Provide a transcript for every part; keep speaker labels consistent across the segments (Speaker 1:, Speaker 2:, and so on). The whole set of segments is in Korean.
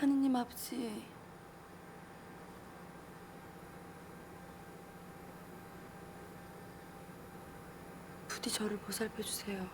Speaker 1: 하느님 아버지, 부디 저를 보살펴 주세요.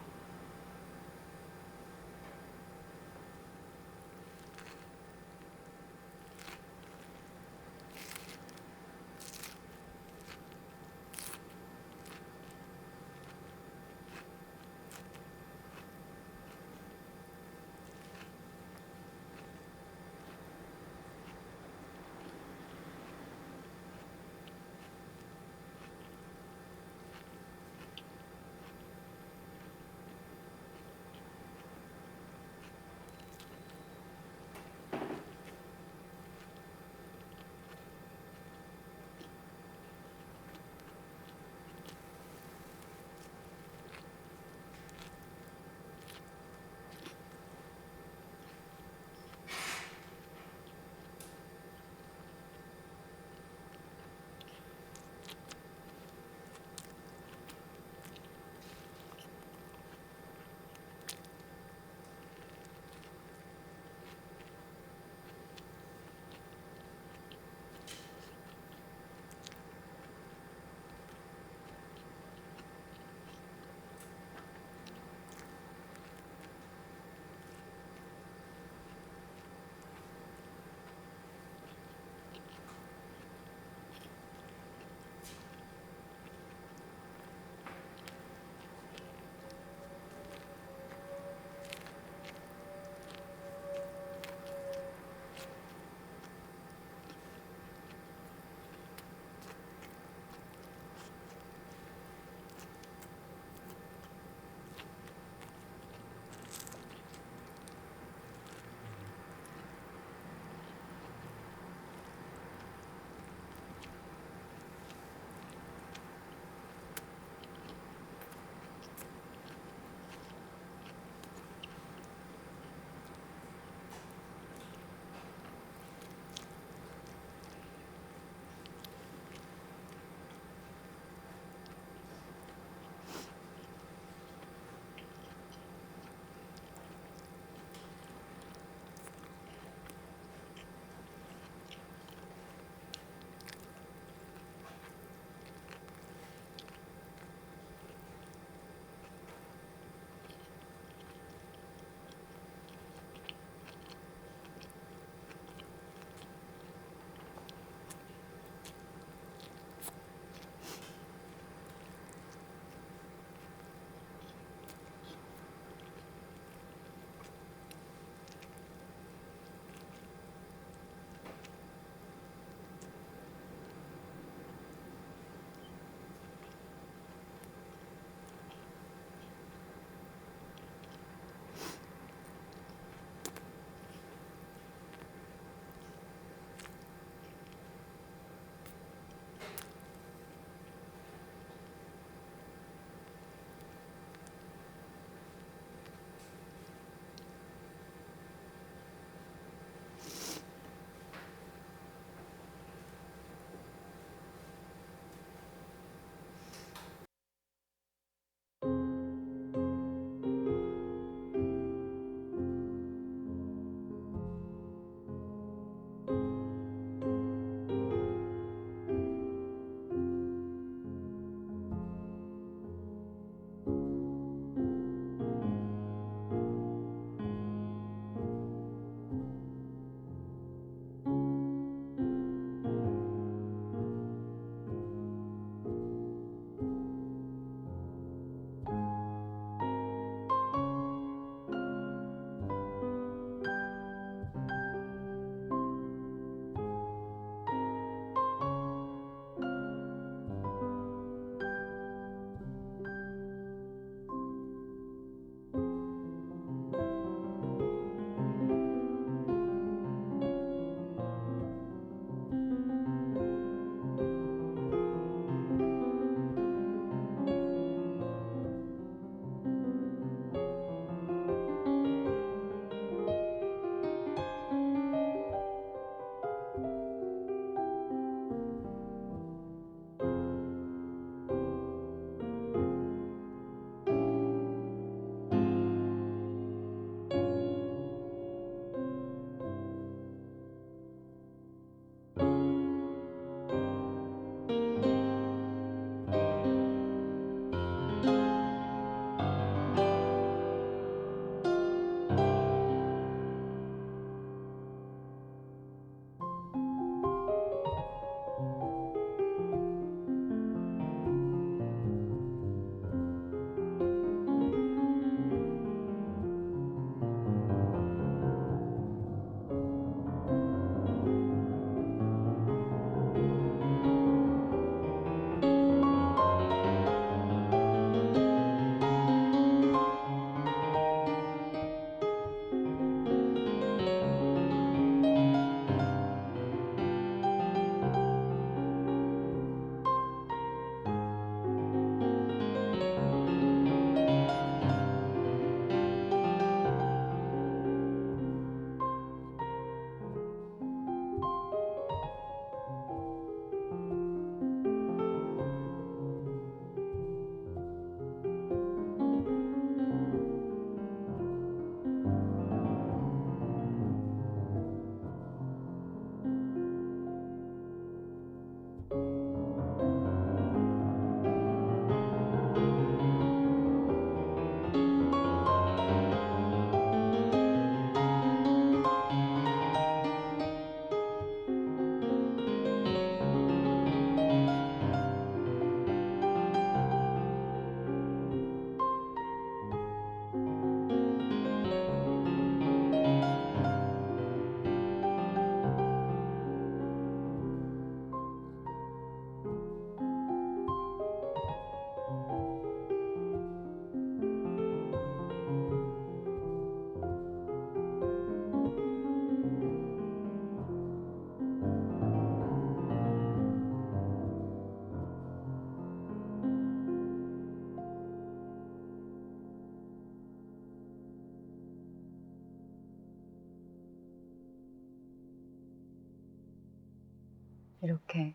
Speaker 2: 이렇게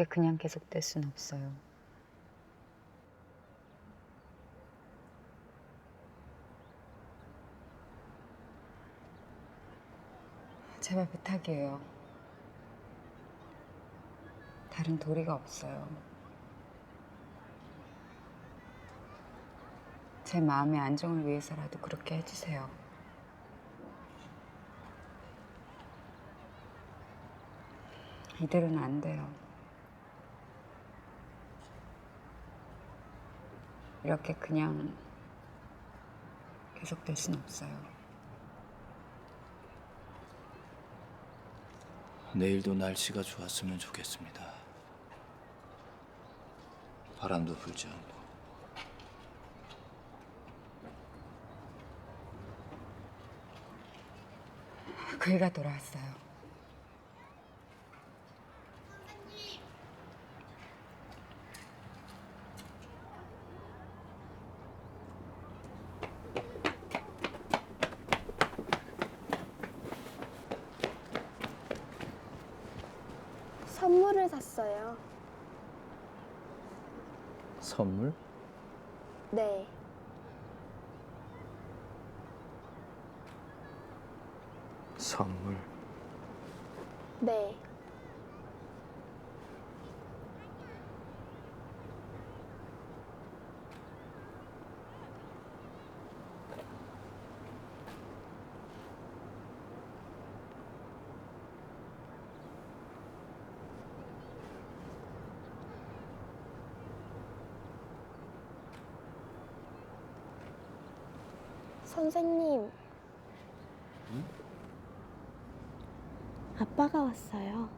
Speaker 2: 그냥 계속될 순 없어요. 제발 부탁이에요. 다른 도리가 없어요. 제 마음의 안정을 위해서라도 그렇게 해주세요. 이대로는 안 돼요. 이렇게 그냥 계속될 순 없어요.
Speaker 3: 내일도 날씨가 좋았으면 좋겠습니다. 바람도 불지 않고.
Speaker 2: 그이가 돌아왔어요.
Speaker 4: 선물을 샀어요.
Speaker 3: 선물?
Speaker 4: 네.
Speaker 3: 선물.
Speaker 4: 네. 선생님.
Speaker 3: 응?
Speaker 4: 아빠가 왔어요.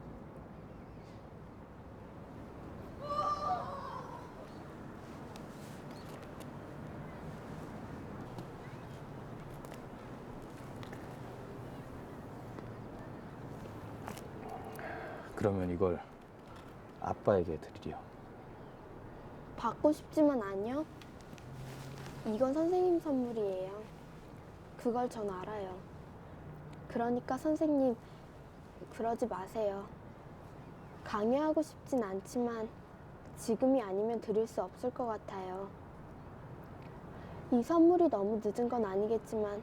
Speaker 3: 그러면 이걸 아빠에게 드리려.
Speaker 4: 받고 싶지만 아니요. 이건 선생님 선물이에요. 그걸 전 알아요. 그러니까 선생님, 그러지 마세요. 강요하고 싶진 않지만 지금이 아니면 드릴 수 없을 것 같아요. 이 선물이 너무 늦은 건 아니겠지만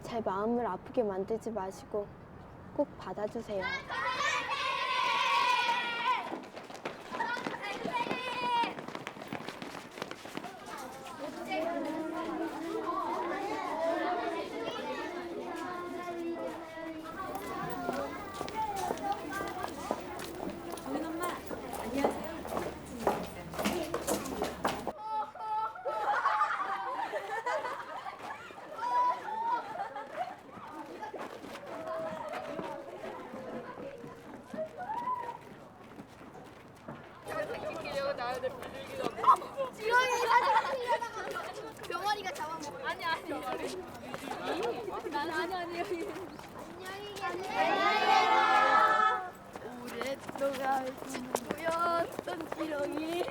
Speaker 4: 제 마음을 아프게 만들지 마시고 꼭 받아주세요.
Speaker 5: 지원이 사진 찍으려다가 병아리가 잡아먹어. 아니야. 나는 아니 여기. 안녕히 계세요. 오랫동안 친구였던 지렁이.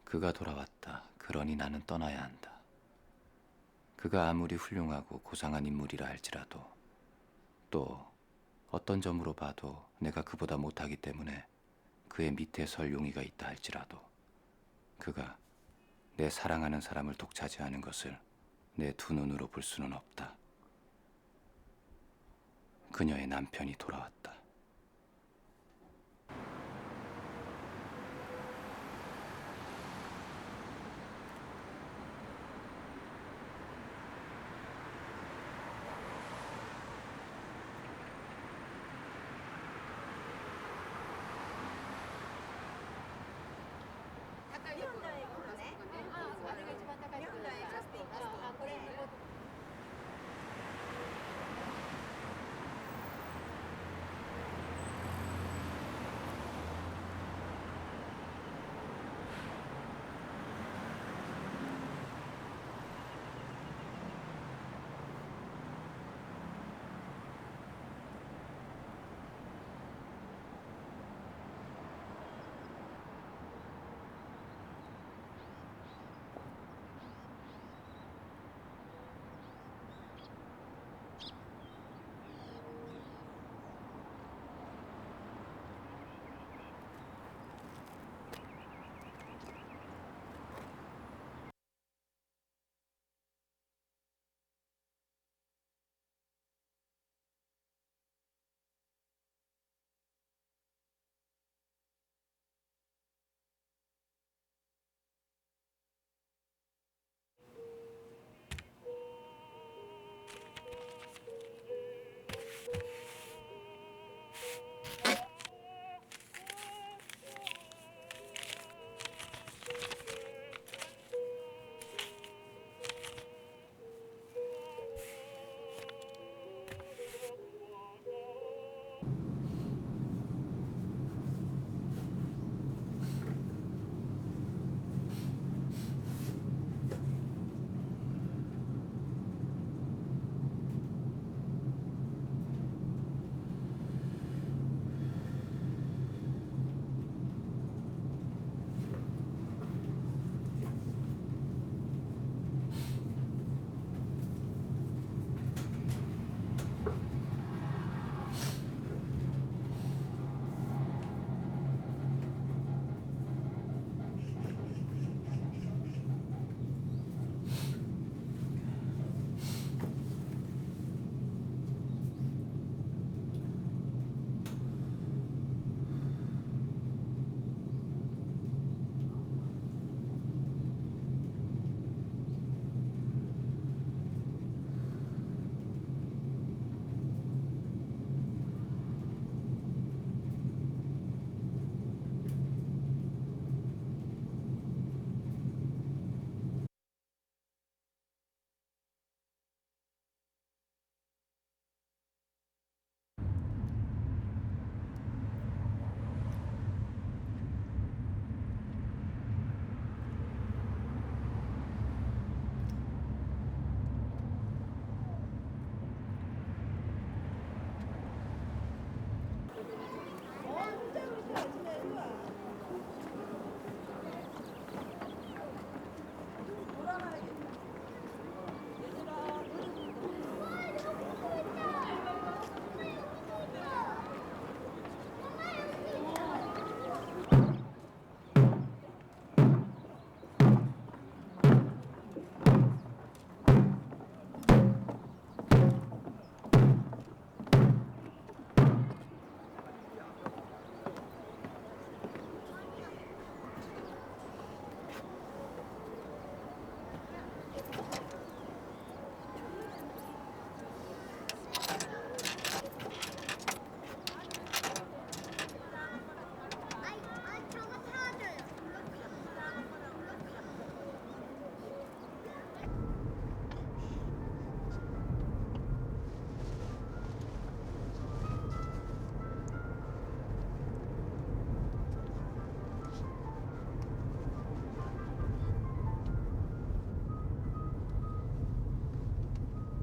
Speaker 3: 그가 돌아왔다. 그러니 나는 떠나야 한다. 그가 아무리 훌륭하고 고상한 인물이라 할지라도 또 어떤 점으로 봐도 내가 그보다 못하기 때문에 그의 밑에 설 용의가 있다 할지라도 그가 내 사랑하는 사람을 독차지하는 것을 내 두 눈으로 볼 수는 없다. 그녀의 남편이 돌아왔다.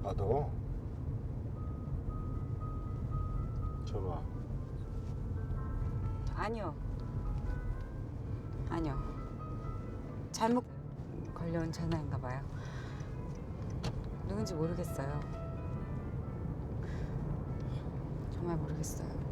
Speaker 6: 아, 너? 전화.
Speaker 2: 아니요. 아니요. 잘못 걸려온 전화인가 봐요. 누군지 모르겠어요. 정말 모르겠어요.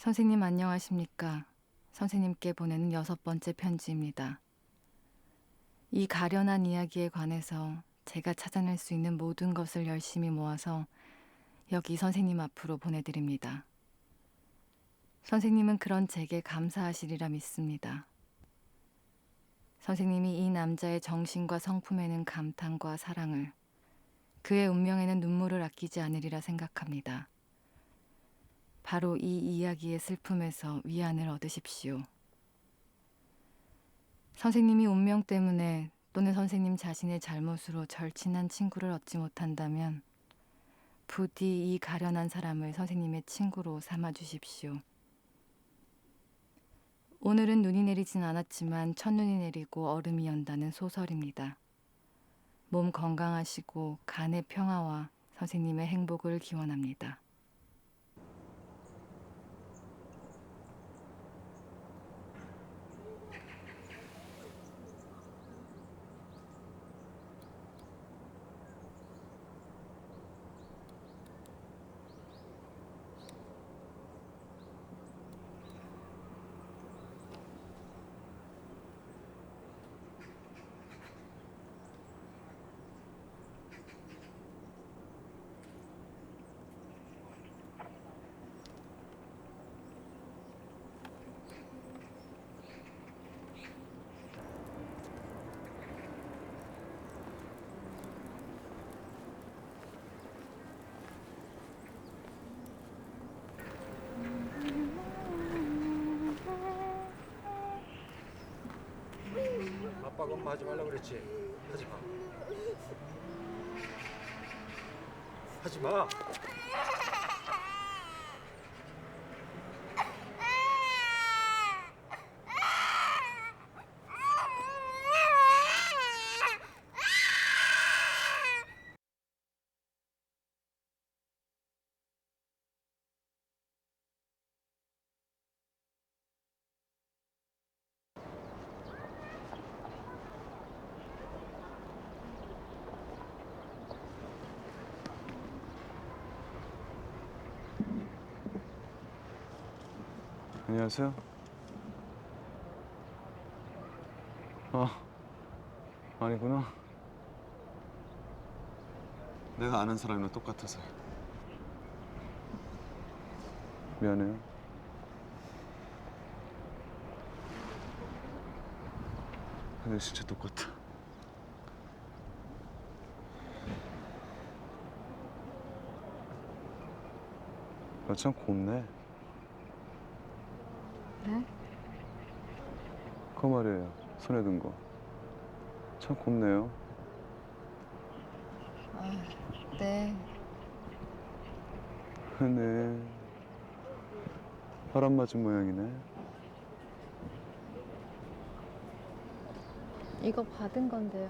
Speaker 1: 선생님 안녕하십니까? 선생님께 보내는 6번째 편지입니다. 이 가련한 이야기에 관해서 제가 찾아낼 수 있는 모든 것을 열심히 모아서 여기 선생님 앞으로 보내드립니다. 선생님은 그런 제게 감사하시리라 믿습니다. 선생님이 이 남자의 정신과 성품에는 감탄과 사랑을, 그의 운명에는 눈물을 아끼지 않으리라 생각합니다. 바로 이 이야기의 슬픔에서 위안을 얻으십시오. 선생님이 운명 때문에 또는 선생님 자신의 잘못으로 절친한 친구를 얻지 못한다면 부디 이 가련한 사람을 선생님의 친구로 삼아 주십시오. 오늘은 눈이 내리진 않았지만 첫눈이 내리고 얼음이 연다는 소설입니다. 몸 건강하시고 간의 평화와 선생님의 행복을 기원합니다.
Speaker 6: 아빠가 엄마 하지 말라고 그랬지. 하지 마. 하지 마.
Speaker 7: 안녕하세요. 아니구나. 내가 아는 사람이랑 똑같아서. 미안해요. 근데 진짜 똑같아. 참 곱네.
Speaker 1: 네?
Speaker 7: 그 말이에요. 손에 든 거. 참 곱네요.
Speaker 1: 네.
Speaker 7: 네. 바람 맞은 모양이네.
Speaker 1: 이거 받은 건데요.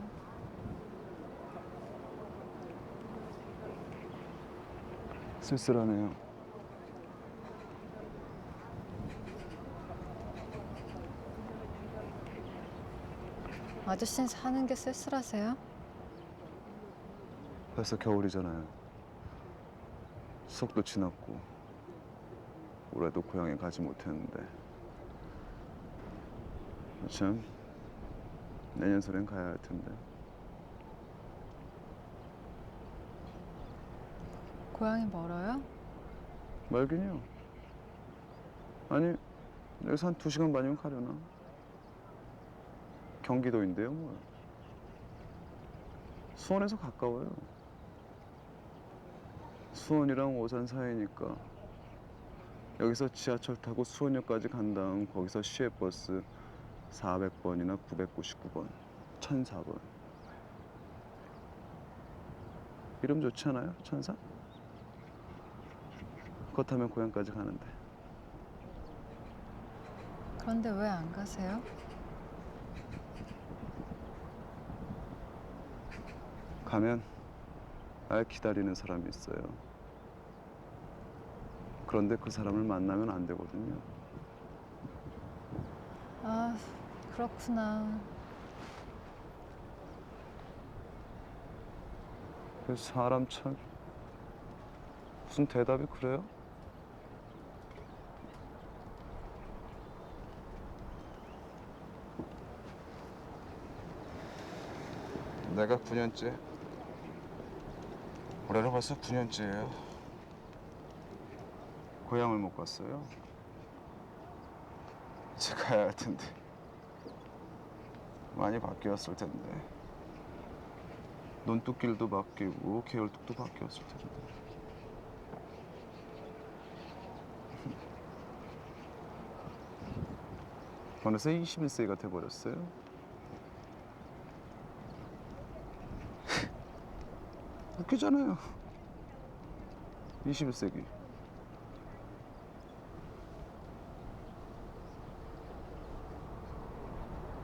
Speaker 7: 쓸쓸하네요.
Speaker 1: 아저씨는 사는 게 쓸쓸하세요?
Speaker 7: 벌써 겨울이잖아요. 수석도 지났고 올해도 고향에 가지 못했는데 참 내년 설엔 가야 할 텐데.
Speaker 1: 고향이 멀어요?
Speaker 7: 말긴요. 아니 여기서 한 2시간 반이면 가려나. 경기도인데요 뭐. 수원에서 가까워요. 수원이랑 오산 사이니까 여기서 지하철 타고 수원역까지 간 다음 거기서 시외버스 400번이나 999번, 1004번. 이름 좋지 않아요? 천사? 그거 타면 고향까지 가는데.
Speaker 1: 그런데 왜 안 가세요?
Speaker 7: 가면 날 기다리는 사람이 있어요. 그런데 그 사람을 만나면 안 되거든요.
Speaker 1: 아, 그렇구나.
Speaker 7: 그래서 사람 참 무슨 대답이 그래요? 내가 9년째. 올해로 벌써 9년째예요. 고향을 못 갔어요. 이제 가야 할 텐데. 많이 바뀌었을 텐데. 논뚝길도 바뀌고 계열뚝도 바뀌었을 텐데. 어느새 21세기가 돼버렸어요. 웃기잖아요. 21세기.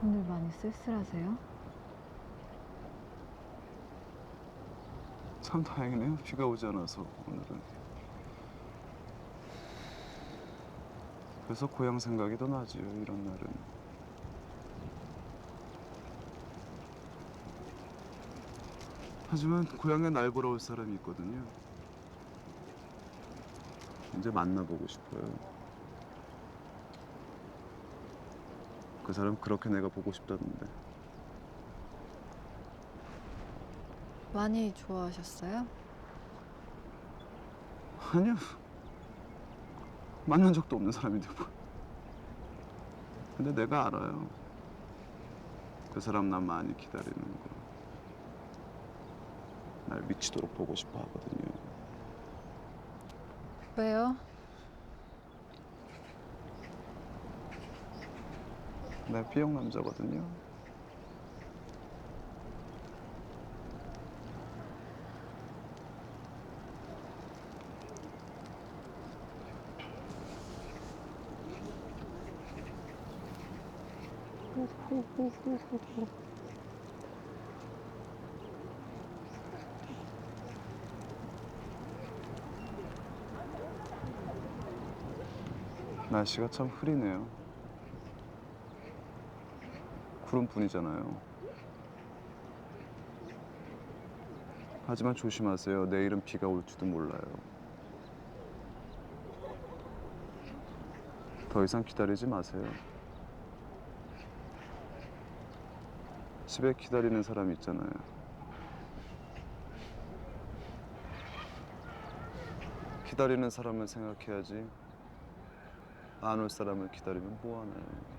Speaker 1: 오늘 많이 쓸쓸하세요?
Speaker 7: 참 다행이네요. 비가 오지 않아서 오늘은. 그래서 고향 생각이 더 나지요. 이런 날은. 하지만 고향에 날 보러 올 사람이 있거든요. 이제 만나보고 싶어요. 그 사람 그렇게 내가 보고 싶다던데.
Speaker 1: 많이 좋아하셨어요?
Speaker 7: 아니요. 만난 적도 없는 사람인데 뭐. 근데 내가 알아요. 그 사람 난 많이 기다리는 거. 날 미치도록 보고 싶어 하거든요.
Speaker 1: 왜요?
Speaker 7: 나 B형 남자거든요. 날씨가 참 흐리네요. 구름뿐이잖아요. 하지만 조심하세요. 내일은 비가 올지도 몰라요. 더 이상 기다리지 마세요. 집에 기다리는 사람 있잖아요. 기다리는 사람을 생각해야지. 안 올 사람을 기다리면 뭐하나요?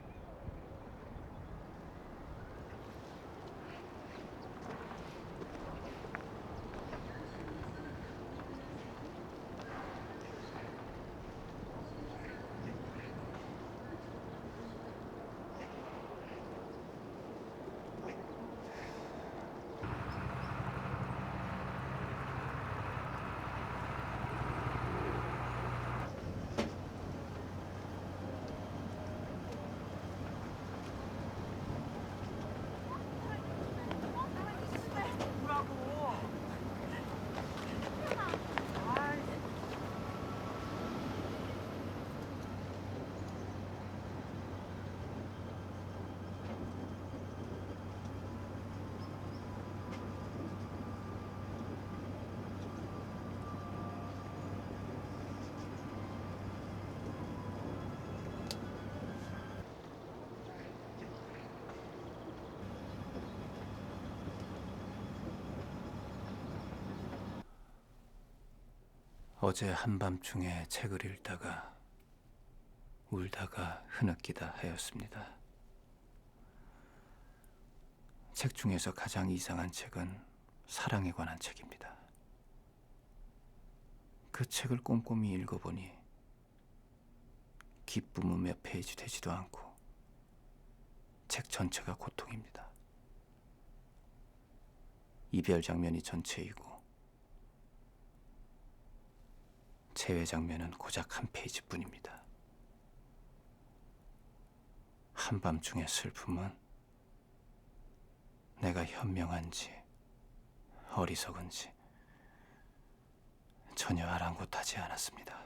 Speaker 3: 어제 한밤중에 책을 읽다가 울다가 흐느끼다 하였습니다. 책 중에서 가장 이상한 책은 사랑에 관한 책입니다. 그 책을 꼼꼼히 읽어보니 기쁨은 몇 페이지 되지도 않고 책 전체가 고통입니다. 이별 장면이 전체이고 재회 장면은 고작 한 페이지뿐입니다. 한밤중의 슬픔은 내가 현명한지 어리석은지 전혀 아랑곳하지 않았습니다.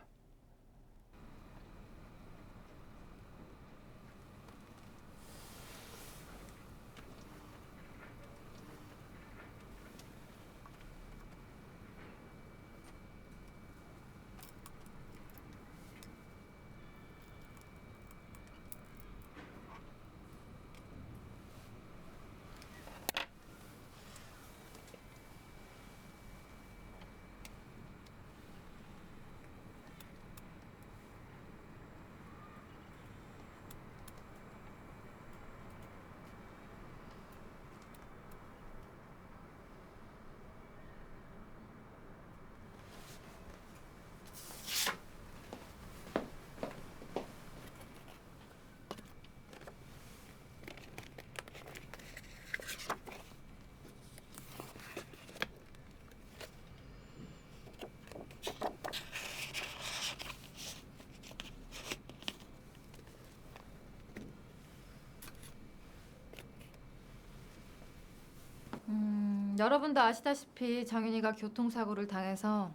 Speaker 1: 여러분도 아시다시피 정윤이가 교통사고를 당해서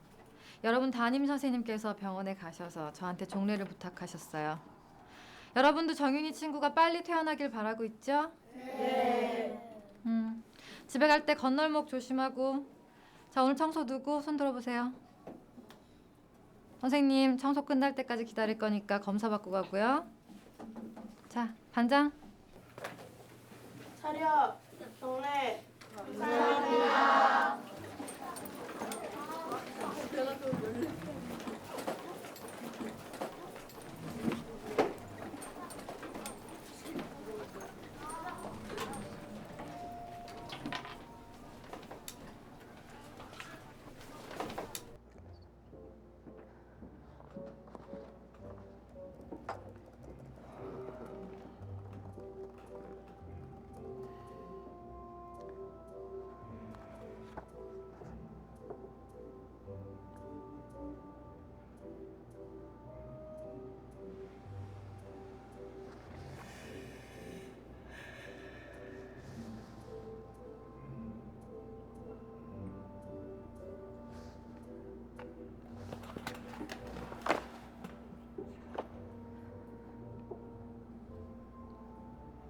Speaker 1: 여러분 담임 선생님께서 병원에 가셔서 저한테 종례를 부탁하셨어요. 여러분도 정윤이 친구가 빨리 퇴원하길 바라고 있죠? 네. 집에 갈 때 건널목 조심하고. 자, 오늘 청소 누구? 손 들어보세요. 선생님 청소 끝날 때까지 기다릴 거니까 검사 받고 가고요. 자, 반장.
Speaker 5: 차렷. 경례.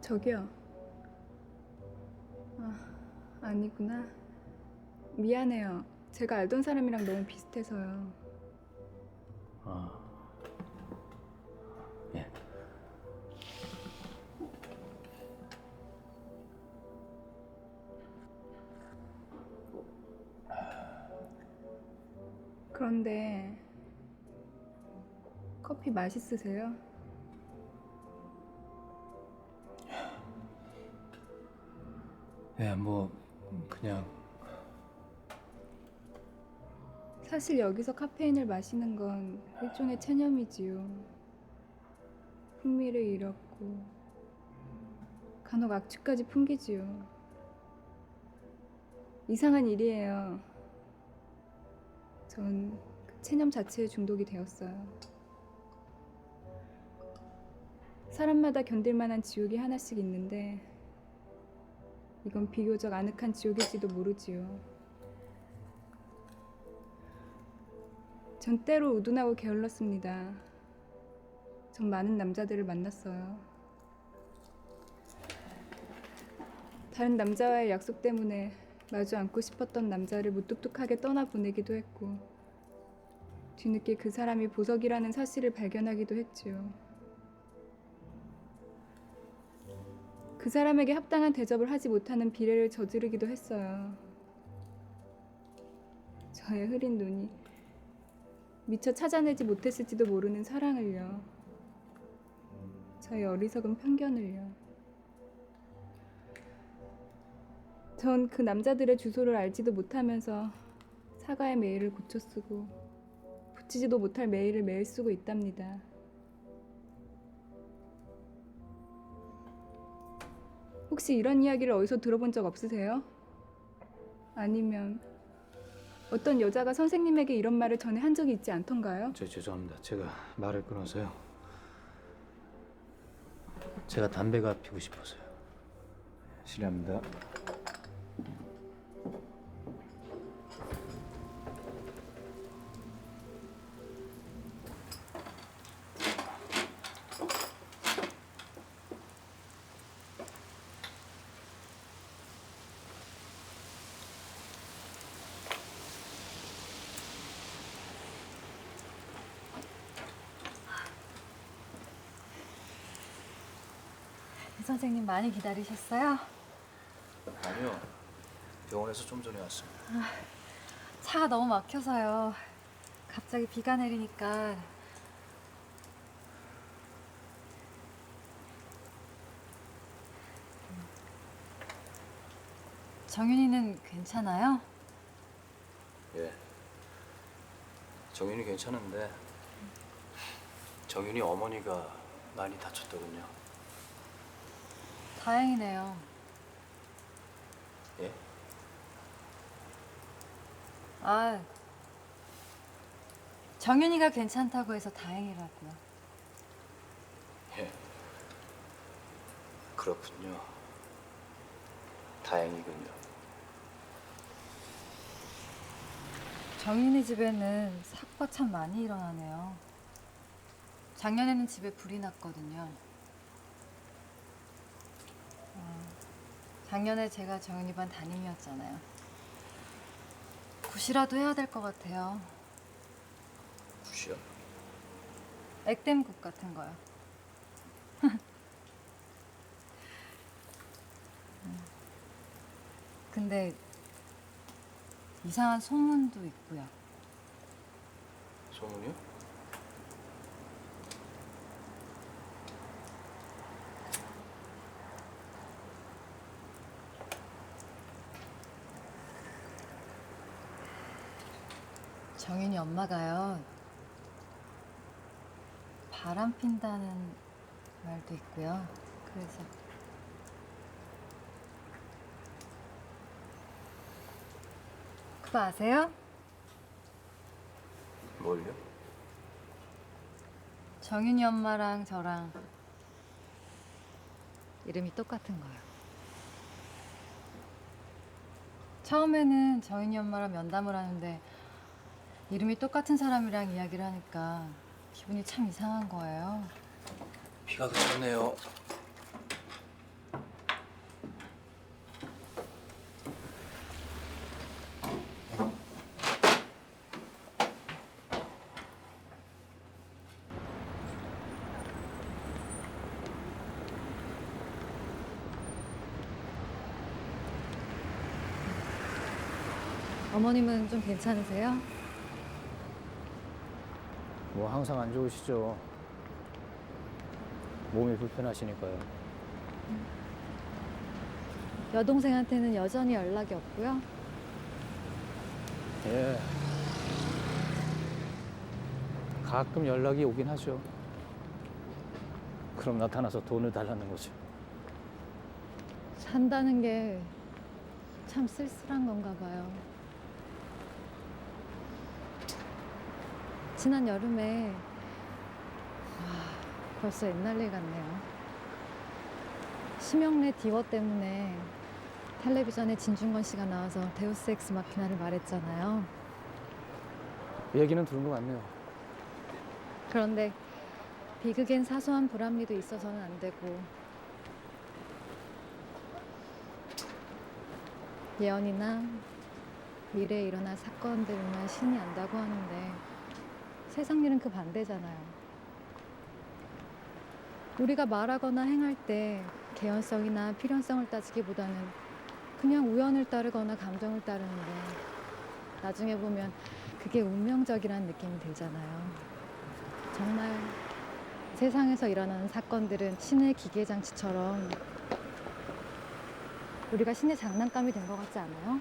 Speaker 8: 저기요. 아니구나. 미안해요. 제가 알던 사람이랑 너무 비슷해서요.
Speaker 3: 아, 예.
Speaker 8: 그런데 커피 맛있으세요?
Speaker 3: 예, 뭐 그냥
Speaker 8: 사실 여기서 카페인을 마시는 건 일종의 체념이지요. 흥미를 잃었고 간혹 악취까지 풍기지요. 이상한 일이에요. 전 그 체념 자체에 중독이 되었어요. 사람마다 견딜 만한 지옥이 하나씩 있는데 이건 비교적 아늑한 지옥일지도 모르지요. 전 때로 우둔하고 게을렀습니다. 전 많은 남자들을 만났어요. 다른 남자와의 약속 때문에 마주 앉고 싶었던 남자를 무뚝뚝하게 떠나보내기도 했고 뒤늦게 그 사람이 보석이라는 사실을 발견하기도 했지요. 그 사람에게 합당한 대접을 하지 못하는 비례를 저지르기도 했어요. 저의 흐린 눈이 미처 찾아내지 못했을지도 모르는 사랑을요. 저의 어리석은 편견을요. 전 그 남자들의 주소를 알지도 못하면서 사과의 메일을 고쳐 쓰고 붙이지도 못할 메일을 매일 쓰고 있답니다. 혹시 이런 이야기를 어디서 들어본 적 없으세요? 아니면 어떤 여자가 선생님에게 이런 말을 전에 한 적이 있지 않던가요?
Speaker 3: 죄송합니다. 제가 말을 끊어서요. 제가 담배가 피고 싶어서요. 실례합니다.
Speaker 1: 선생님 많이 기다리셨어요?
Speaker 3: 아니요. 병원에서 좀 전에 왔습니다.
Speaker 1: 차가 너무 막혀서요. 갑자기 비가 내리니까. 정윤이는 괜찮아요?
Speaker 3: 예. 정윤이 괜찮은데 정윤이 어머니가 많이 다쳤더군요.
Speaker 1: 다행이네요.
Speaker 3: 예?
Speaker 1: 정윤이가 괜찮다고 해서 다행이라고요.
Speaker 3: 예. 그렇군요. 다행이군요.
Speaker 1: 정윤이 집에는 사고가 참 많이 일어나네요. 작년에는 집에 불이 났거든요. 작년에 제가 정윤이 반 담임이었잖아요. 굿이라도 해야 될 것 같아요.
Speaker 3: 굿이요?
Speaker 1: 액땜굿 같은 거요. 근데 이상한 소문도 있고요.
Speaker 3: 소문이요?
Speaker 1: 정윤이 엄마가요. 바람 핀다는 말도 있고요. 그래서 그거 아세요?
Speaker 3: 뭘요?
Speaker 1: 정윤이 엄마랑 저랑 이름이 똑같은 거예요. 처음에는 정윤이 엄마랑 면담을 하는데 이름이 똑같은 사람이랑 이야기를 하니까 기분이 참 이상한 거예요.
Speaker 3: 비가 그쳤네요.
Speaker 1: 어머님은 좀 괜찮으세요?
Speaker 9: 뭐 항상 안 좋으시죠. 몸이 불편하시니까요.
Speaker 1: 여동생한테는 여전히 연락이 없고요.
Speaker 9: 예. 가끔 연락이 오긴 하죠. 그럼 나타나서 돈을 달라는 거죠.
Speaker 1: 산다는 게 참 쓸쓸한 건가 봐요. 지난 여름에 벌써 옛날 일 같네요. 심형래 디워 때문에 텔레비전에 진중권 씨가 나와서 데우스 엑스 마키나를 말했잖아요.
Speaker 9: 얘기는 들은 것 같네요.
Speaker 1: 그런데 비극엔 사소한 불합리도 있어서는 안 되고 예언이나 미래에 일어날 사건들만 신이 안다고 하는데 세상 일은 그 반대잖아요. 우리가 말하거나 행할 때 개연성이나 필연성을 따지기보다는 그냥 우연을 따르거나 감정을 따르는데 나중에 보면 그게 운명적이라는 느낌이 들잖아요. 정말 세상에서 일어나는 사건들은 신의 기계장치처럼 우리가 신의 장난감이 된 것 같지 않아요?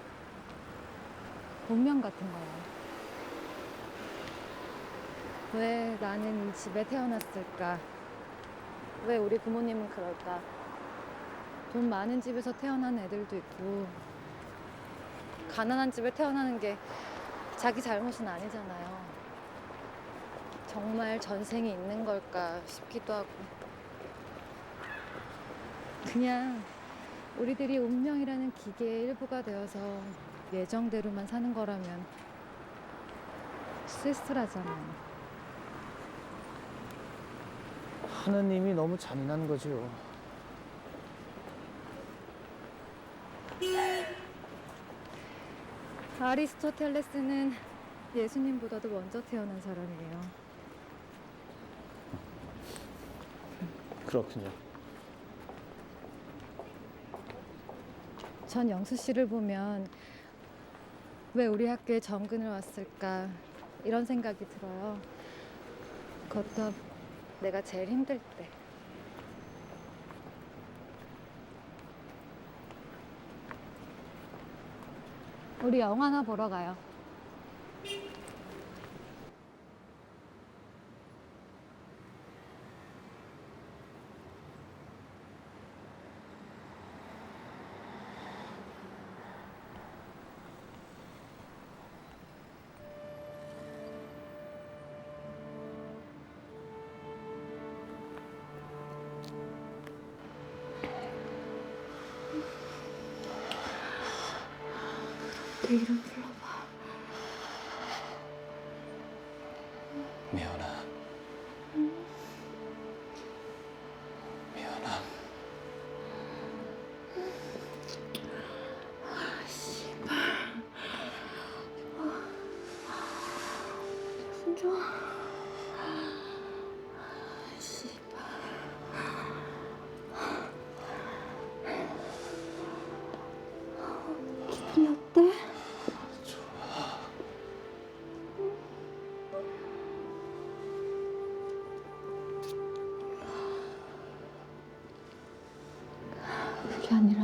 Speaker 1: 운명 같은 거예요. 왜 나는 이 집에 태어났을까? 왜 우리 부모님은 그럴까? 돈 많은 집에서 태어난 애들도 있고 가난한 집에 태어나는 게 자기 잘못은 아니잖아요. 정말 전생이 있는 걸까 싶기도 하고 그냥 우리들이 운명이라는 기계의 일부가 되어서 예정대로만 사는 거라면 쓸쓸하잖아요.
Speaker 9: 하느님이 너무 잔인한 거죠.
Speaker 1: 아리스토텔레스는 예수님보다도 먼저 태어난 사람이에요.
Speaker 9: 그렇군요.
Speaker 1: 전 영수 씨를 보면 왜 우리 학교에 정근을 왔을까 이런 생각이 들어요. 그것도 내가 제일 힘들 때. 우리 영화나 보러 가요. 내 이름 불러봐.
Speaker 3: 미연아. 미연아.
Speaker 4: 손 줘. 씨발. 기분이 어때? 그게 아니라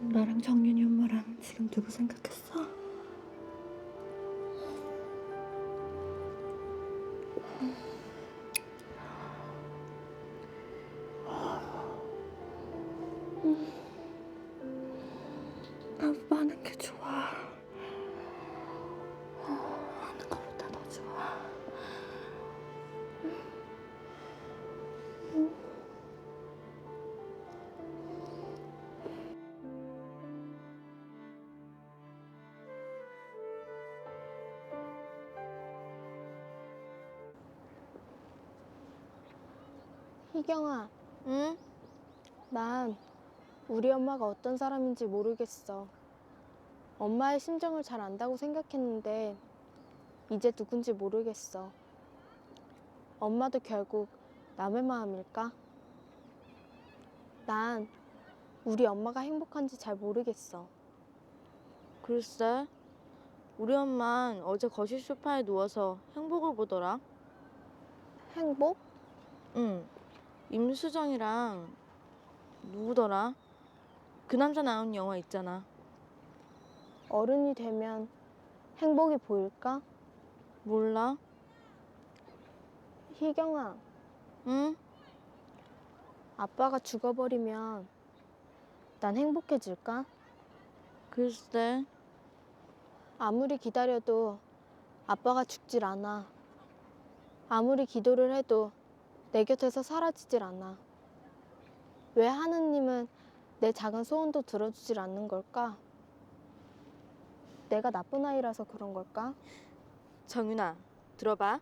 Speaker 4: 나랑 정윤이 엄마랑 지금 누구 생각했어? 나 많은 게 좋아. 하는 것보다 더 좋아. 희경아,
Speaker 5: 응?
Speaker 4: 난 우리 엄마가 어떤 사람인지 모르겠어. 엄마의 심정을 잘 안다고 생각했는데 이제 누군지 모르겠어. 엄마도 결국 남의 마음일까? 난 우리 엄마가 행복한지 잘 모르겠어. 글쎄, 우리 엄만 어제 거실 소파에 누워서 행복을 보더라. 행복? 응. 임수정이랑 누구더라? 그 남자 나온 영화 있잖아. 어른이 되면 행복이 보일까? 몰라. 희경아. 응? 아빠가 죽어버리면 난 행복해질까? 글쎄. 아무리 기다려도 아빠가 죽질 않아. 아무리 기도를 해도 내 곁에서 사라지질 않아. 왜 하느님은 내 작은 소원도 들어주질 않는 걸까? 내가 나쁜 아이라서 그런 걸까? 정윤아, 들어봐.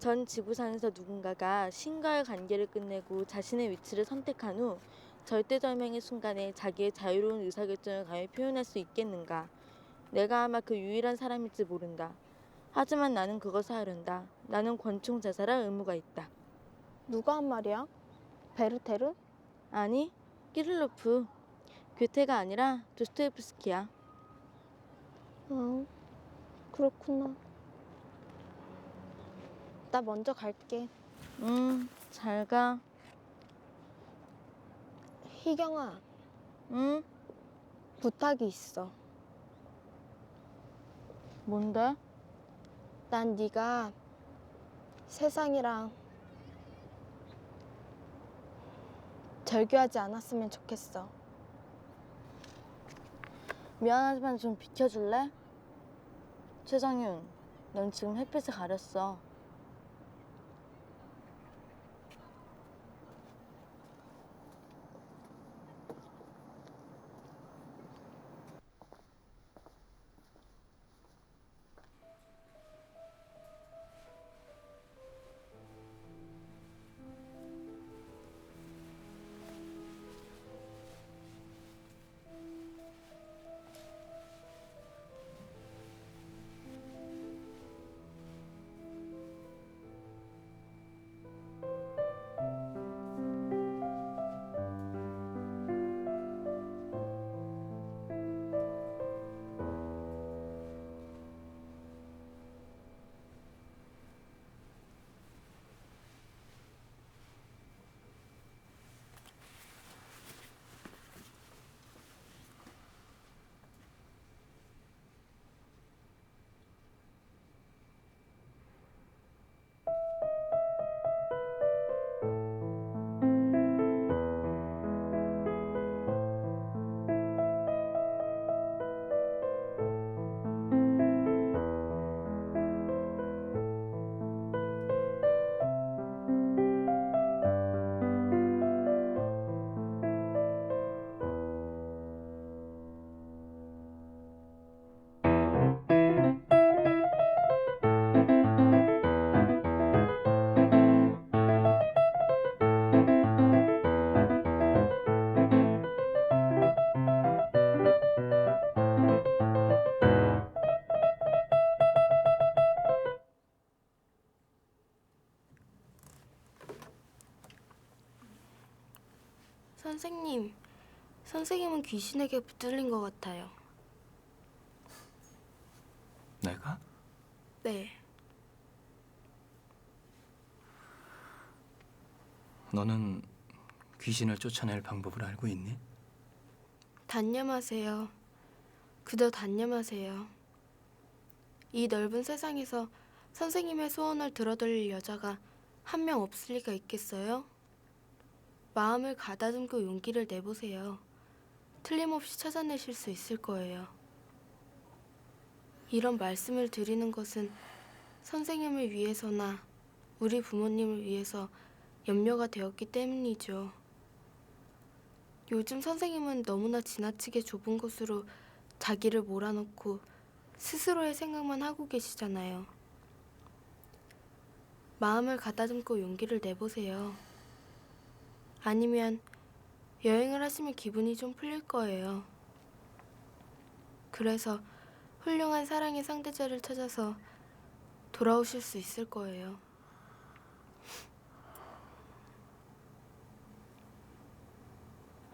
Speaker 4: 전 지구상에서 누군가가 신과의 관계를 끝내고 자신의 위치를 선택한 후 절대절명의 순간에 자기의 자유로운 의사결정을 감히 표현할 수 있겠는가? 내가 아마 그 유일한 사람일지 모른다. 하지만 나는 그것을 하려한다. 나는 권총 자살할 의무가 있다. 누가 한 말이야? 베르테르? 아니, 키를로프. 괴테가 아니라 도스토옙스키야. 그렇구나. 나 먼저 갈게. 잘 가. 희경아. 응? 부탁이 있어. 뭔데? 난 네가 세상이랑 절교하지 않았으면 좋겠어. 미안하지만 좀 비켜줄래? 최정윤, 넌 지금 햇빛을 가렸어. 선생님은 귀신에게 붙들린 것 같아요.
Speaker 3: 내가?
Speaker 4: 네.
Speaker 3: 너는 귀신을 쫓아낼 방법을 알고 있니?
Speaker 4: 단념하세요. 그저 단념하세요. 이 넓은 세상에서 선생님의 소원을 들어드릴 여자가 한 명 없을 리가 있겠어요? 마음을 가다듬고 용기를 내보세요. 틀림없이 찾아내실 수 있을 거예요. 이런 말씀을 드리는 것은 선생님을 위해서나 우리 부모님을 위해서 염려가 되었기 때문이죠. 요즘 선생님은 너무나 지나치게 좁은 곳으로 자기를 몰아넣고 스스로의 생각만 하고 계시잖아요. 마음을 가다듬고 용기를 내보세요. 아니면 여행을 하시면 기분이 좀 풀릴 거예요. 그래서 훌륭한 사랑의 상대자를 찾아서 돌아오실 수 있을 거예요.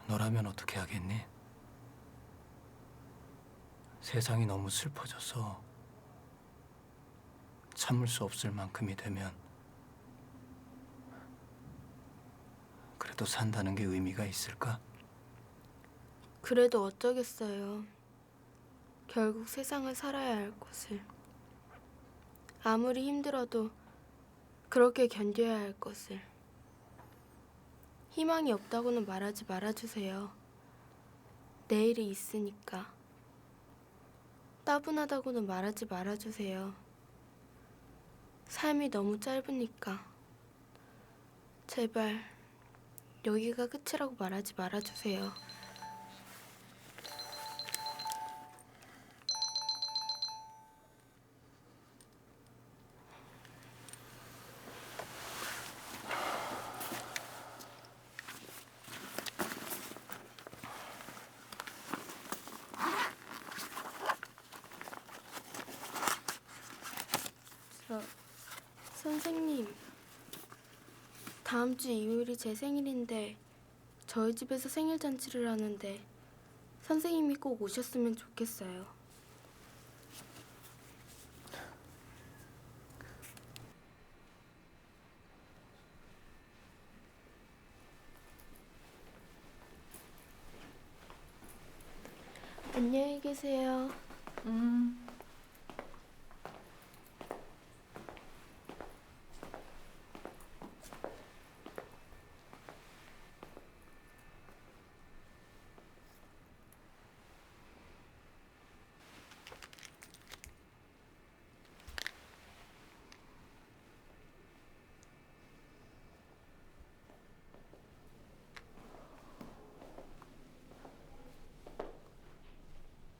Speaker 3: 너라면 어떻게 하겠니? 세상이 너무 슬퍼져서 참을 수 없을 만큼이 되면 그래도 산다는 게 의미가 있을까?
Speaker 4: 그래도 어쩌겠어요. 결국 세상을 살아야 할 것을. 아무리 힘들어도 그렇게 견뎌야 할 것을. 희망이 없다고는 말하지 말아주세요. 내일이 있으니까. 따분하다고는 말하지 말아주세요. 삶이 너무 짧으니까. 제발 여기가 끝이라고 말하지 말아주세요. 선생님, 다음 주 일요일이 제 생일인데 저희 집에서 생일 잔치를 하는데 선생님이 꼭 오셨으면 좋겠어요. 안녕히 계세요.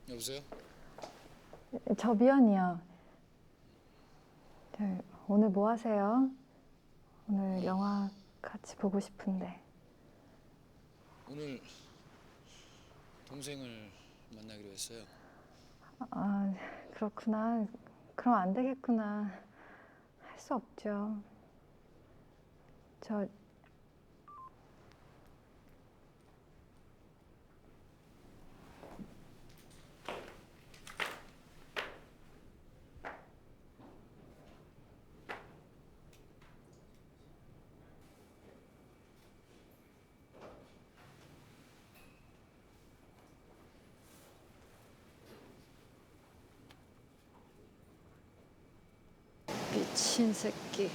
Speaker 3: 여보세요?
Speaker 10: 저 미연이요. 오늘 뭐 하세요? 오늘 영화 같이 보고 싶은데.
Speaker 11: 오늘 동생을 만나기로 했어요.
Speaker 10: 아, 그렇구나. 그럼 안 되겠구나. 할 수 없죠. 저 미친 새끼.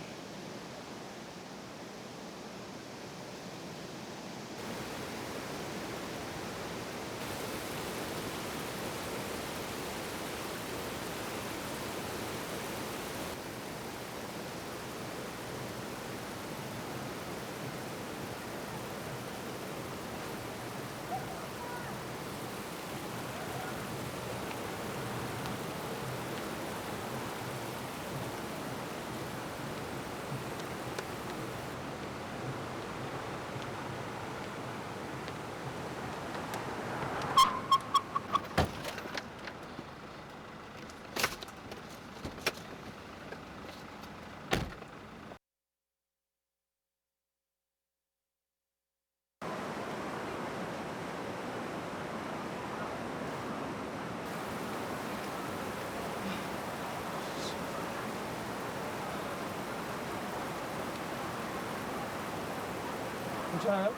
Speaker 9: 괜찮아요?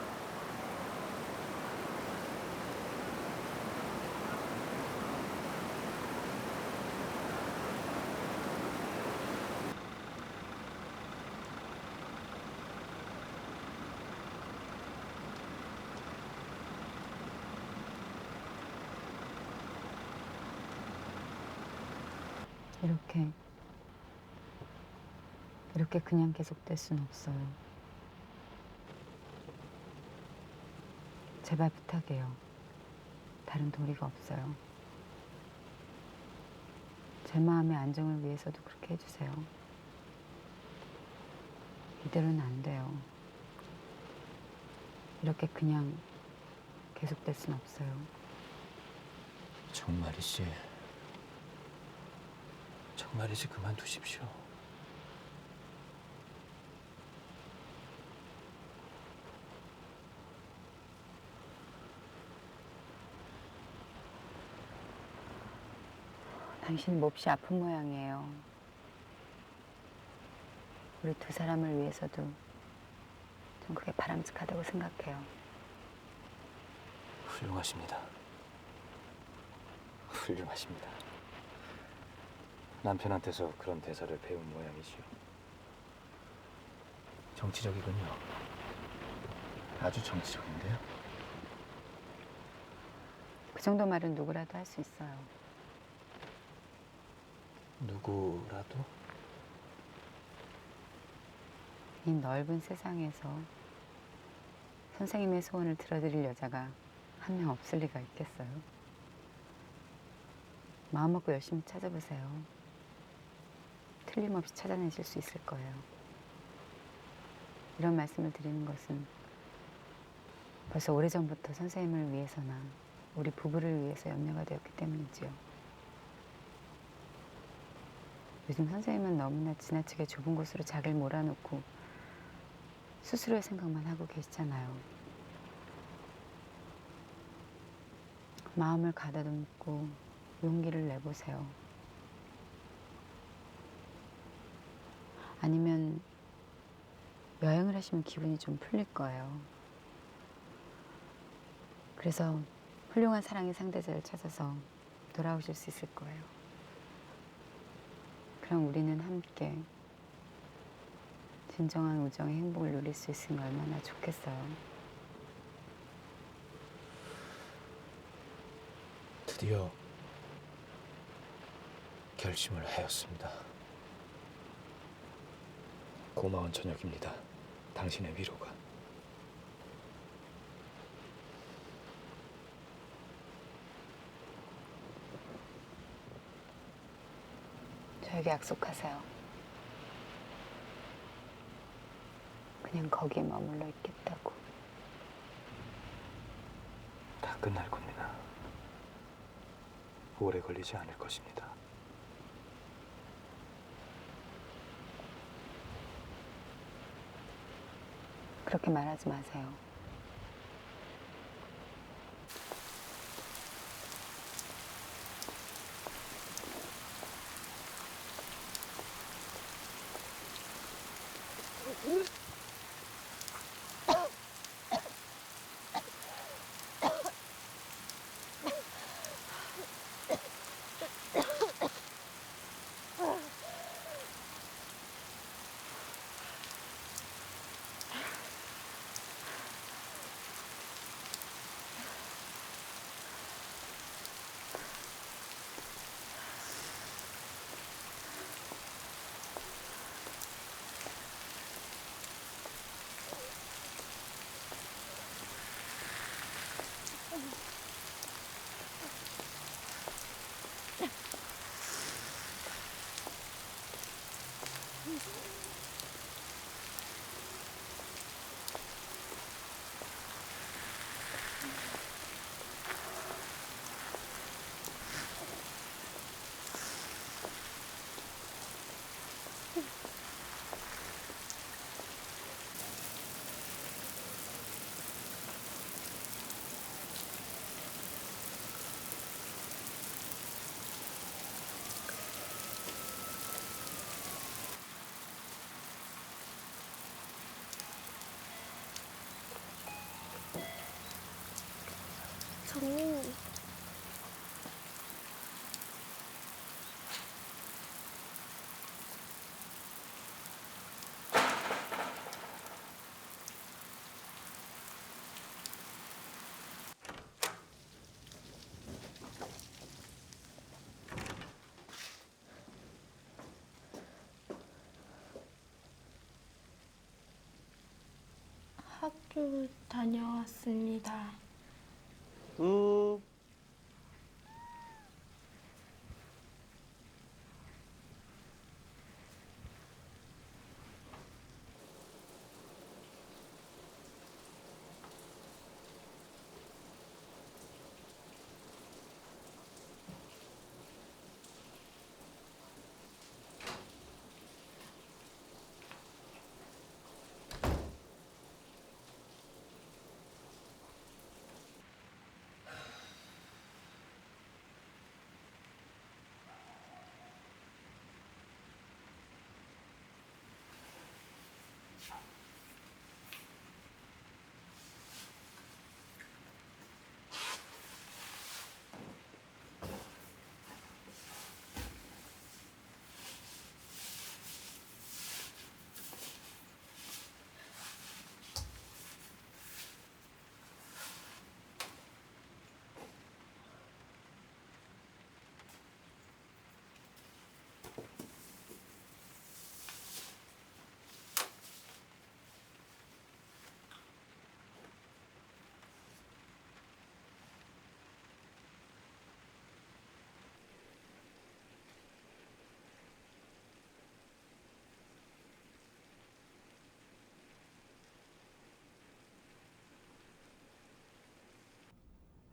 Speaker 2: 이렇게 그냥 계속될 순 없어요. 제발 부탁해요. 다른 도리가 없어요. 제 마음의 안정을 위해서도 그렇게 해주세요. 이대로는 안 돼요. 이렇게 그냥 계속될 순 없어요.
Speaker 3: 정말이지 그만두십시오.
Speaker 2: 당신이 몹시 아픈 모양이에요. 우리 두 사람을 위해서도 전 그게 바람직하다고 생각해요.
Speaker 3: 훌륭하십니다. 훌륭하십니다. 남편한테서 그런 대사를 배운 모양이시오. 정치적이군요. 아주 정치적인데요.
Speaker 2: 그 정도 말은 누구라도 할 수 있어요.
Speaker 3: 누구라도?
Speaker 2: 이 넓은 세상에서 선생님의 소원을 들어드릴 여자가 한 명 없을 리가 있겠어요? 마음 먹고 열심히 찾아보세요. 틀림없이 찾아내실 수 있을 거예요. 이런 말씀을 드리는 것은 벌써 오래전부터 선생님을 위해서나 우리 부부를 위해서 염려가 되었기 때문이지요. 요즘 선생님은 너무나 지나치게 좁은 곳으로 자기를 몰아놓고 스스로의 생각만 하고 계시잖아요. 마음을 가다듬고 용기를 내보세요. 아니면 여행을 하시면 기분이 좀 풀릴 거예요. 그래서 훌륭한 사랑의 상대자를 찾아서 돌아오실 수 있을 거예요. 그럼 우리는 함께 진정한 우정의 행복을 누릴 수 있으면 얼마나 좋겠어요.
Speaker 3: 드디어 결심을 하였습니다. 고마운 저녁입니다. 당신의 위로가.
Speaker 2: 저에게 약속하세요. 그냥 거기에 머물러 있겠다고.
Speaker 3: 다 끝날 겁니다. 오래 걸리지 않을 것입니다.
Speaker 2: 그렇게 말하지 마세요.
Speaker 5: 정민이. 학교 다녀왔습니다.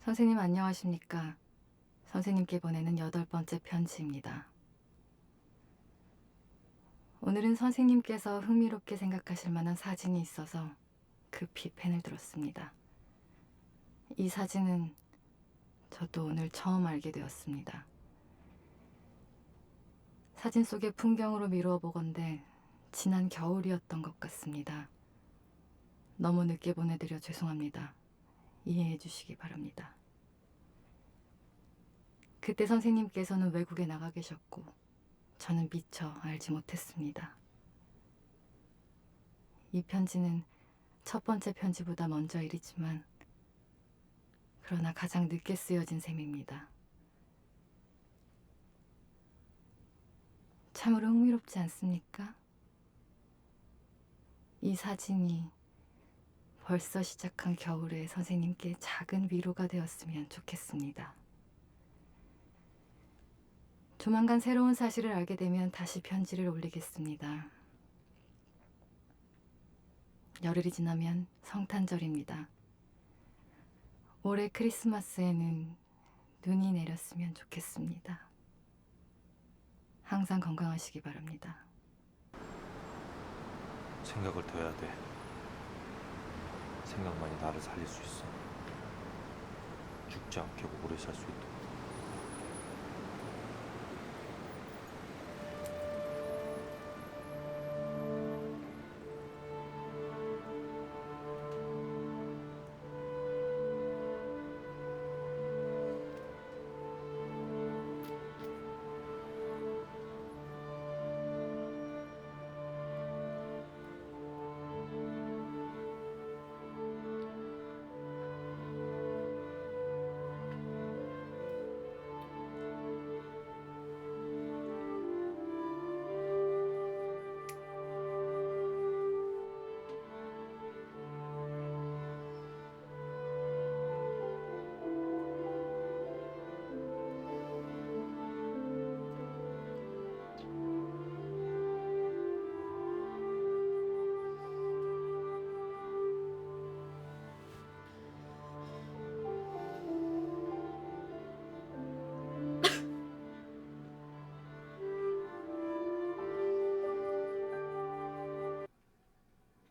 Speaker 1: 선생님 안녕하십니까? 선생님께 보내는 8번째 편지입니다. 오늘은 선생님께서 흥미롭게 생각하실 만한 사진이 있어서 급히 펜을 들었습니다. 이 사진은 저도 오늘 처음 알게 되었습니다. 사진 속의 풍경으로 미루어 보건대 지난 겨울이었던 것 같습니다. 너무 늦게 보내드려 죄송합니다. 이해해 주시기 바랍니다. 그때 선생님께서는 외국에 나가 계셨고 저는 미처 알지 못했습니다. 이 편지는 첫 번째 편지보다 먼저 일이지만 그러나 가장 늦게 쓰여진 셈입니다. 참으로 흥미롭지 않습니까? 이 사진이 벌써 시작한 겨울에 선생님께 작은 위로가 되었으면 좋겠습니다. 조만간 새로운 사실을 알게 되면 다시 편지를 올리겠습니다. 열흘이 지나면 성탄절입니다. 올해 크리스마스에는 눈이 내렸으면 좋겠습니다. 항상 건강하시기 바랍니다.
Speaker 6: 생각을 더 해야 돼. 생각만이 나를 살릴 수 있어. 죽지 않게 오래 살 수 있도록.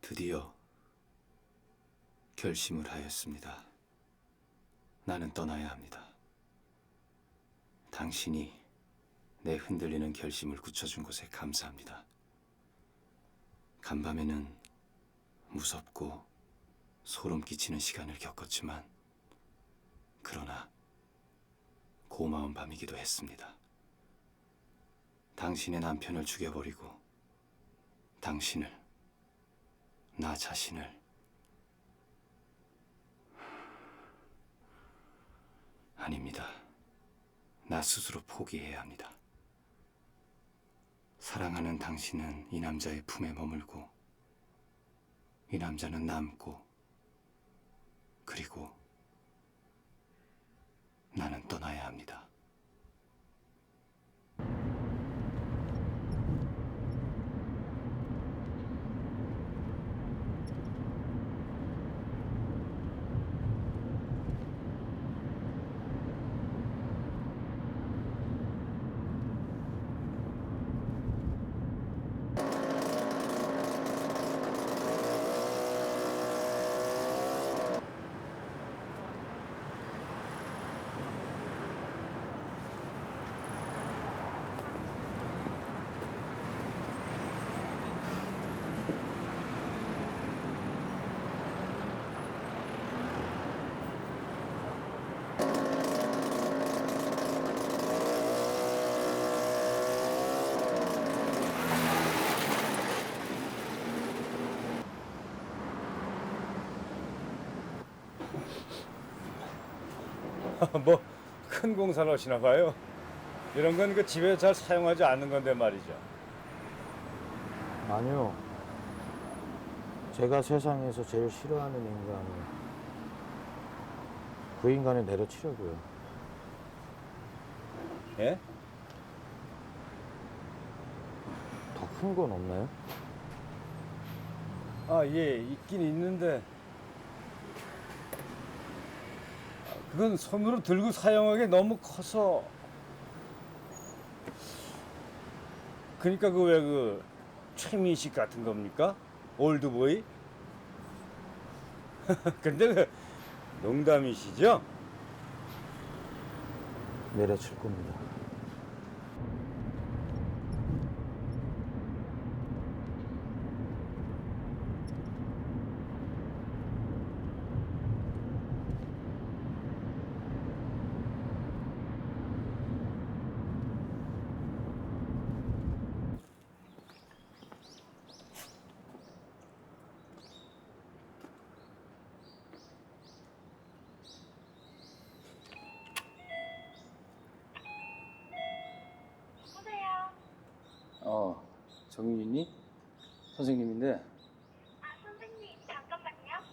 Speaker 3: 드디어 결심을 하였습니다. 나는 떠나야 합니다. 당신이 내 흔들리는 결심을 굳혀준 것에 감사합니다. 간밤에는 무섭고 소름 끼치는 시간을 겪었지만 그러나 고마운 밤이기도 했습니다. 당신의 남편을 죽여버리고 당신을, 나 자신을 아닙니다. 나 스스로 포기해야 합니다. 사랑하는 당신은 이 남자의 품에 머물고 이 남자는 남고 그리고 나는 떠나야 합니다.
Speaker 6: 뭐 큰 공사를 하시나 봐요. 이런 건 그 집에 잘 사용하지 않는 건데 말이죠.
Speaker 9: 아니요. 제가 세상에서 제일 싫어하는 인간을 그 인간을 내려치려고요.
Speaker 6: 예?
Speaker 9: 더 큰 건 없나요?
Speaker 6: 아, 예, 있긴 있는데 그건 손으로 들고 사용하기 너무 커서. 그러니까 그 왜 그 최민식 같은 겁니까? 올드보이? 근데 그 농담이시죠?
Speaker 9: 내려칠 겁니다.
Speaker 11: 정윤이니? 선생님인데.
Speaker 5: 선생님, 잠깐만요.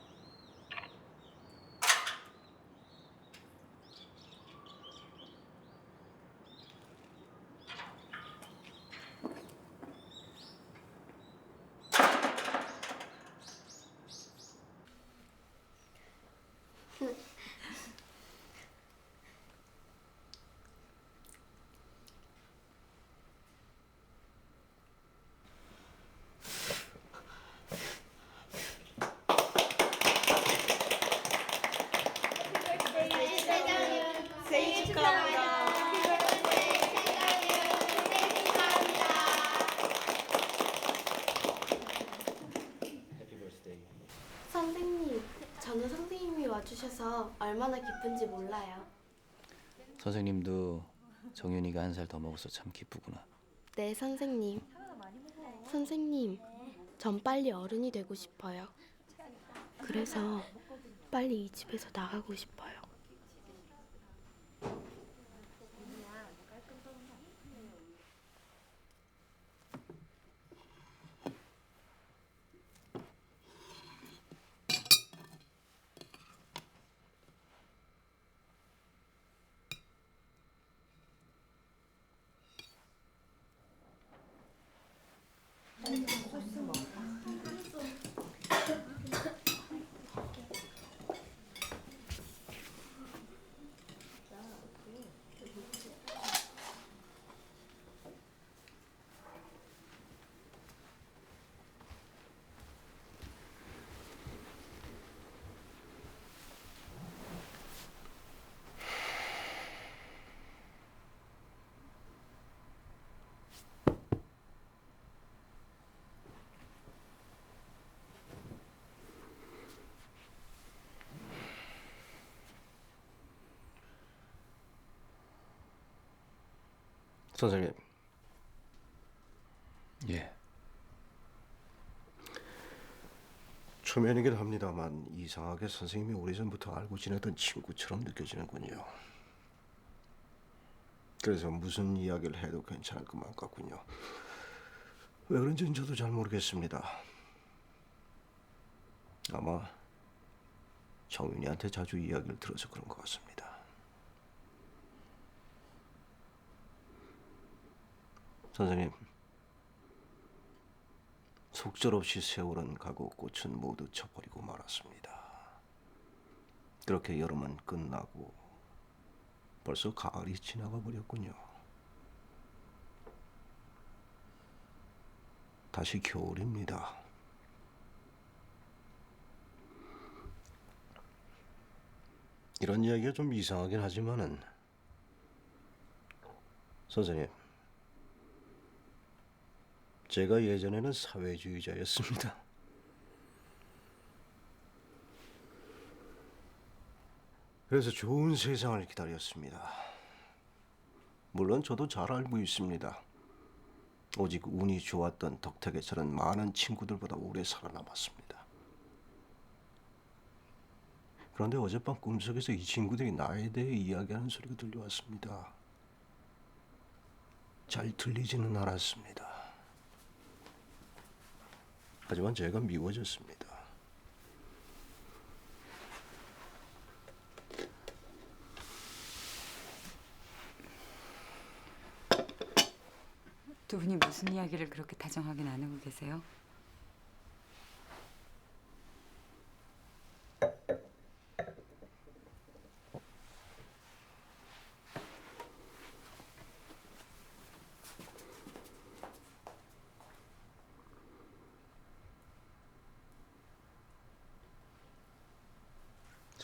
Speaker 5: 생일 축하합니다.
Speaker 12: 선생님, 저는 선생님이 와주셔서 얼마나 기쁜지 몰라요.
Speaker 3: 선생님도 정윤이가 1살 더 먹어서 참 기쁘구나.
Speaker 12: 네, 선생님. 선생님, 전 빨리 어른이 되고 싶어요. 그래서 빨리 이 집에서 나가고 싶어요.
Speaker 3: 선생님. 예.
Speaker 13: 초면이긴 합니다만 이상하게 선생님이 오래전부터 알고 지내던 친구처럼 느껴지는군요. 그래서 무슨 이야기를 해도 괜찮을 것만 같군요. 왜 그런지는 저도 잘 모르겠습니다. 아마 정윤이한테 자주 이야기를 들어서 그런 것 같습니다. 선생님, 속절없이 세월은 가고 꽃은 모두 져버리고 말았습니다. 그렇게 여름은 끝나고 벌써 가을이 지나가 버렸군요. 다시 겨울입니다. 이런 이야기가 좀 이상하긴 하지만은 선생님, 제가 예전에는 사회주의자였습니다. 그래서 좋은 세상을 기다렸습니다. 물론 저도 잘 알고 있습니다. 오직 운이 좋았던 덕택에서는 많은 친구들보다 오래 살아남았습니다. 그런데 어젯밤 꿈속에서 이 친구들이 나에 대해 이야기하는 소리가 들려왔습니다. 잘 들리지는 않았습니다. 하지만 제가 미워졌습니다.
Speaker 2: 두 분이 무슨 이야기를 그렇게 다정하게 나누고 계세요?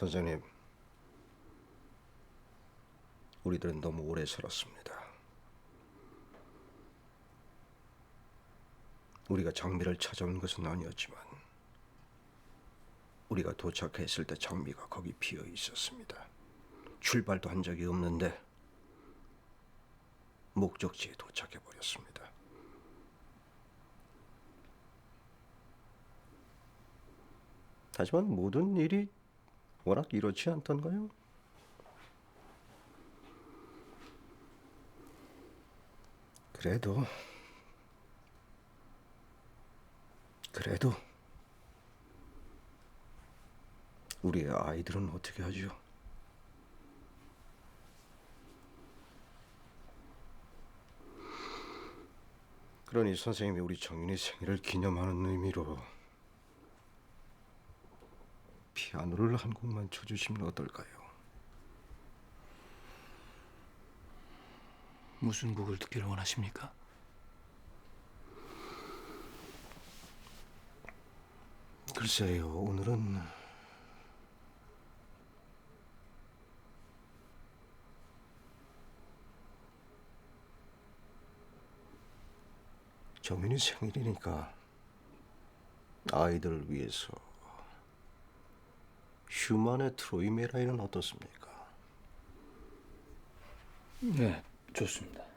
Speaker 13: 선생님, 우리들은 너무 오래 살았습니다. 우리가 장미를 찾아온 것은 아니었지만 우리가 도착했을 때 장미가 거기 피어 있었습니다. 출발도 한 적이 없는데 목적지에 도착해 버렸습니다. 하지만 모든 일이 워낙 이렇지 않던가요? 그래도 우리의 아이들은 어떻게 하죠? 그러니 선생님이 우리 정윤이 생일을 기념하는 의미로 피아노를 한 곡만 쳐주시면 어떨까요?
Speaker 3: 무슨 곡을 듣기를 원하십니까?
Speaker 13: 글쎄요, 오늘은 정윤이 생일이니까 아이들을 위해서 슈만의 트로이메라이는 어떻습니까?
Speaker 11: 네, 좋습니다.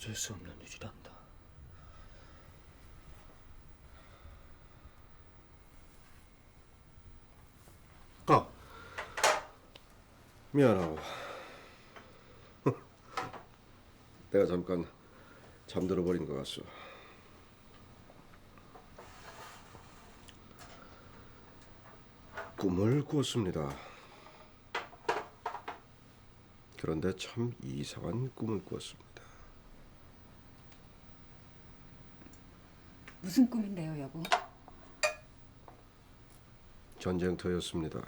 Speaker 11: 어쩔 수 없는 일이란다.
Speaker 13: 미안하고. 내가 잠깐 잠들어 버린 것 같소. 꿈을 꿨습니다. 그런데 참 이상한 꿈을 꿨습니다.
Speaker 2: 무슨 꿈인데요, 여보?
Speaker 13: 전쟁터였습니다.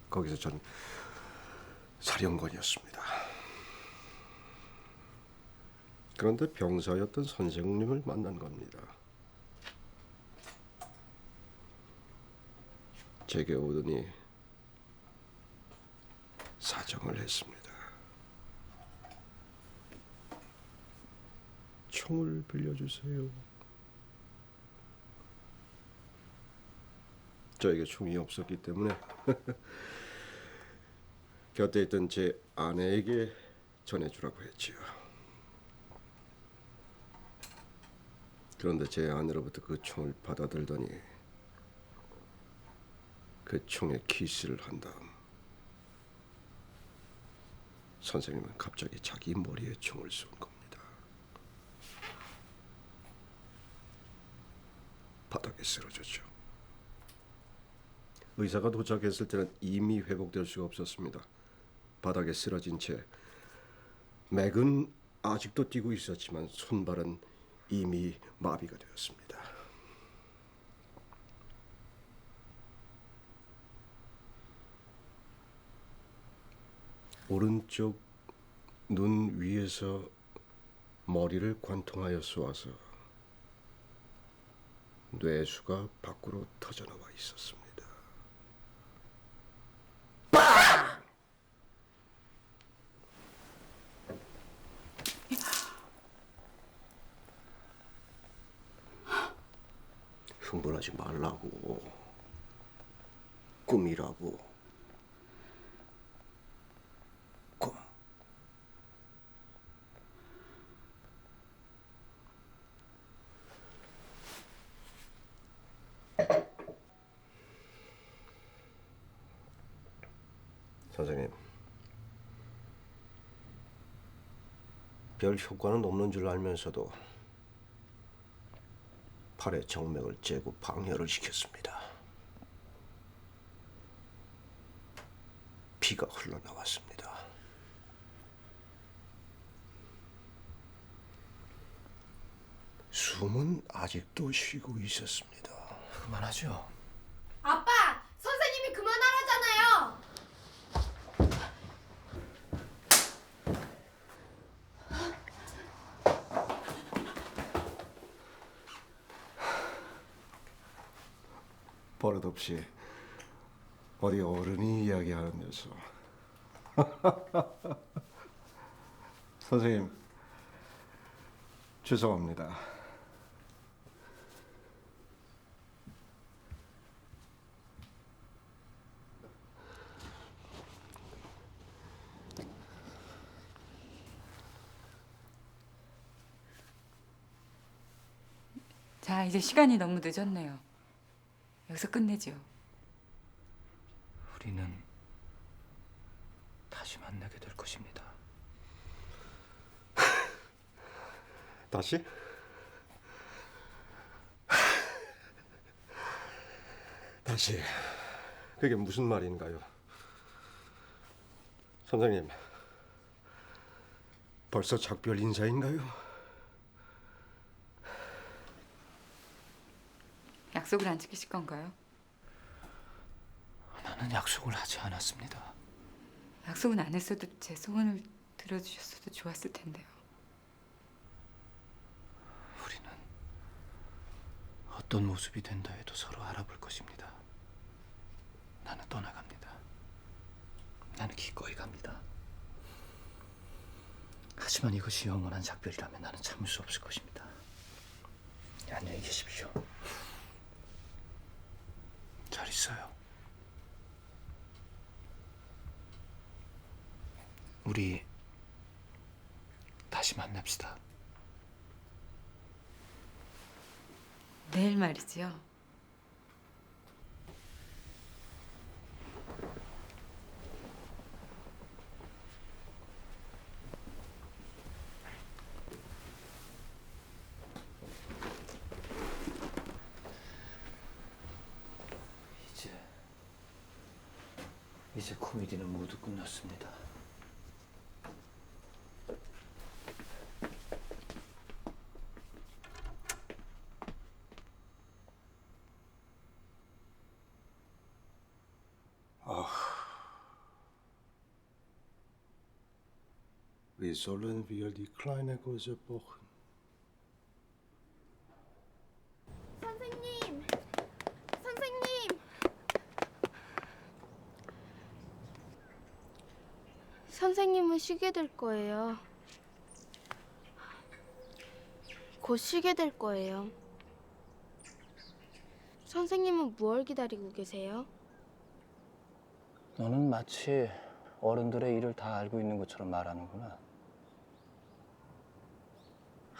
Speaker 13: 거기서 전 사령관이었습니다. 그런데 병사였던 선생님을 만난 겁니다. 제게 오더니 사정을 했습니다. 총을 빌려주세요. 저에게 총이 없었기 때문에 곁에 있던 제 아내에게 전해주라고 했지요. 그런데 제 아내로부터 그 총을 받아들더니 그 총에 키스를 한 다음 선생님은 갑자기 자기 머리에 총을 쏜 겁니다. 바닥에 쓰러졌죠. 의사가 도착했을 때는 이미 회복될 수가 없었습니다. 바닥에 쓰러진 채 맥은 아직도 뛰고 있었지만 손발은 이미 마비가 되었습니다. 오른쪽 눈 위에서 머리를 관통하여 쏘아서 뇌수가 밖으로 터져나와 있었습니다. 흥분하지 말라고. 꿈이라고. 꿈. 선생님, 별 효과는 없는 줄 알면서도 팔에 정맥을 째고 방혈을 시켰습니다. 피가 흘러나왔습니다. 숨은 아직도 쉬고 있었습니다.
Speaker 3: 그만하죠.
Speaker 5: 아빠! 선생님이 그만하라잖아요!
Speaker 13: 버릇없이 어디 어른이 이야기하는 데서 선생님 죄송합니다.
Speaker 2: 자, 이제 시간이 너무 늦었네요. 여기서 끝내죠.
Speaker 3: 우리는 다시 만나게 될 것입니다.
Speaker 13: 다시? 다시. 그게 무슨 말인가요? 선생님, 벌써 작별 인사인가요?
Speaker 2: 약속을 안 지키실 건가요?
Speaker 3: 나는 약속을 하지 않았습니다.
Speaker 2: 약속은 안 했어도 제 소원을 들어주셨어도 좋았을 텐데요.
Speaker 3: 우리는 어떤 모습이 된다 해도 서로 알아볼 것입니다. 나는 떠나갑니다. 나는 기꺼이 갑니다. 하지만 이것이 영원한 작별이라면 나는 참을 수 없을 것입니다. 안녕히 계십시오. 잘 있어요. 우리 다시 만납시다.
Speaker 2: 내일 말이지요.
Speaker 11: 이제 코미디는 모두 끝났습니다.
Speaker 13: Wie sollen wir die kleine Gose bochen?
Speaker 12: 선생님! 선생님! 선생님은 쉬게 될 거예요. 곧 쉬게 될 거예요. 선생님은 무얼 기다리고 계세요?
Speaker 11: 너는 마치 어른들의 일을 다 알고 있는 것처럼 말하는구나.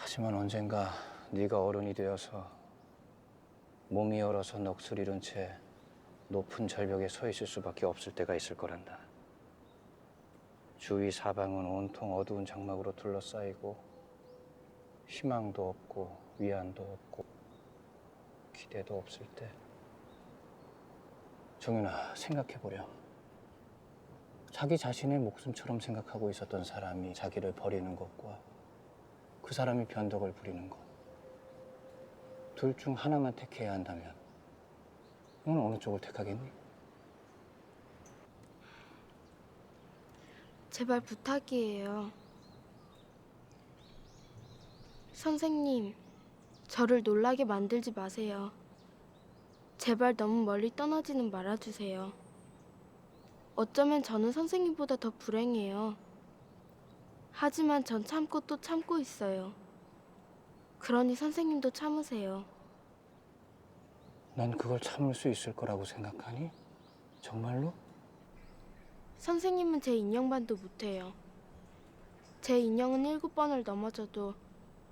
Speaker 11: 하지만 언젠가 네가 어른이 되어서 몸이 얼어서 넋을 잃은 채 높은 절벽에 서 있을 수밖에 없을 때가 있을 거란다. 주위 사방은 온통 어두운 장막으로 둘러싸이고 희망도 없고 위안도 없고 기대도 없을 때. 정윤아, 생각해보렴. 자기 자신의 목숨처럼 생각하고 있었던 사람이 자기를 버리는 것과 그 사람이 변덕을 부리는 것, 둘 중 하나만 택해야 한다면 너는 어느 쪽을 택하겠니?
Speaker 12: 제발 부탁이에요. 선생님, 저를 놀라게 만들지 마세요. 제발 너무 멀리 떠나지는 말아주세요. 어쩌면 저는 선생님보다 더 불행해요. 하지만 전 참고 또 참고 있어요. 그러니 선생님도 참으세요.
Speaker 11: 넌 그걸 참을 수 있을 거라고 생각하니? 정말로?
Speaker 12: 선생님은 제 인형반도 못해요. 제 인형은 7번을 넘어져도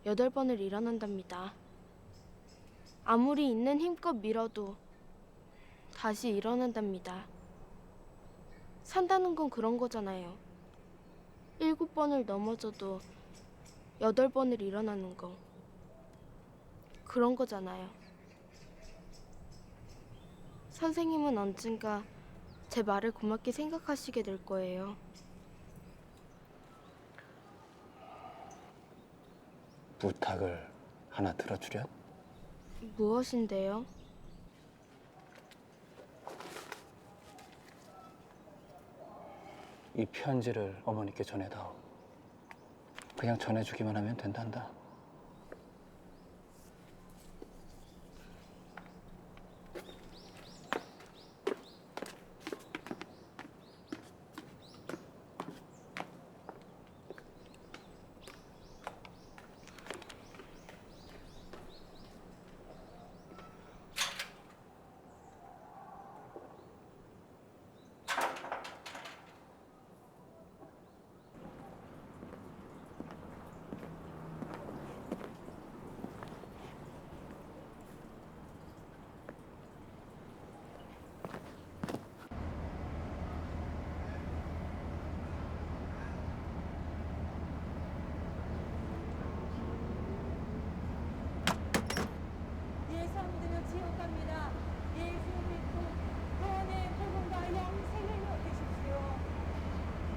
Speaker 12: 8번을 일어난답니다. 아무리 있는 힘껏 밀어도 다시 일어난답니다. 산다는 건 그런 거잖아요. 7번을 넘어져도 8번을 일어나는 거. 그런 거잖아요. 선생님은 언젠가 제 말을 고맙게 생각하시게 될 거예요.
Speaker 11: 부탁을 하나 들어주렴?
Speaker 12: 무엇인데요?
Speaker 11: 이 편지를 어머니께 전해다오. 그냥 전해주기만 하면 된단다.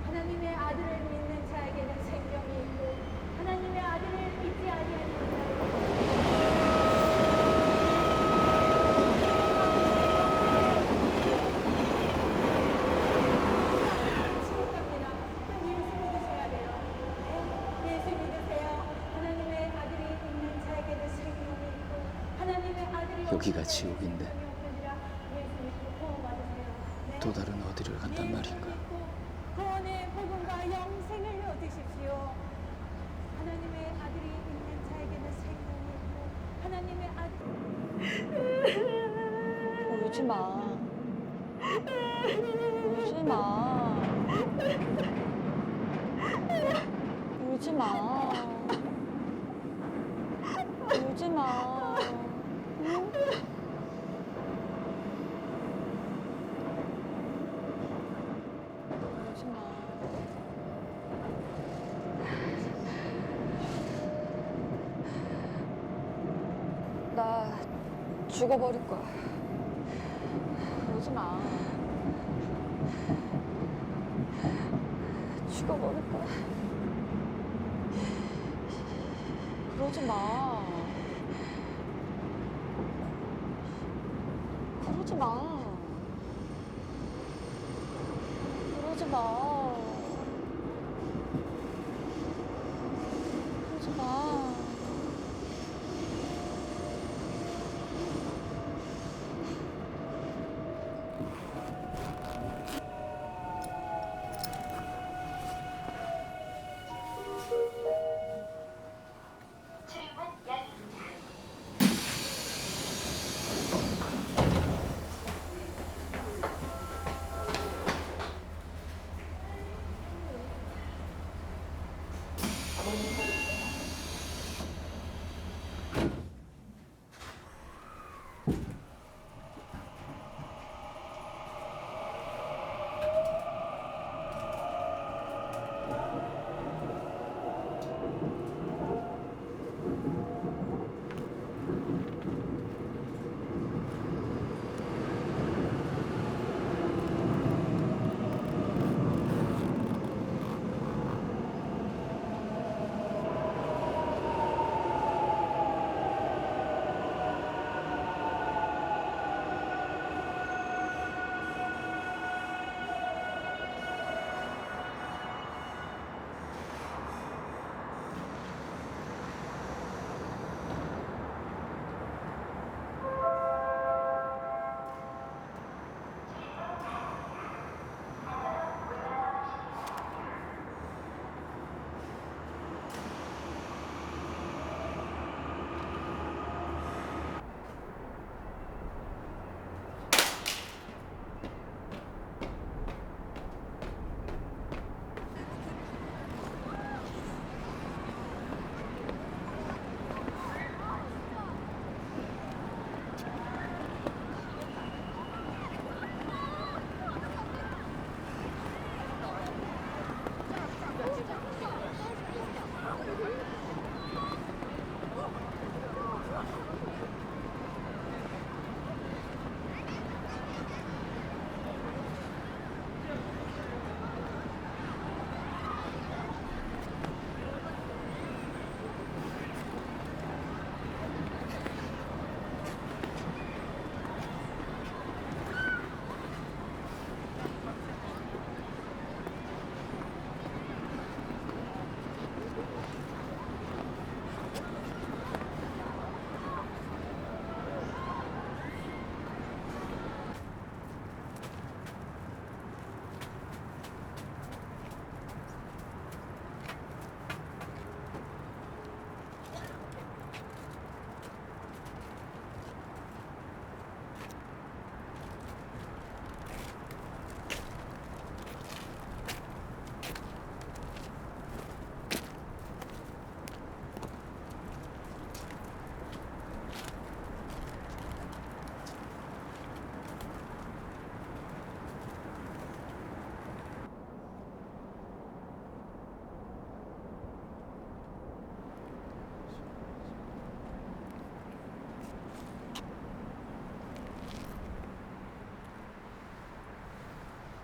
Speaker 5: 하나님의 아들을 믿는 자에게는 생명이 있고 하나님의 아들을 믿지 아니하는 자에게는 지옥 갑니다. 예수 믿으셔야 돼요. 네, 예수 믿으세요. 하나님의 아들이 있는 자에게는 생명이 있고 하나님의 아들이
Speaker 11: 여기가 지옥인데 또 다른 어디를 간단 말인가?
Speaker 5: 구원의 복음과 영생을 얻으십시오. 하나님의 아들이 있는 자에게는 생명이 있고 하나님의 아들.
Speaker 10: 울지 마. 울지 마. 울지 마. 나 죽어버릴 거야.
Speaker 4: 그러지 마.
Speaker 10: 죽어버릴 거야.
Speaker 4: 그러지 마. 그러지 마. 그러지 마. 그러지 마.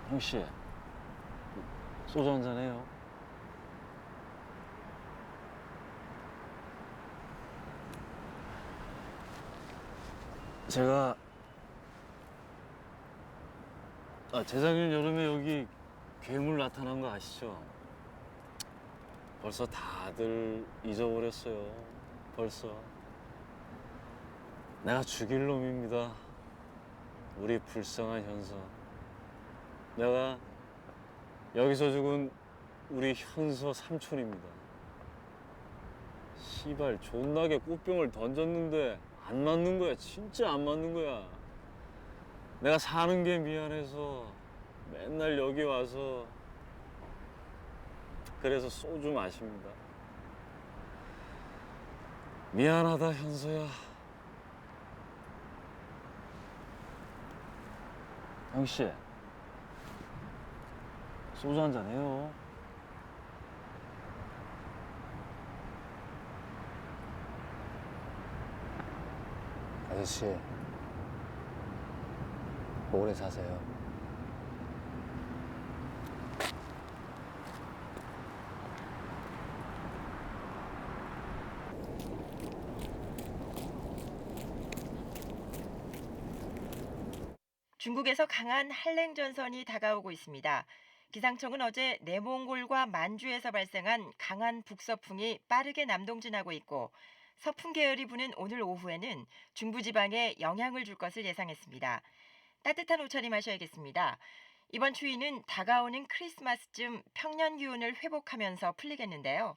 Speaker 14: 형씨, 소주 한잔 해요. 제가 재작년 여름에 여기 괴물 나타난 거 아시죠? 벌써 다들 잊어버렸어요. 벌써. 내가 죽일 놈입니다. 우리 불쌍한 현서. 내가 여기서 죽은 우리 현서 삼촌입니다. 씨발 존나게 꽃병을 던졌는데 안 맞는 거야. 진짜 안 맞는 거야. 내가 사는 게 미안해서 맨날 여기 와서 그래서 소주 마십니다. 미안하다 현서야. 형씨, 소주 한잔 해요.
Speaker 11: 아저씨, 오래 사세요.
Speaker 15: 중국에서 강한 한랭 전선이 다가오고 있습니다. 기상청은 어제 내몽골과 만주에서 발생한 강한 북서풍이 빠르게 남동진하고 있고 서풍 계열이 부는 오늘 오후에는 중부지방에 영향을 줄 것을 예상했습니다. 따뜻한 옷차림 하셔야겠습니다. 이번 추위는 다가오는 크리스마스쯤 평년 기온을 회복하면서 풀리겠는데요.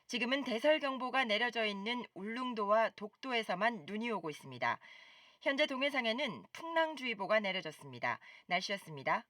Speaker 15: 지금은 대설경보가 내려져 있는 울릉도와 독도에서만 눈이 오고 있습니다. 현재 동해상에는 풍랑주의보가 내려졌습니다. 날씨였습니다.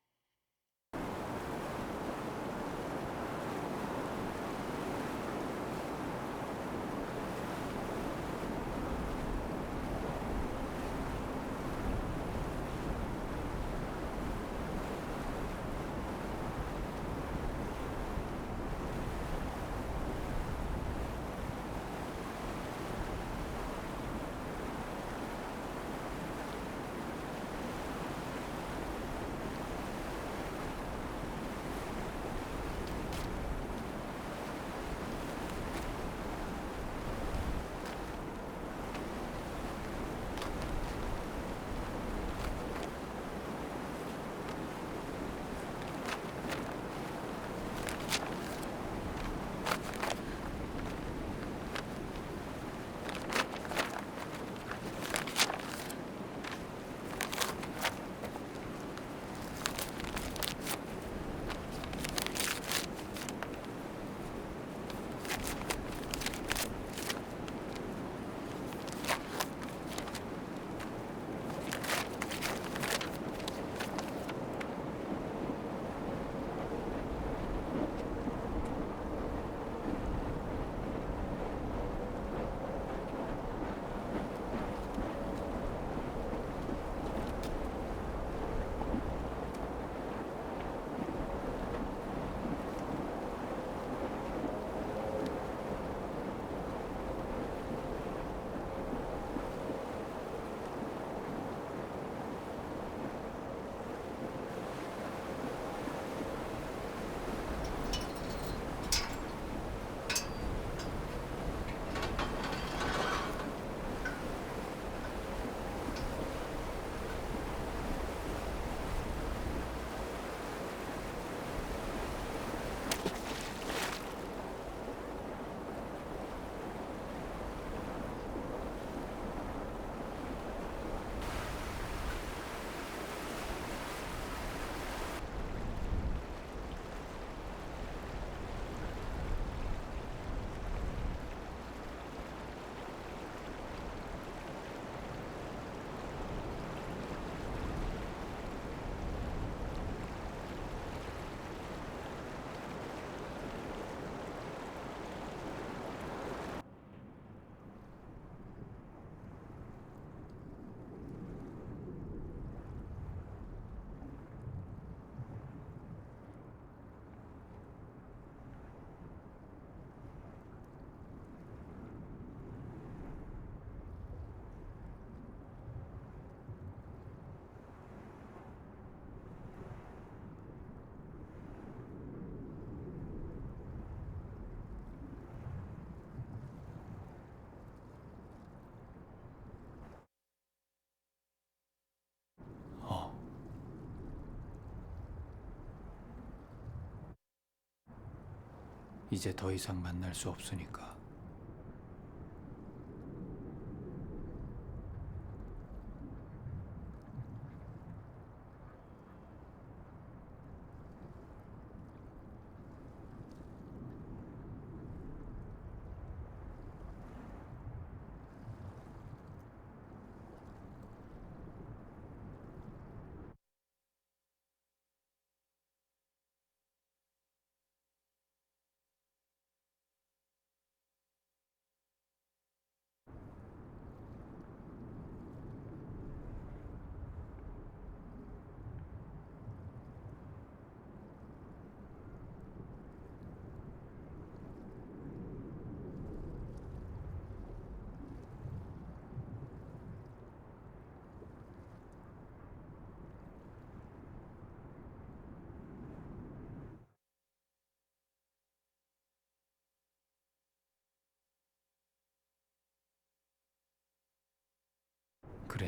Speaker 3: 이제 더 이상 만날 수 없으니까.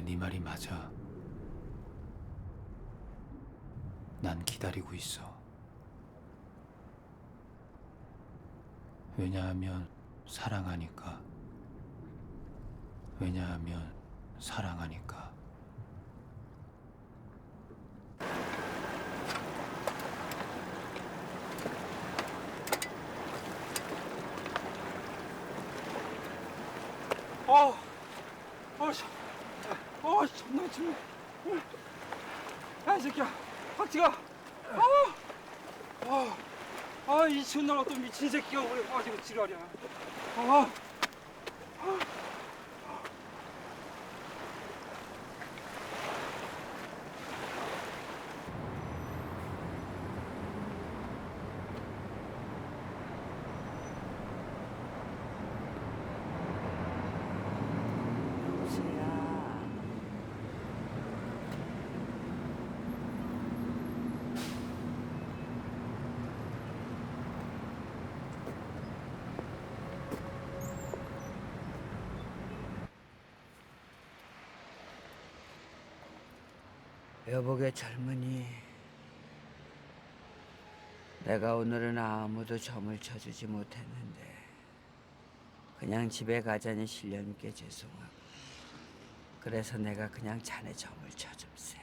Speaker 3: 네 말이 맞아. 난 기다리고 있어. 왜냐하면 사랑하니까. 왜냐하면 사랑하니까.
Speaker 16: 존나 춥네. 야, 이 새끼야, 박지가. 이 추운 날 어떤 미친 새끼가 오래 빠지고 지랄이야.
Speaker 17: 여보게 젊은이, 내가 오늘은 아무도 점을 쳐주지 못했는데 그냥 집에 가자니 실례님께 죄송하고, 그래서 내가 그냥 자네 점을 쳐줌세.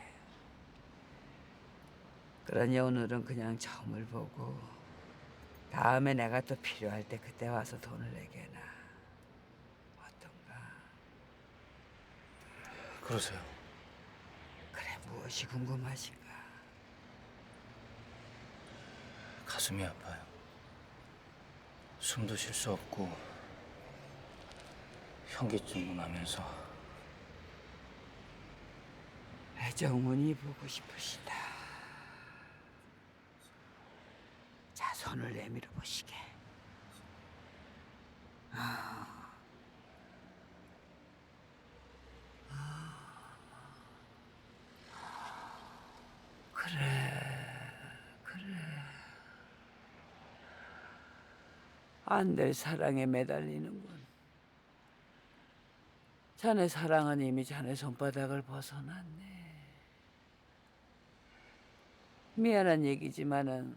Speaker 17: 그러니 오늘은 그냥 점을 보고 다음에 내가 또 필요할 때 그때 와서 돈을 내게나. 어떤가?
Speaker 3: 그러세요.
Speaker 17: 그래, 무엇이 궁금하신가?
Speaker 3: 가슴이 아파요. 숨도 쉴 수 없고 현기증도 나면서.
Speaker 17: 애정훈이 보고 싶으시다. 자, 손을 내밀어 보시게. 그래. 안 될 사랑에 매달리는군. 자네 사랑은 이미 자네 손바닥을 벗어났네. 미안한 얘기지만은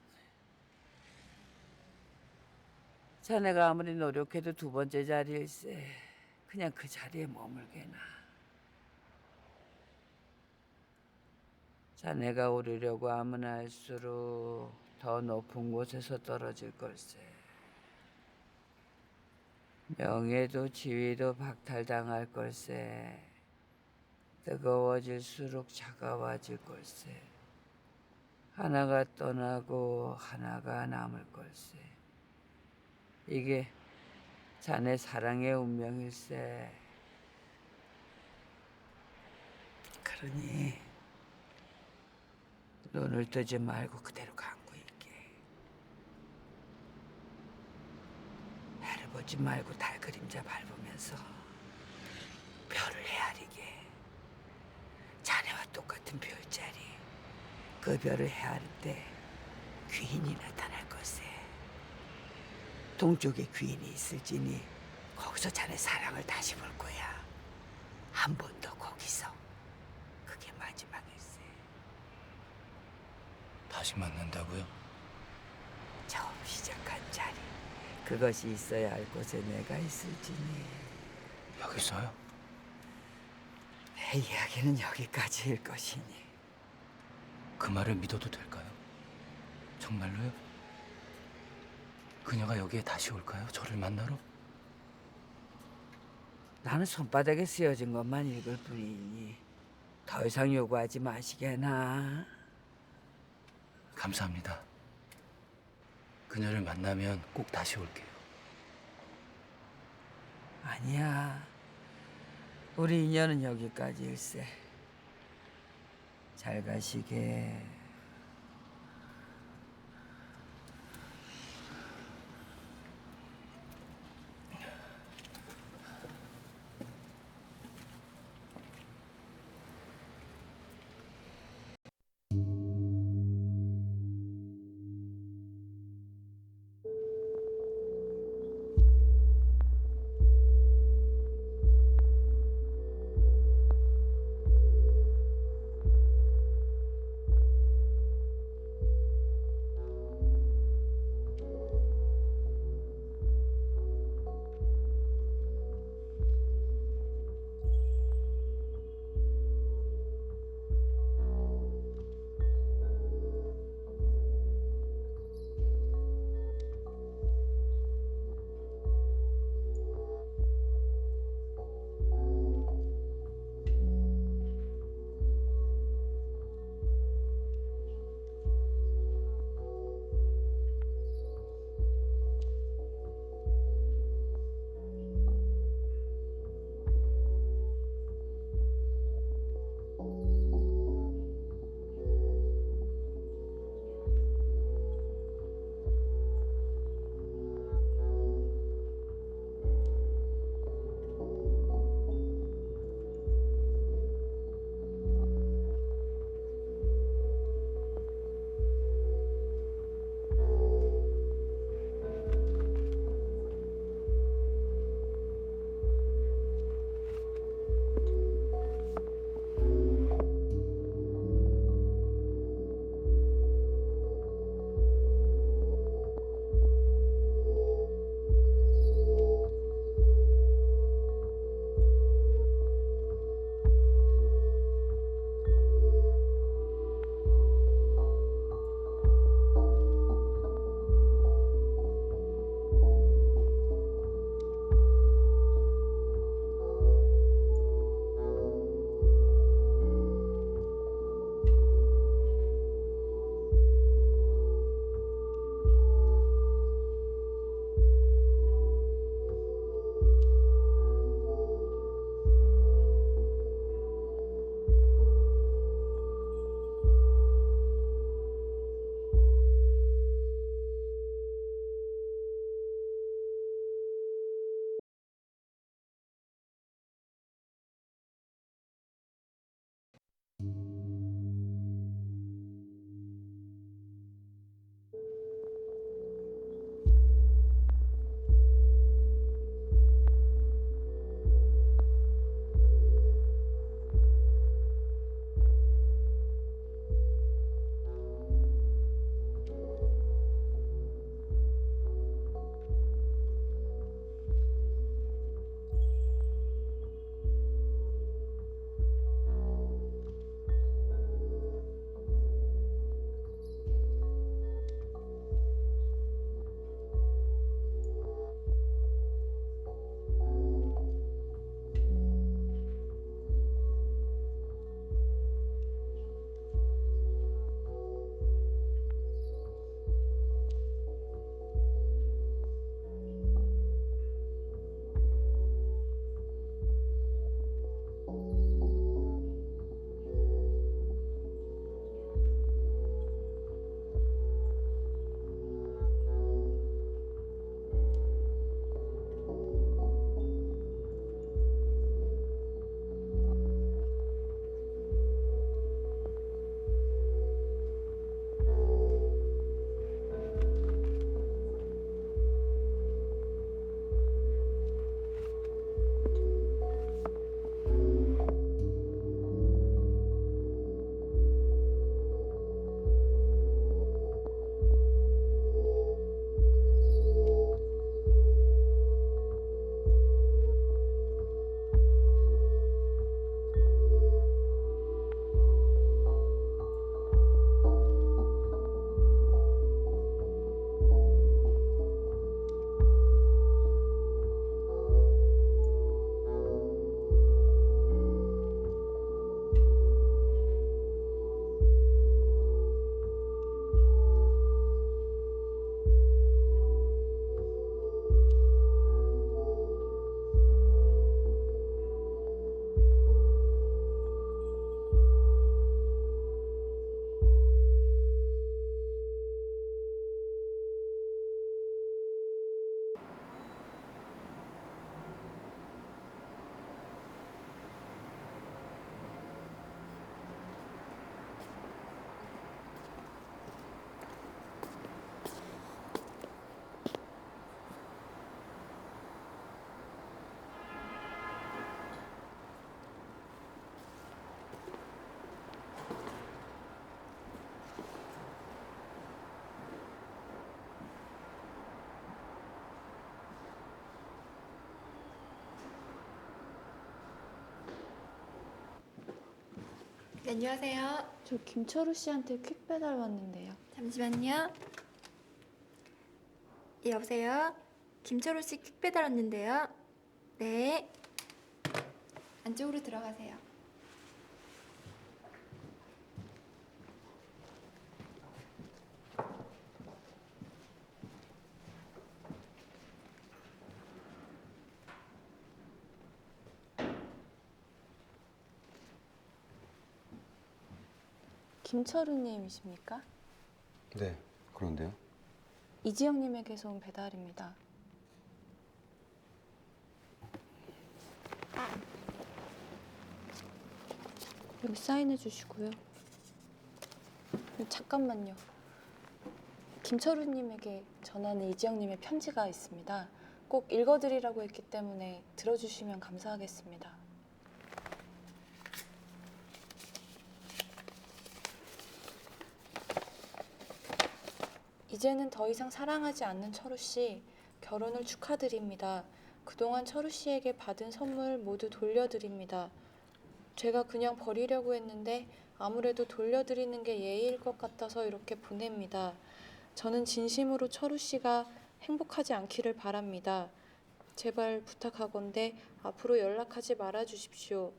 Speaker 17: 자네가 아무리 노력해도 두 번째 자리일세. 그냥 그 자리에 머물게나. 자네가 오르려고 아무나 할수록 더 높은 곳에서 떨어질 걸세. 명예도 지위도 박탈당할 걸세. 뜨거워질수록 차가워질 걸세. 하나가 떠나고 하나가 남을 걸세. 이게 자네 사랑의 운명일세. 그러니 눈을 뜨지 말고 그대로 감고 있게. 해를 보지 말고 달 그림자 밟으면서 별을 헤아리게. 자네와 똑같은 별자리, 그 별을 헤아릴 때 귀인이 나타날 걸세. 동쪽에 귀인이 있을지니 거기서 자네 사랑을 다시 볼 거야. 한 번 더 거기서. 그게 마지막일세.
Speaker 3: 다시 만난다고요?
Speaker 17: 처음 시작한 자리, 그것이 있어야 할 곳에 내가 있을지니.
Speaker 3: 여기서요?
Speaker 17: 내 이야기는 여기까지일 것이니.
Speaker 3: 그 말을 믿어도 될까요? 정말로요? 그녀가 여기에 다시 올까요? 저를 만나러?
Speaker 17: 나는 손바닥에 쓰여진 것만 읽을 뿐이니 더 이상 요구하지 마시게나.
Speaker 3: 감사합니다. 그녀를 만나면 꼭 다시 올게요.
Speaker 17: 아니야, 우리 인연은 여기까지일세. 잘 가시게.
Speaker 18: 네, 안녕하세요.
Speaker 4: 저 김철우 씨한테 퀵 배달 왔는데요.
Speaker 18: 잠시만요. 예, 여보세요. 김철우 씨 퀵배달 왔는데요. 네. 안쪽으로 들어가세요.
Speaker 4: 김철우님이십니까?
Speaker 19: 네, 그런데요.
Speaker 4: 이지영님에게서 온 배달입니다. 여기 사인해 주시고요. 잠깐만요. 김철우님에게 전하는 이지영님의 편지가 있습니다. 꼭 읽어드리라고 했기 때문에 들어주시면 감사하겠습니다. 이제는 더 이상 사랑하지 않는 철우 씨, 결혼을 축하드립니다. 그동안 철우 씨에게 받은 선물 모두 돌려드립니다. 제가 그냥 버리려고 했는데 아무래도 돌려드리는 게 예의일 것 같아서 이렇게 보냅니다. 저는 진심으로 철우 씨가 행복하지 않기를 바랍니다. 제발 부탁하건대 앞으로 연락하지 말아 주십시오.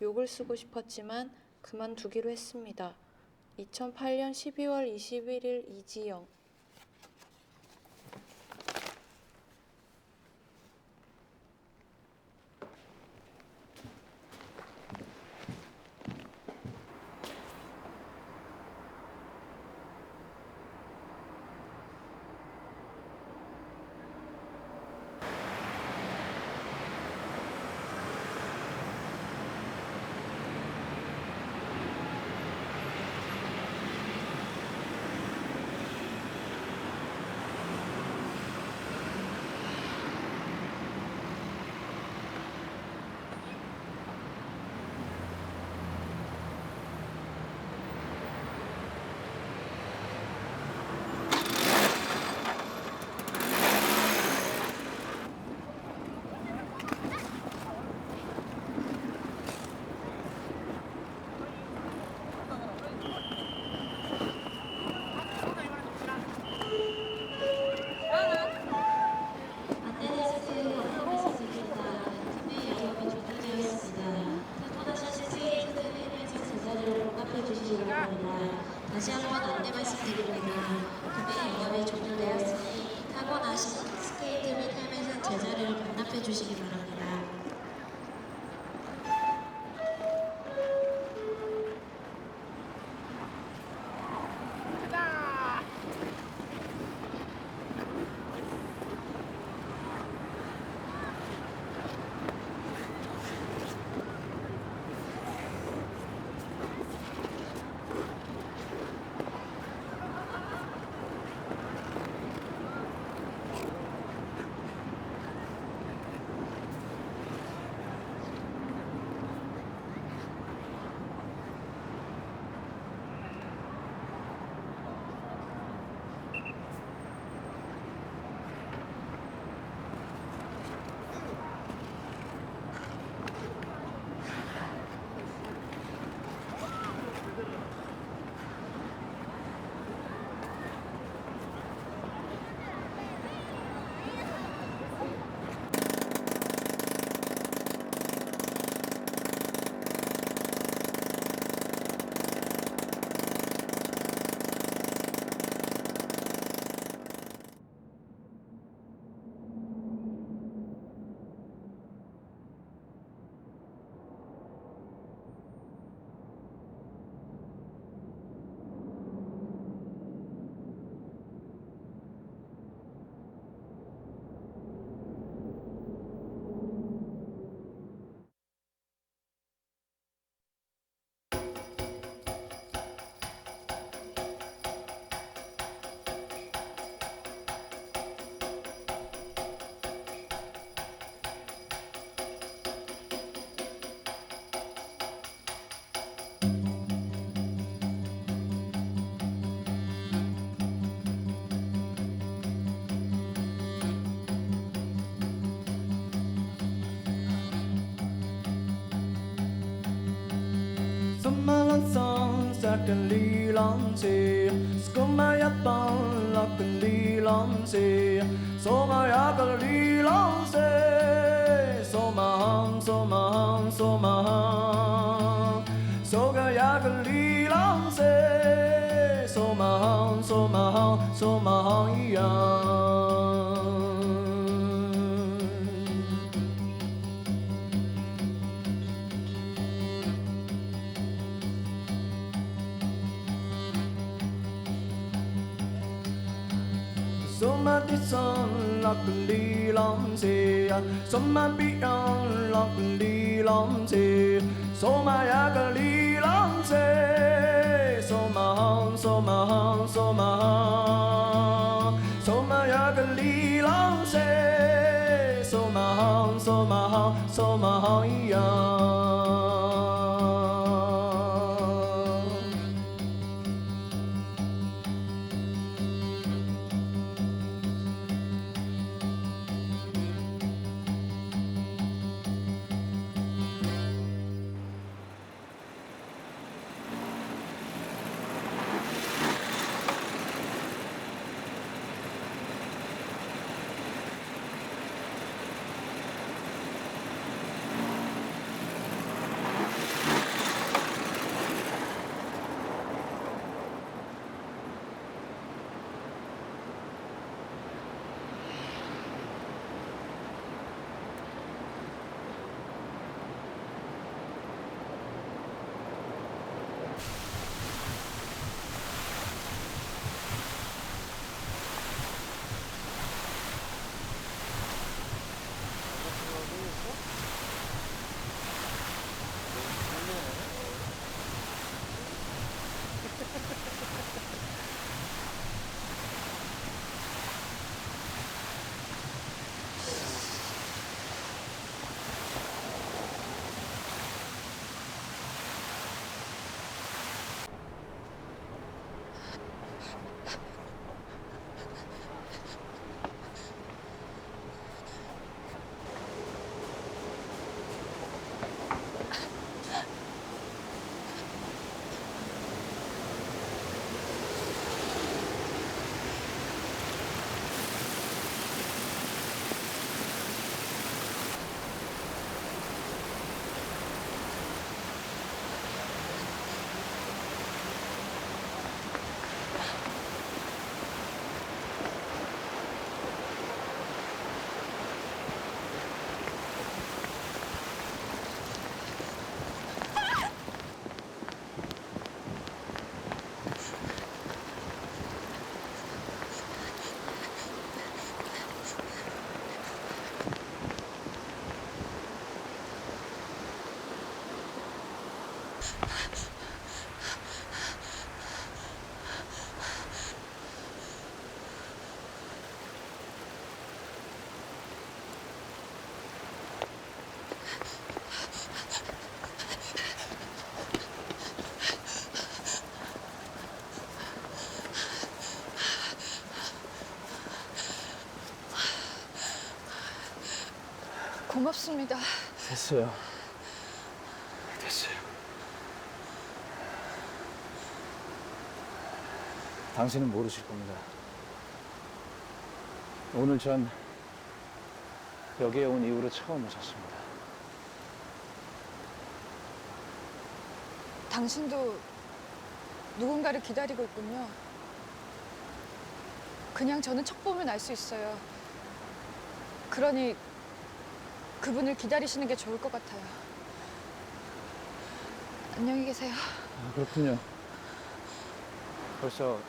Speaker 4: 욕을 쓰고 싶었지만 그만두기로 했습니다. 2008년 12월 21일 이지영.
Speaker 20: Yakalilansi, Skumayatan Lakalilansi, Soma Yakalilansi, Somaham, Somaham, Somaham, Soga Yakalilansi, Somaham, Somaham, Somaham, Soma disan lakli lam se, Soma biyan lakli lam se, Soma yakali lam se, Soma ham, Soma ham, Soma ham, Soma yakali lam se, Soma ham, Soma ham, Soma ham ya.
Speaker 8: 고맙습니다.
Speaker 11: 됐어요. 됐어요. 당신은 모르실 겁니다. 오늘 전 여기에 온 이후로 처음 오셨습니다.
Speaker 8: 당신도 누군가를 기다리고 있군요. 그냥 저는 척 보면 알 수 있어요. 그러니 그분을 기다리시는 게 좋을 것 같아요. 안녕히 계세요.
Speaker 11: 아, 그렇군요. 벌써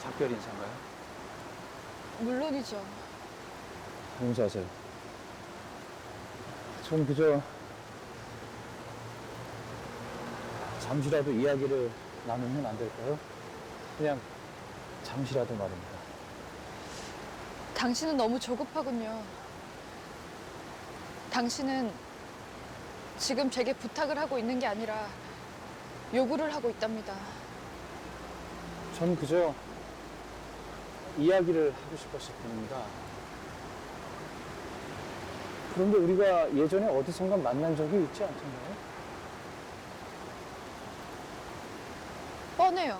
Speaker 11: 작별 인사인가요?
Speaker 8: 물론이죠.
Speaker 11: 용서하세요. 전 그저 잠시라도 이야기를 나누면 안 될까요? 그냥 잠시라도 말입니다.
Speaker 8: 당신은 너무 조급하군요. 당신은 지금 제게 부탁을 하고 있는 게 아니라 요구를 하고 있답니다.
Speaker 11: 전 그저 이야기를 하고 싶었을 뿐입니다. 그런데 우리가 예전에 어디선가 만난 적이 있지 않던가요?
Speaker 21: 뻔해요.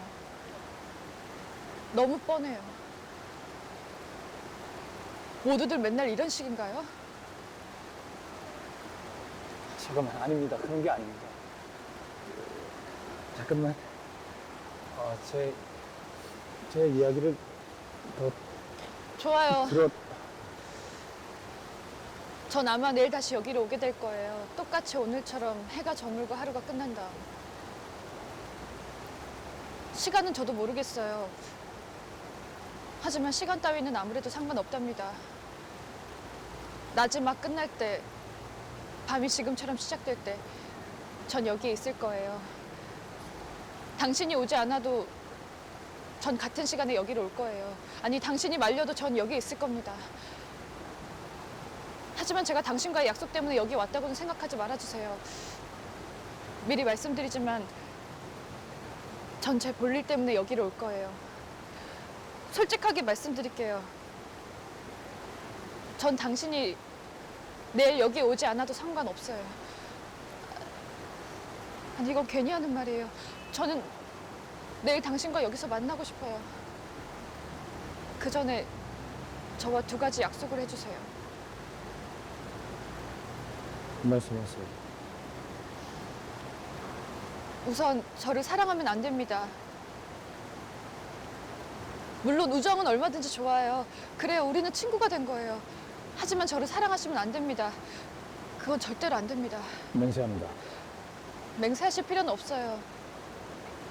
Speaker 21: 너무 뻔해요. 모두들 맨날 이런 식인가요?
Speaker 11: 잠깐만, 아닙니다. 그런 게 아닙니다. 잠깐만. 제 이야기를 더
Speaker 21: 좋아요.
Speaker 11: 들어.
Speaker 21: 전 아마 내일 다시 여기로 오게 될 거예요. 똑같이 오늘처럼 해가 저물고 하루가 끝난 다음. 시간은 저도 모르겠어요. 하지만 시간 따위는 아무래도 상관없답니다. 낮이 막 끝날 때, 밤이 지금처럼 시작될 때, 전 여기에 있을 거예요. 당신이 오지 않아도 전 같은 시간에 여기로 올 거예요. 아니, 당신이 말려도 전 여기 있을 겁니다. 하지만 제가 당신과의 약속 때문에 여기 왔다고는 생각하지 말아주세요. 미리 말씀드리지만 전 제 볼일 때문에 여기로 올 거예요. 솔직하게 말씀드릴게요. 전 당신이 내일 여기 오지 않아도 상관없어요. 아니, 이건 괜히 하는 말이에요. 저는 내일 당신과 여기서 만나고 싶어요. 그 전에 저와 2가지 약속을 해주세요.
Speaker 11: 말씀하세요.
Speaker 21: 우선 저를 사랑하면 안 됩니다. 물론 우정은 얼마든지 좋아요. 그래요, 우리는 친구가 된 거예요. 하지만 저를 사랑하시면 안 됩니다. 그건 절대로 안 됩니다.
Speaker 11: 맹세합니다.
Speaker 21: 맹세하실 필요는 없어요.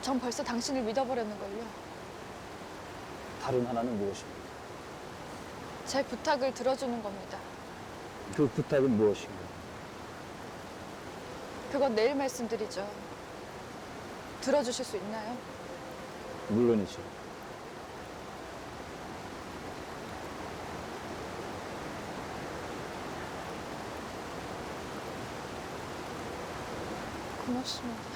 Speaker 21: 전 벌써 당신을 믿어버렸는걸요.
Speaker 11: 다른 하나는 무엇입니까?
Speaker 21: 제 부탁을 들어주는 겁니다.
Speaker 11: 그 부탁은 무엇인가요?
Speaker 21: 그건 내일 말씀드리죠. 들어주실 수 있나요?
Speaker 11: 물론이죠.
Speaker 21: 고맙습니다.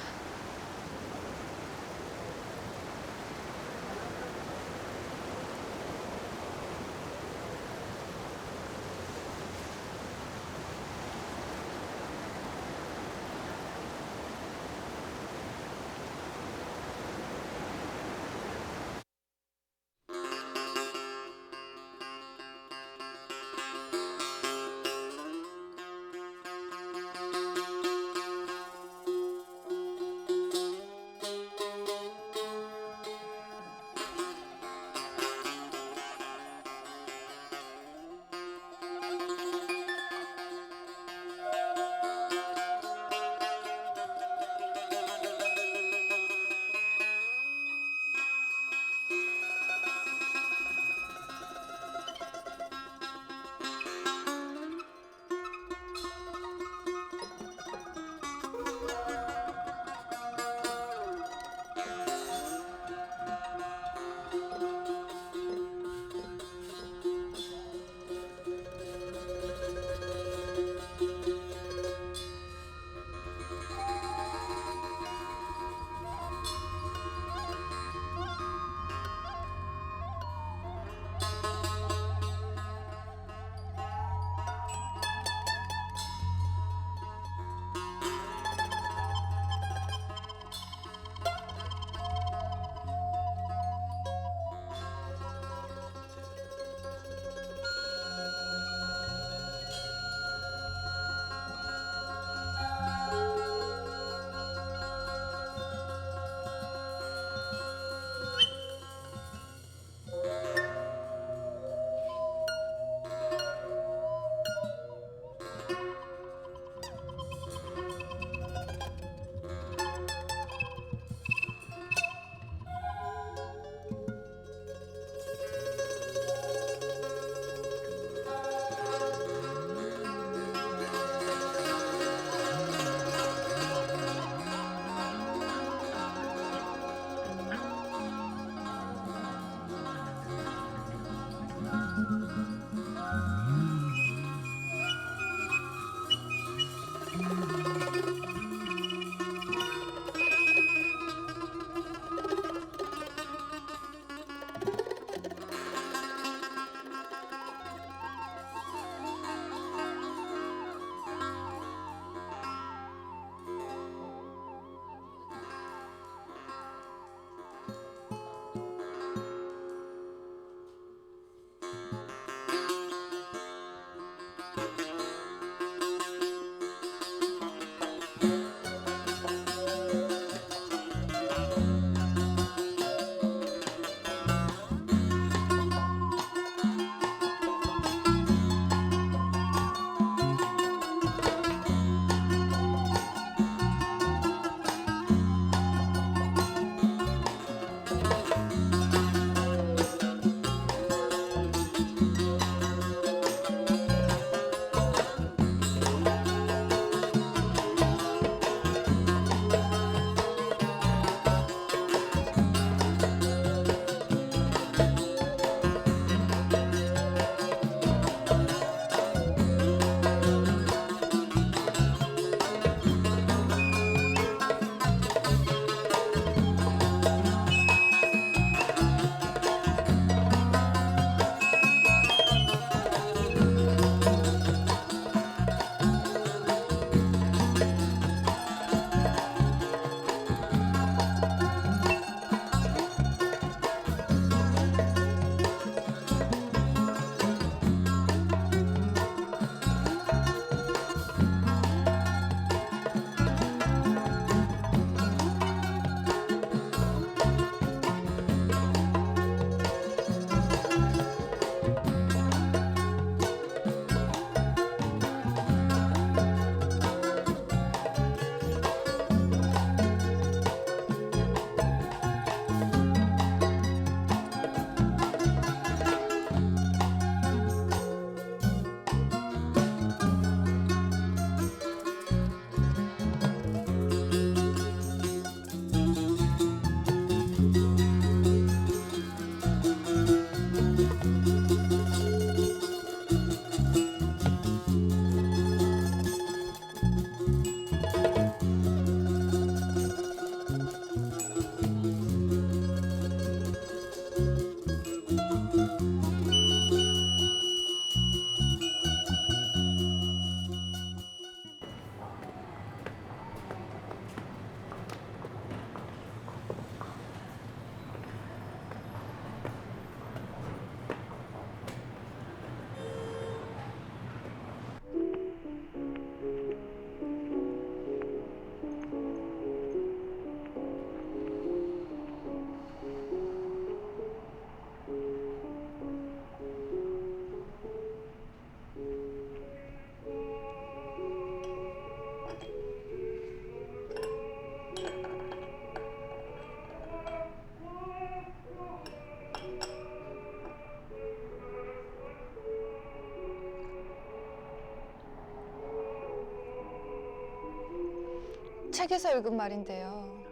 Speaker 8: 책에서 읽은 말인데요.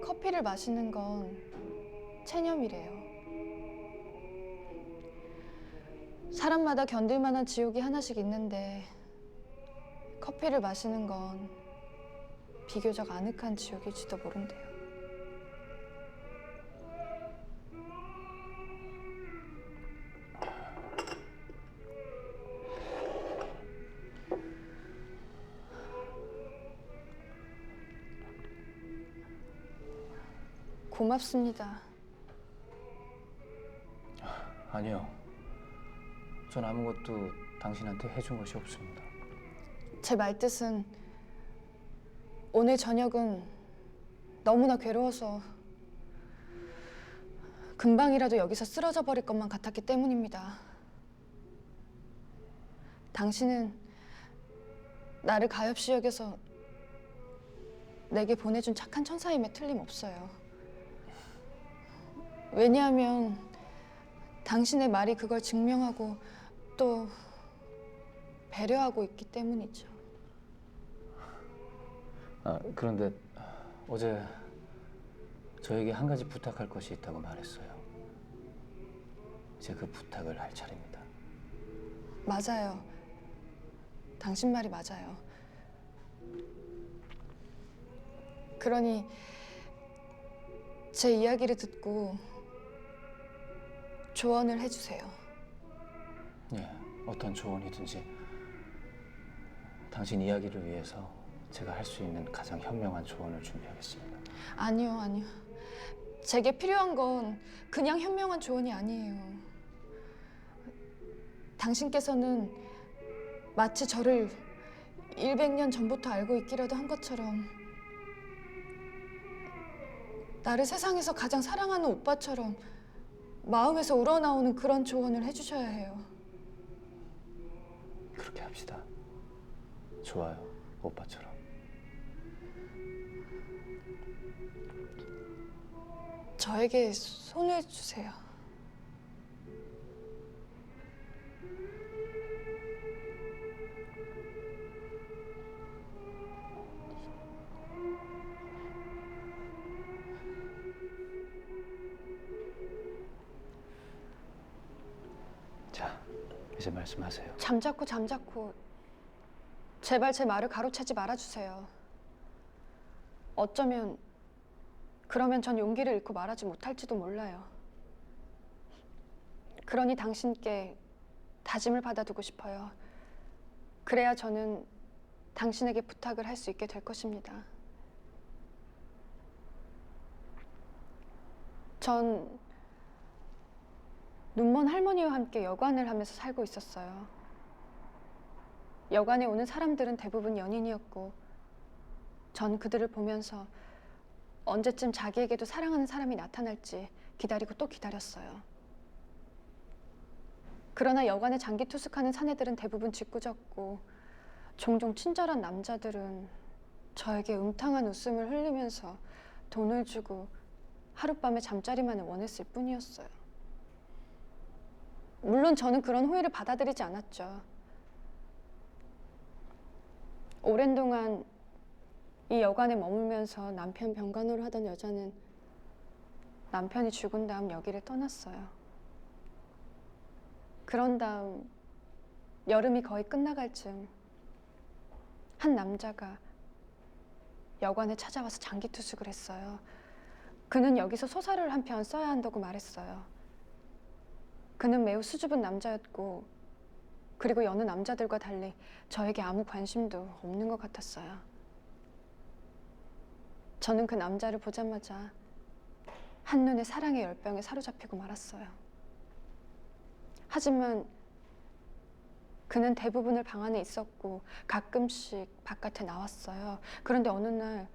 Speaker 8: 커피를 마시는 건 체념이래요. 사람마다 견딜 만한 지옥이 하나씩 있는데 커피를 마시는 건 비교적 아늑한 지옥일지도 모른대요. 고맙습니다.
Speaker 11: 아니요. 전 아무것도 당신한테 해준 것이 없습니다.
Speaker 8: 제 말뜻은 오늘 저녁은 너무나 괴로워서 금방이라도 여기서 쓰러져 버릴 것만 같았기 때문입니다. 당신은 나를 가엾이 여겨서 내게 보내준 착한 천사임에 틀림없어요. 왜냐하면 당신의 말이 그걸 증명하고 또 배려하고 있기 때문이죠.
Speaker 11: 그런데 어제 저에게 한 가지 부탁할 것이 있다고 말했어요. 이제 그 부탁을 할 차례입니다.
Speaker 8: 맞아요. 당신 말이 맞아요. 그러니 제 이야기를 듣고 조언을 해주세요.
Speaker 11: 예, 어떤 조언이든지 당신 이야기를 위해서 제가 할 수 있는 가장 현명한 조언을 준비하겠습니다.
Speaker 8: 아니요, 아니요. 제게 필요한 건 그냥 현명한 조언이 아니에요. 당신께서는 마치 저를 100년 전부터 알고 있기라도 한 것처럼 나를 세상에서 가장 사랑하는 오빠처럼 마음에서 우러나오는 그런 조언을 해주셔야 해요.
Speaker 11: 그렇게 합시다. 좋아요, 오빠처럼.
Speaker 8: 저에게 손을 주세요.
Speaker 11: 이제 말씀하세요.
Speaker 21: 잠자코 제발 제 말을 가로채지 말아주세요. 어쩌면 그러면 전 용기를 잃고 말하지 못할지도 몰라요. 그러니 당신께 다짐을 받아두고 싶어요. 그래야 저는 당신에게 부탁을 할 수 있게 될 것입니다. 전 눈먼 할머니와 함께 여관을 하면서 살고 있었어요. 여관에 오는 사람들은 대부분 연인이었고 전 그들을 보면서 언제쯤 자기에게도 사랑하는 사람이 나타날지 기다리고 또 기다렸어요. 그러나 여관에 장기 투숙하는 사내들은 대부분 짓궂었고 종종 친절한 남자들은 저에게 음탕한 웃음을 흘리면서 돈을 주고 하룻밤에 잠자리만을 원했을 뿐이었어요. 물론 저는 그런 호의를 받아들이지 않았죠. 오랜 동안 이 여관에 머물면서 남편 병간호를 하던 여자는 남편이 죽은 다음 여기를 떠났어요. 그런 다음 여름이 거의 끝나갈 즈음 한 남자가 여관에 찾아와서 장기 투숙을 했어요. 그는 여기서 소설을 한 편 써야 한다고 말했어요. 그는 매우 수줍은 남자였고 그리고 여느 남자들과 달리 저에게 아무 관심도 없는 것 같았어요. 저는 그 남자를 보자마자 한눈에 사랑의 열병에 사로잡히고 말았어요. 하지만 그는 대부분을 방 안에 있었고 가끔씩 바깥에 나왔어요. 그런데 어느 날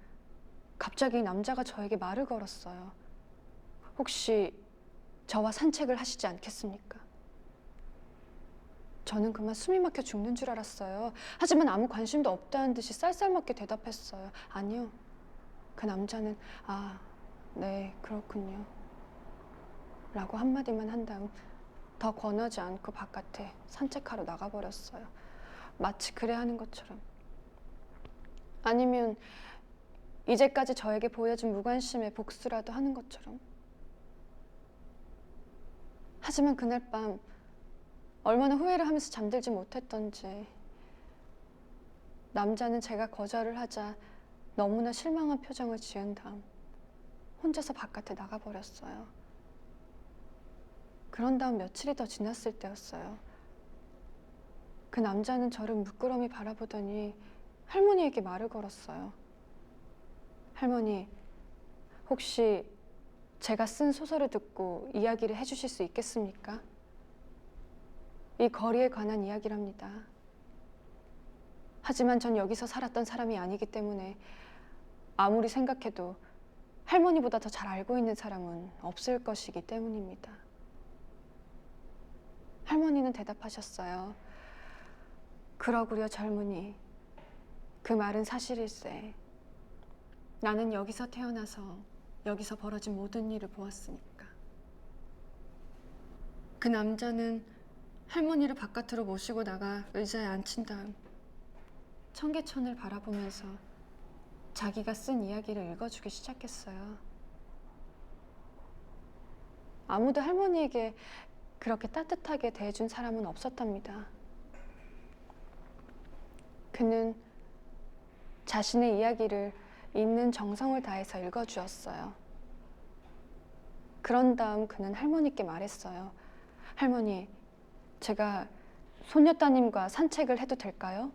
Speaker 21: 갑자기 이 남자가 저에게 말을 걸었어요. 혹시 저와 산책을 하시지 않겠습니까? 저는 그만 숨이 막혀 죽는 줄 알았어요. 하지만 아무 관심도 없다는 듯이 쌀쌀맞게 대답했어요. 아니요. 그 남자는 네, 그렇군요. 라고 한마디만 한 다음 더 권하지 않고 바깥에 산책하러 나가버렸어요. 마치 그래야 하는 것처럼. 아니면 이제까지 저에게 보여준 무관심의 복수라도 하는 것처럼. 하지만 그날 밤 얼마나 후회를 하면서 잠들지 못했던지 남자는 제가 거절을 하자 너무나 실망한 표정을 지은 다음 혼자서 바깥에 나가버렸어요. 그런 다음 며칠이 더 지났을 때였어요. 그 남자는 저를 물끄러미 바라보더니 할머니에게 말을 걸었어요. 할머니, 혹시 제가 쓴 소설을 듣고 이야기를 해주실 수 있겠습니까? 이 거리에 관한 이야기랍니다. 하지만 전 여기서 살았던 사람이 아니기 때문에 아무리 생각해도 할머니보다 더 잘 알고 있는 사람은 없을 것이기 때문입니다. 할머니는 대답하셨어요. 그러구려 젊은이. 그 말은 사실일세. 나는 여기서 태어나서 여기서 벌어진 모든 일을 보았으니까. 그 남자는 할머니를 바깥으로 모시고 나가 의자에 앉힌 다음 청계천을 바라보면서 자기가 쓴 이야기를 읽어주기 시작했어요. 아무도 할머니에게 그렇게 따뜻하게 대해준 사람은 없었답니다. 그는 자신의 이야기를 있는 정성을 다해서 읽어주었어요. 그런 다음 그는 할머니께 말했어요. 할머니, 제가 손녀따님과 산책을 해도 될까요?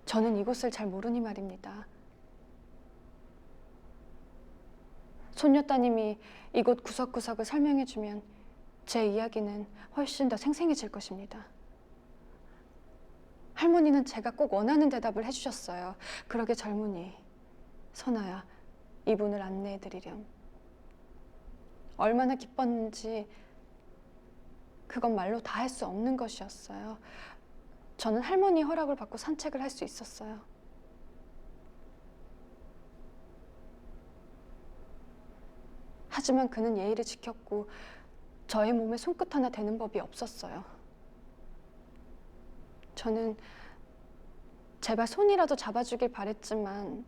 Speaker 21: 저는 이곳을 잘 모르니 말입니다. 손녀따님이 이곳 구석구석을 설명해주면 제 이야기는 훨씬 더 생생해질 것입니다. 할머니는 제가 꼭 원하는 대답을 해주셨어요. 그러게 젊은이, 선아야, 이분을 안내해드리렴. 얼마나 기뻤는지 그건 말로 다 할 수 없는 것이었어요. 저는 할머니의 허락을 받고 산책을 할 수 있었어요. 하지만 그는 예의를 지켰고 저의 몸에 손끝 하나 대는 법이 없었어요. 저는 제발 손이라도 잡아주길 바랬지만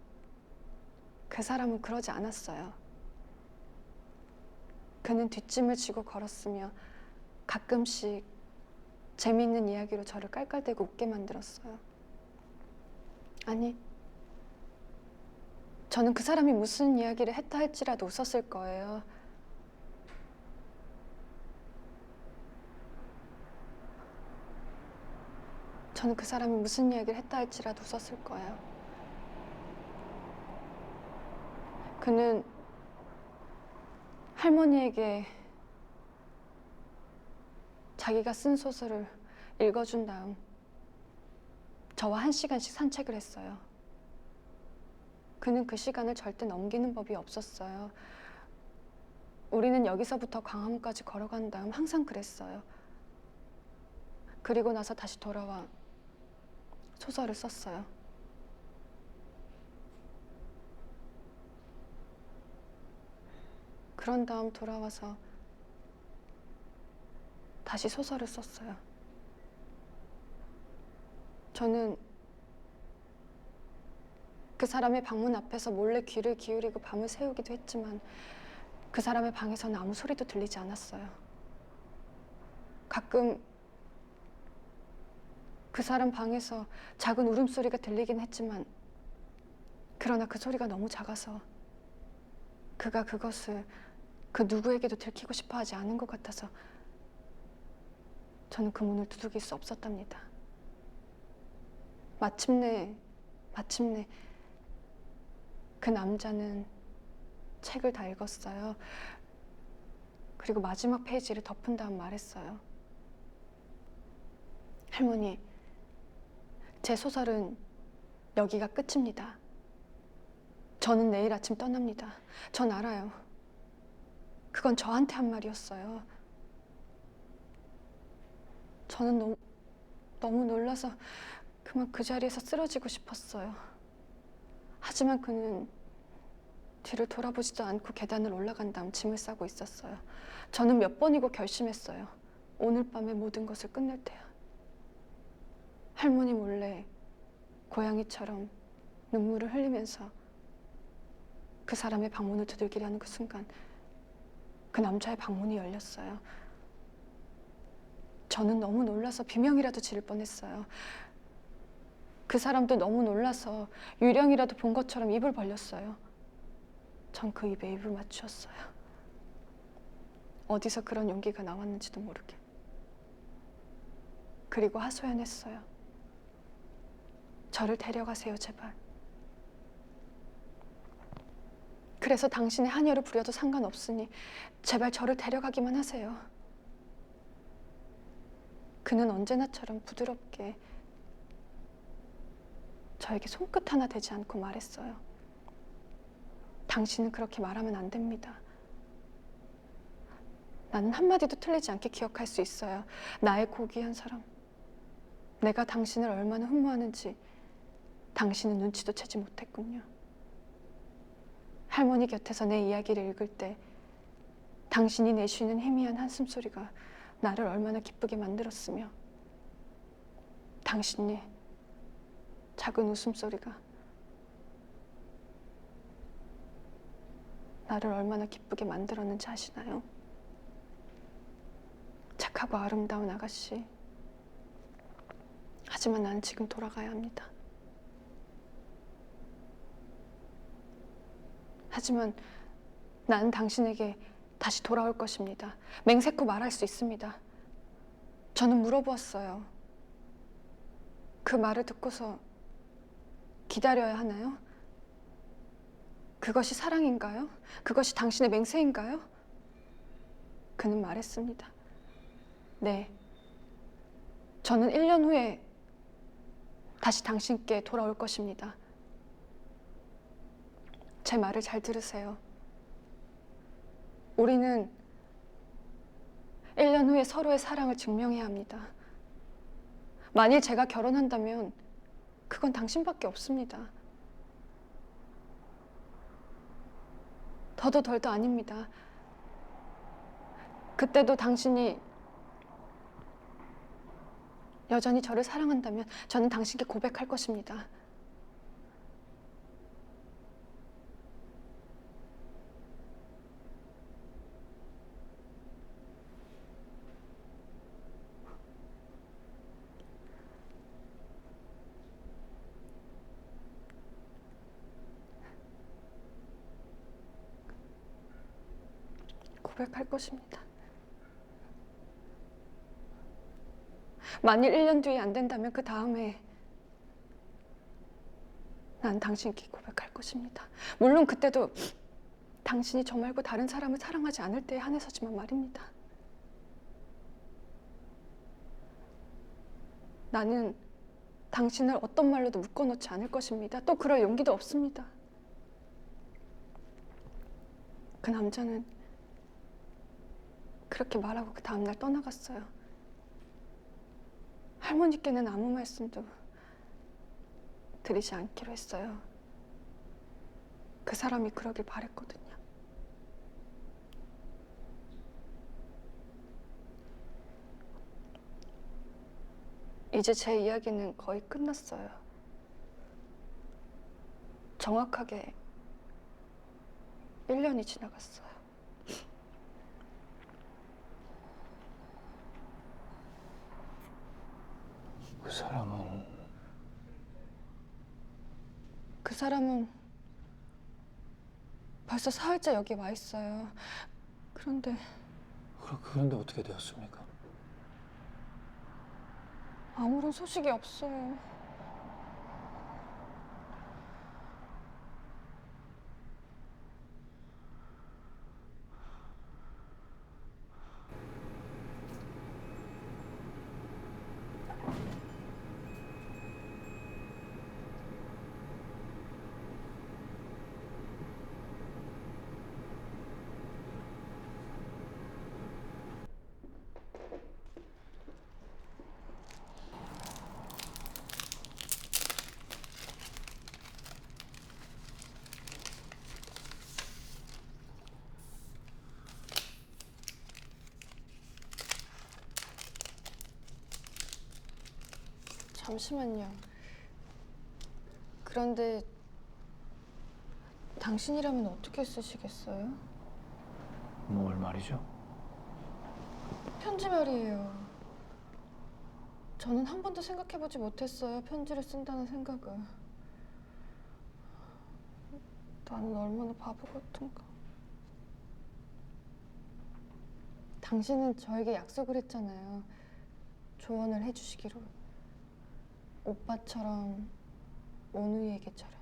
Speaker 21: 그 사람은 그러지 않았어요. 그는 뒷짐을 지고 걸었으며 가끔씩
Speaker 8: 재미있는 이야기로 저를 깔깔대고 웃게 만들었어요. 아니, 저는 그 사람이 무슨 이야기를 했다 할지라도 웃었을 거예요. 저는 그 사람이 무슨 이야기를 했다 할지라도 웃었을 거예요. 그는 할머니에게 자기가 쓴 소설을 읽어준 다음 저와 1시간씩 산책을 했어요. 그는 그 시간을 절대 넘기는 법이 없었어요. 우리는 여기서부터 광화문까지 걸어간 다음 항상 그랬어요. 그리고 나서 다시 돌아와 소설을 썼어요. 그런 다음 돌아와서 다시 소설을 썼어요. 저는 그 사람의 방문 앞에서 몰래 귀를 기울이고 밤을 새우기도 했지만 그 사람의 방에서는 아무 소리도 들리지 않았어요. 가끔 그 사람 방에서 작은 울음소리가 들리긴 했지만 그러나 그 소리가 너무 작아서 그가 그것을 그 누구에게도 들키고 싶어 하지 않은 것 같아서 저는 그 문을 두들길 수 없었답니다. 마침내 그 남자는 책을 다 읽었어요. 그리고 마지막 페이지를 덮은 다음 말했어요. 할머니, 제 소설은 여기가 끝입니다. 저는 내일 아침 떠납니다. 전 알아요. 그건 저한테 한 말이었어요. 저는 너무 놀라서 그만 그 자리에서 쓰러지고 싶었어요. 하지만 그는 뒤를 돌아보지도 않고 계단을 올라간 다음 짐을 싸고 있었어요. 저는 몇 번이고 결심했어요. 오늘 밤에 모든 것을 끝낼 테야. 할머니 몰래 고양이처럼 눈물을 흘리면서 그 사람의 방문을 두들기려는 그 순간 그 남자의 방문이 열렸어요. 저는 너무 놀라서 비명이라도 지를 뻔했어요. 그 사람도 너무 놀라서 유령이라도 본 것처럼 입을 벌렸어요. 전 그 입에 입을 맞추었어요. 어디서 그런 용기가 나왔는지도 모르게. 그리고 하소연했어요. 저를 데려가세요, 제발. 그래서 당신의 한여를 부려도 상관없으니 제발 저를 데려가기만 하세요. 그는 언제나처럼 부드럽게 저에게 손끝 하나 대지 않고 말했어요. 당신은 그렇게 말하면 안 됩니다. 나는 한마디도 틀리지 않게 기억할 수 있어요. 나의 고귀한 사람. 내가 당신을 얼마나 흠모하는지 당신은 눈치도 채지 못했군요. 할머니 곁에서 내 이야기를 읽을 때 당신이 내쉬는 희미한 한숨소리가 나를 얼마나 기쁘게 만들었으며 당신의 작은 웃음소리가 나를 얼마나 기쁘게 만들었는지 아시나요? 착하고 아름다운 아가씨. 하지만 나는 지금 돌아가야 합니다. 하지만 나는 당신에게 다시 돌아올 것입니다. 맹세코 말할 수 있습니다. 저는 물어보았어요. 그 말을 듣고서 기다려야 하나요? 그것이 사랑인가요? 그것이 당신의 맹세인가요? 그는 말했습니다. 네. 저는 1년 후에 다시 당신께 돌아올 것입니다. 제 말을 잘 들으세요. 우리는 1년 후에 서로의 사랑을 증명해야 합니다. 만일 제가 결혼한다면 그건 당신밖에 없습니다. 더도 덜도 아닙니다. 그때도 당신이 여전히 저를 사랑한다면 저는 당신께 고백할 것입니다.
Speaker 7: 고백할 것입니다. 만일 1년 뒤에 안 된다면 그 다음에 난 당신께 고백할 것입니다. 물론 그때도 당신이 저 말고 다른 사람을 사랑하지 않을 때에 한해서지만 말입니다. 나는 당신을 어떤 말로도 묶어놓지 않을 것입니다. 또 그럴 용기도 없습니다. 그 남자는 그렇게 말하고 그 다음날 떠나갔어요. 할머니께는 아무 말씀도 드리지 않기로 했어요. 그 사람이 그러길 바랬거든요. 이제 제 이야기는 거의 끝났어요. 정확하게 1년이 지나갔어요. 그 사람은 벌써 사흘째 여기 와 있어요. 그런데
Speaker 11: 어떻게 되었습니까?
Speaker 7: 아무런 소식이 없어요. 잠시만요. 그런데 당신이라면 어떻게 쓰시겠어요?
Speaker 11: 뭘 말이죠?
Speaker 7: 편지 말이에요. 저는 한 번도 생각해보지 못했어요. 편지를 쓴다는 생각을. 나는 얼마나 바보 같은가. 당신은 저에게 약속을 했잖아요. 조언을 해주시기로. 오빠처럼, 오누이에게처럼.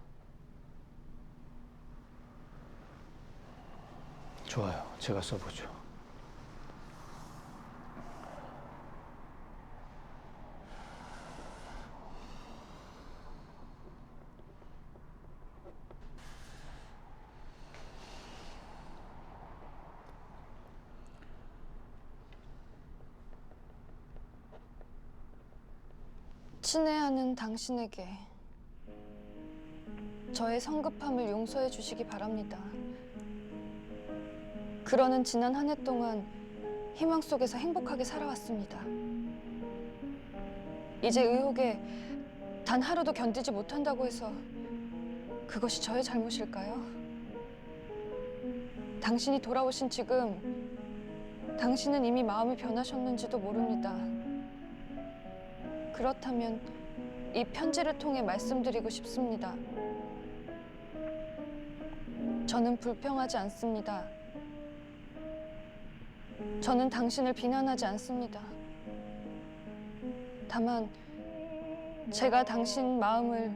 Speaker 11: 좋아요. 제가 써보죠.
Speaker 7: 친애하는 당신에게 저의 성급함을 용서해 주시기 바랍니다. 그러는 지난 한 해 동안 희망 속에서 행복하게 살아왔습니다. 이제 의혹에 단 하루도 견디지 못한다고 해서 그것이 저의 잘못일까요? 당신이 돌아오신 지금 당신은 이미 마음이 변하셨는지도 모릅니다. 그렇다면 이 편지를 통해 말씀드리고 싶습니다. 저는 불평하지 않습니다. 저는 당신을 비난하지 않습니다. 다만 제가 당신 마음을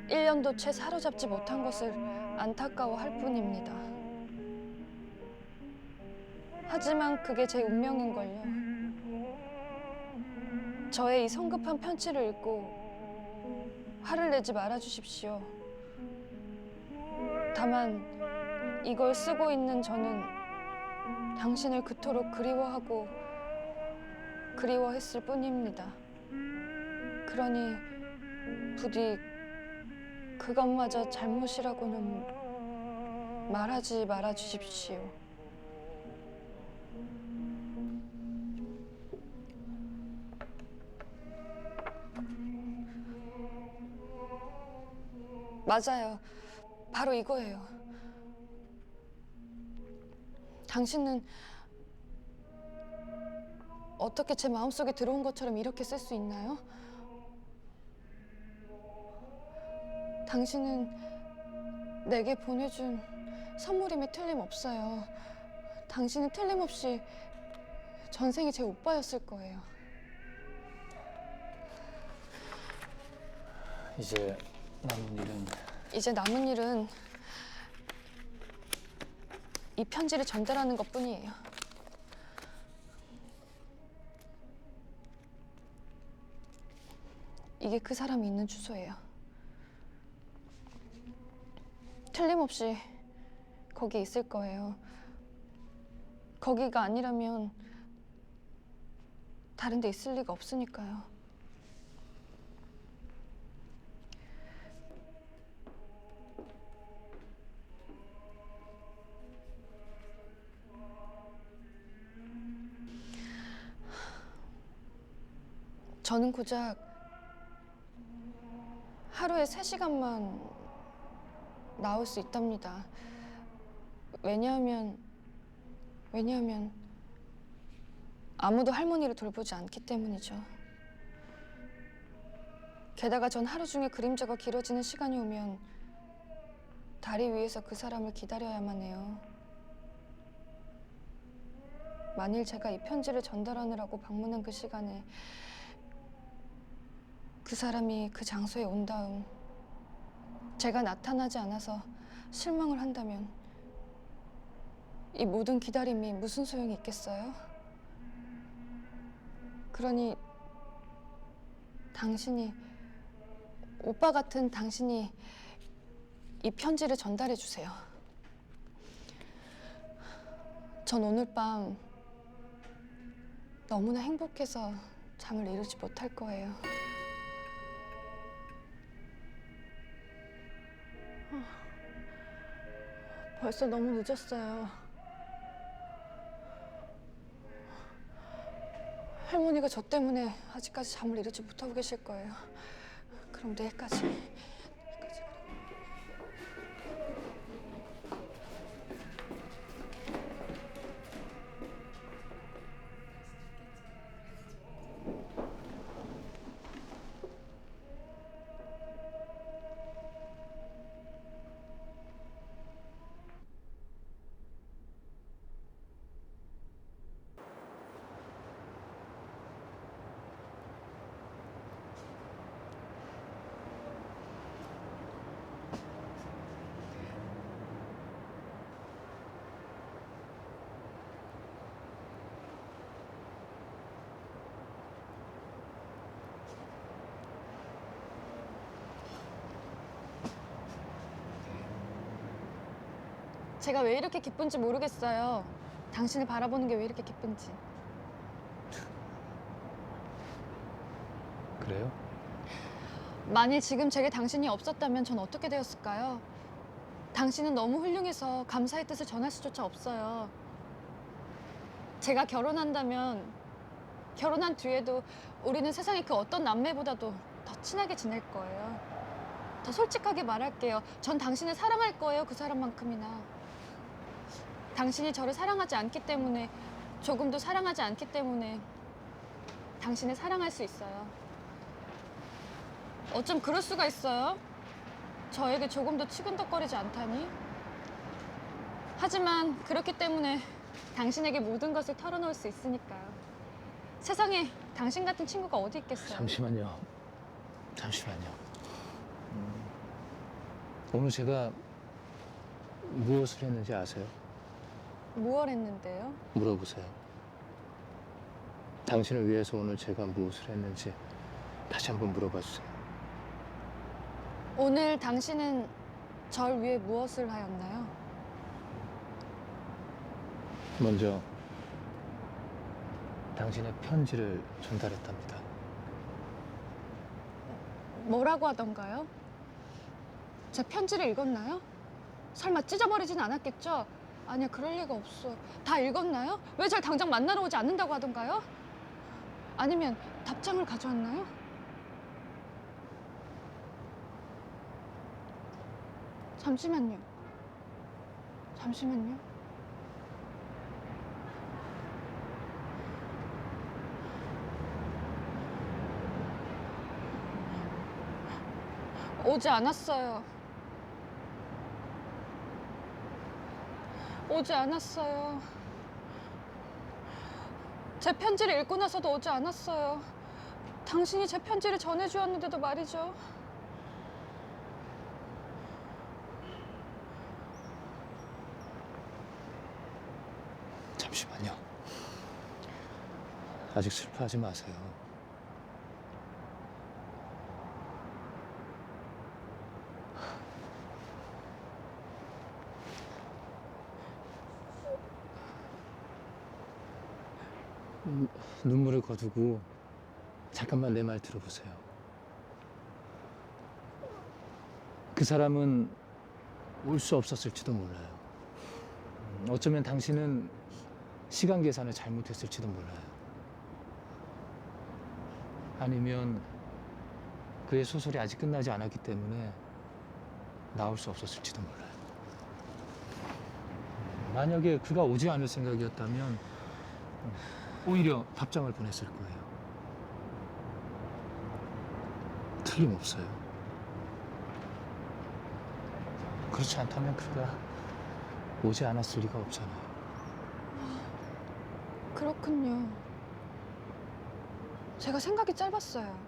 Speaker 7: 1년도 채 사로잡지 못한 것을 안타까워할 뿐입니다. 하지만 그게 제 운명인걸요. 저의 이 성급한 편지를 읽고 화를 내지 말아주십시오. 다만 이걸 쓰고 있는 저는 당신을 그토록 그리워하고 그리워했을 뿐입니다. 그러니 부디 그것마저 잘못이라고는 말하지 말아주십시오. 맞아요. 바로 이거예요. 당신은 어떻게 제 마음속에 들어온 것처럼 이렇게 쓸 수 있나요? 당신은 내게 보내준 선물임에 틀림없어요.
Speaker 21: 당신은 틀림없이 전생에 제 오빠였을 거예요.
Speaker 11: 이제 남은 일은 이 편지를 전달하는 것뿐이에요. 이게 그 사람이 있는 주소예요. 틀림없이 거기 있을 거예요. 거기가 아니라면 다른 데 있을 리가 없으니까요. 저는 고작 하루에 3시간만 나올 수 있답니다. 왜냐하면 아무도 할머니를 돌보지 않기 때문이죠. 게다가 전 하루 중에 그림자가 길어지는 시간이 오면 다리 위에서 그 사람을 기다려야만 해요. 만일 제가 이 편지를 전달하느라고 방문한 그 시간에 그 사람이 그 장소에 온 다음 제가 나타나지 않아서 실망을 한다면 이 모든 기다림이 무슨 소용이 있겠어요? 그러니 당신이, 오빠 같은 당신이 이 편지를 전달해 주세요. 전 오늘 밤 너무나 행복해서 잠을 이루지 못할 거예요. 벌써 너무 늦었어요. 할머니가 저 때문에 아직까지 잠을 이루지 못하고 계실 거예요. 그럼 내일까지. 제가 왜 이렇게 기쁜지 모르겠어요. 당신을 바라보는 게 왜 이렇게 기쁜지. 그래요?
Speaker 21: 만일 지금 제게 당신이 없었다면 전 어떻게 되었을까요? 당신은 너무 훌륭해서 감사의 뜻을 전할 수조차 없어요. 제가 결혼한다면 결혼한 뒤에도 우리는 세상의 그 어떤 남매보다도 더 친하게 지낼 거예요. 더 솔직하게 말할게요. 전 당신을 사랑할 거예요. 그 사람만큼이나. 당신이 저를 사랑하지 않기 때문에, 조금도 사랑하지 않기 때문에 당신을 사랑할 수 있어요. 어쩜 그럴 수가 있어요? 저에게 조금도 치근덕거리지 않다니? 하지만 그렇기 때문에 당신에게 모든 것을 털어놓을 수 있으니까요. 세상에 당신 같은 친구가 어디 있겠어요?
Speaker 11: 잠시만요. 오늘 제가 무엇을 했는지 아세요?
Speaker 21: 무얼 했는데요?
Speaker 11: 물어보세요. 당신을 위해서 오늘 제가 무엇을 했는지 다시 한번 물어봐 주세요.
Speaker 21: 오늘 당신은 절 위해 무엇을 하였나요?
Speaker 11: 먼저 당신의 편지를 전달했답니다.
Speaker 21: 뭐라고 하던가요? 제 편지를 읽었나요? 설마 찢어버리진 않았겠죠? 아니야, 그럴 리가 없어요. 다 읽었나요? 왜 절 당장 만나러 오지 않는다고 하던가요? 아니면 답장을 가져왔나요? 잠시만요. 오지 않았어요. 제 편지를 읽고 나서도 오지 않았어요. 당신이 제 편지를 전해주었는데도 말이죠.
Speaker 3: 잠시만요. 아직 슬퍼하지 마세요. 눈물을 거두고 잠깐만 내 말 들어보세요. 그 사람은 올 수 없었을지도 몰라요. 어쩌면 당신은 시간 계산을 잘못했을지도 몰라요. 아니면 그의 소설이 아직 끝나지 않았기 때문에 나올 수 없었을지도 몰라요. 만약에 그가 오지 않을 생각이었다면 오히려 답장을 보냈을 거예요. 틀림없어요. 그렇지 않다면 그가 오지 않았을 리가 없잖아요.
Speaker 21: 그렇군요. 제가 생각이 짧았어요.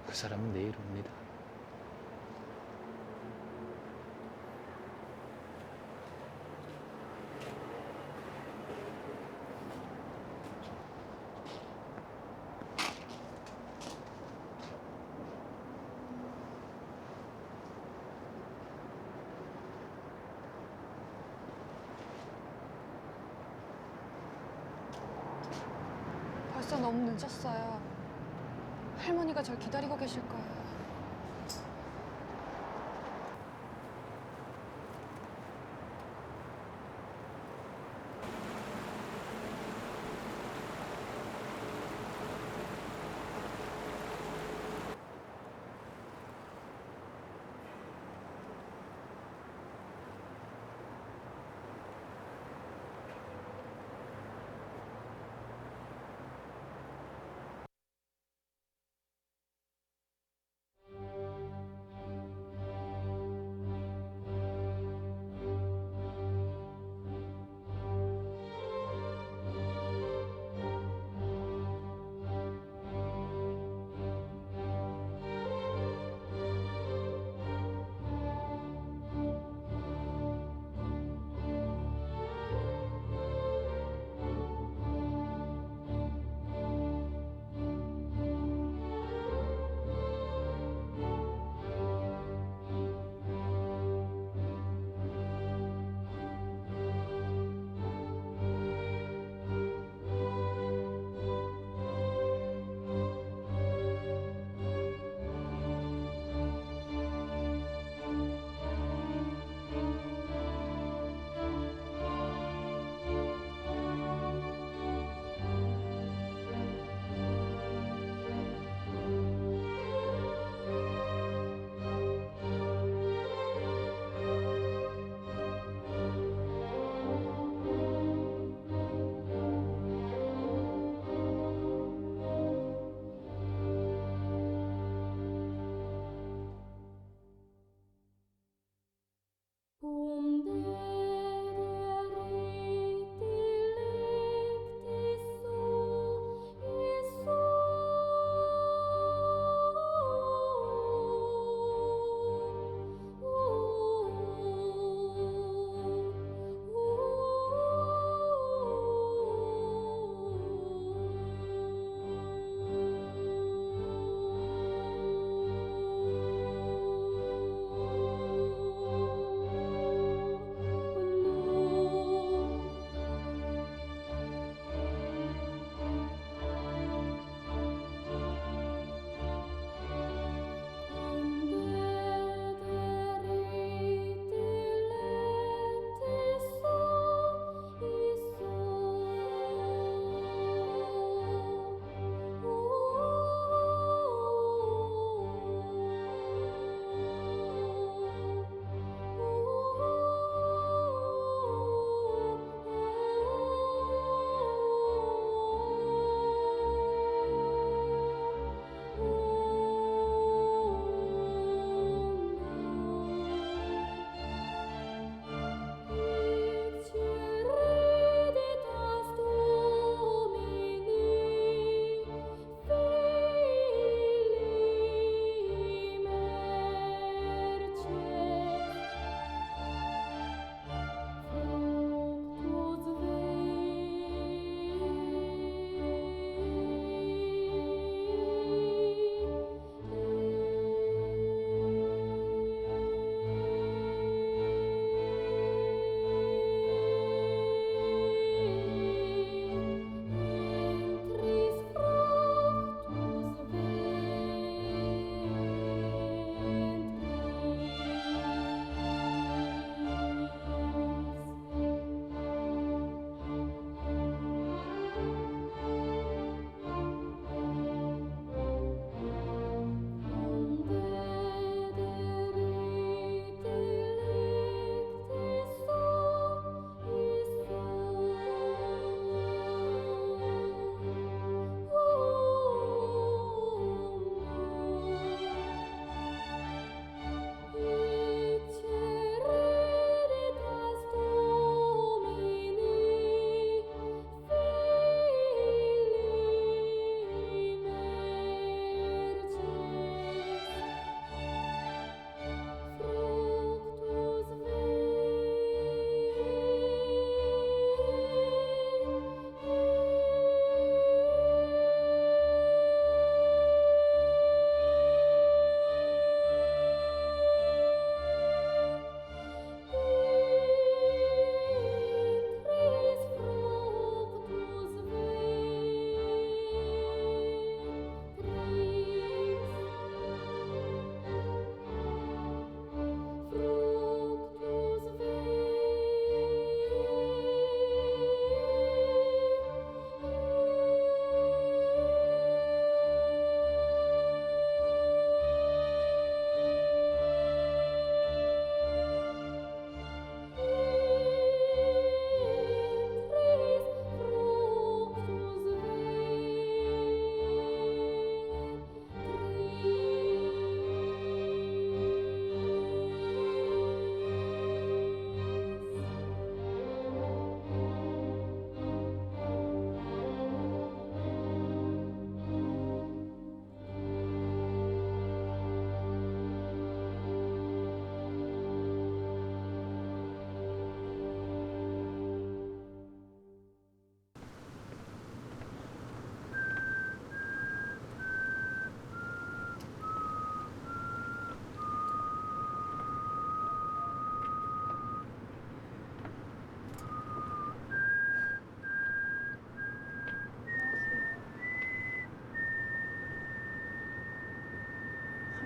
Speaker 3: 그 사람은 내일 옵니다.
Speaker 21: 벌써 너무 늦었어요. 할머니가 절 기다리고 계실 거예요.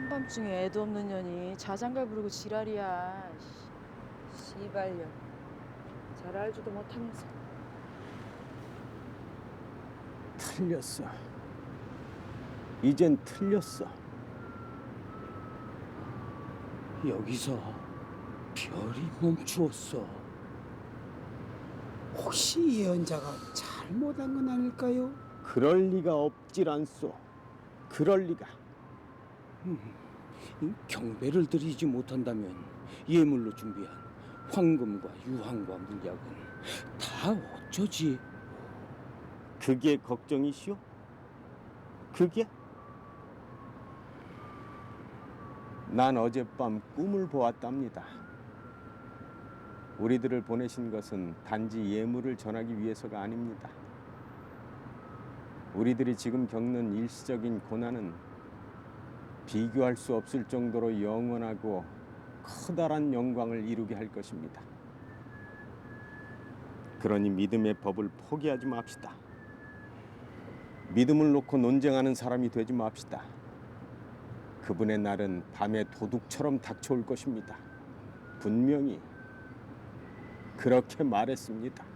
Speaker 1: 한밤중에 애도 없는 년이 자장가 부르고 지랄이야.
Speaker 17: 씨발년. 잘 알지도 못하면서.
Speaker 22: 틀렸어. 이젠 틀렸어. 여기서 별이 멈추었어.
Speaker 23: 혹시 예언자가 잘못한 건 아닐까요?
Speaker 22: 그럴 리가 없질 않소. 그럴 리가. 이 경배를 드리지 못한다면 예물로 준비한 황금과 유황과 물약은 다 어쩌지? 그게 걱정이시오? 그게? 난 어젯밤 꿈을 보았답니다. 우리들을 보내신 것은 단지 예물을 전하기 위해서가 아닙니다. 우리들이 지금 겪는 일시적인 고난은 비교할 수 없을 정도로 영원하고 커다란 영광을 이루게 할 것입니다. 그러니 믿음의 법을 포기하지 맙시다. 믿음을 놓고 논쟁하는 사람이 되지 맙시다. 그분의 날은 밤에 도둑처럼 닥쳐올 것입니다. 분명히 그렇게 말했습니다.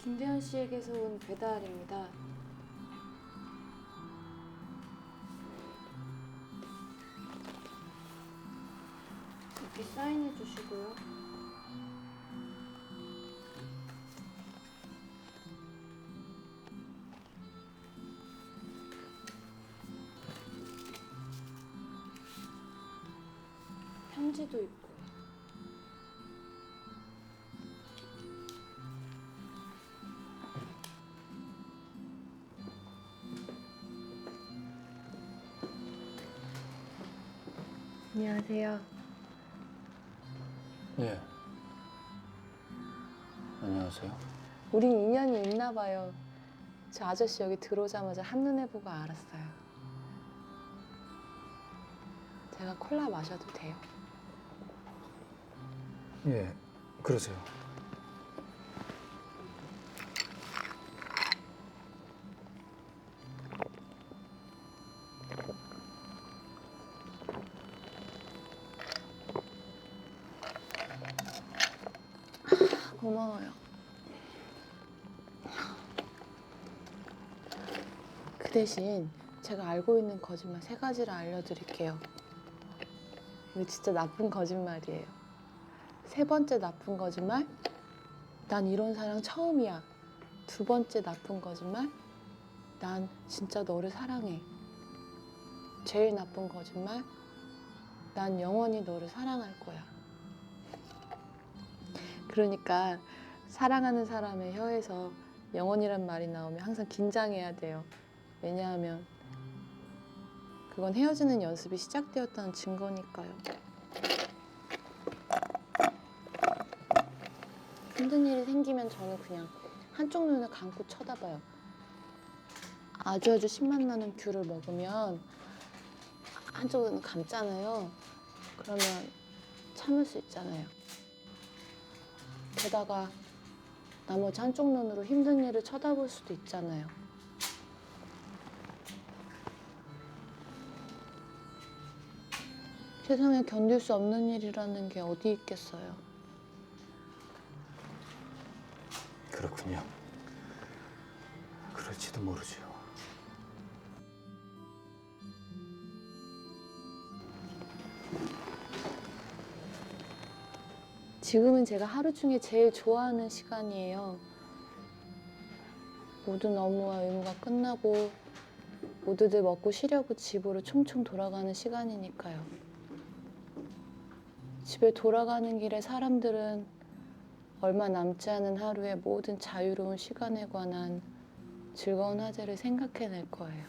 Speaker 18: 김대현 씨에게서 온 배달입니다. 여기 사인해 주시고요. 편지도 있고. 안녕하세요.
Speaker 11: 예. 안녕하세요.
Speaker 24: 우린 인연이 있나 봐요. 저 아저씨 여기 들어오자마자 한눈에 보고 알았어요. 제가 콜라 마셔도 돼요?
Speaker 11: 예, 그러세요.
Speaker 24: 고마워요. 그 대신 제가 알고 있는 거짓말 3가지를 알려드릴게요. 이거 진짜 나쁜 거짓말이에요. 3번째 나쁜 거짓말, 난 이런 사랑 처음이야. 2번째 나쁜 거짓말, 난 진짜 너를 사랑해. 제일 나쁜 거짓말, 난 영원히 너를 사랑할 거야. 그러니까 사랑하는 사람의 혀에서 영원이란 말이 나오면 항상 긴장해야 돼요. 왜냐하면 그건 헤어지는 연습이 시작되었다는 증거니까요. 힘든 일이 생기면 저는 그냥 한쪽 눈을 감고 쳐다봐요. 아주 신맛나는 귤을 먹으면 한쪽 눈을 감잖아요. 그러면 참을 수 있잖아요. 게다가 나머지 한쪽 눈으로 힘든 일을 쳐다볼 수도 있잖아요. 세상에 견딜 수 없는 일이라는 게 어디 있겠어요.
Speaker 11: 그렇군요. 그럴지도 모르죠.
Speaker 24: 지금은 제가 하루 중에 제일 좋아하는 시간이에요. 모든 업무와 의무가 끝나고 모두들 먹고 쉬려고 집으로 총총 돌아가는 시간이니까요. 집에 돌아가는 길에 사람들은 얼마 남지 않은 하루의 모든 자유로운 시간에 관한 즐거운 화제를 생각해낼 거예요.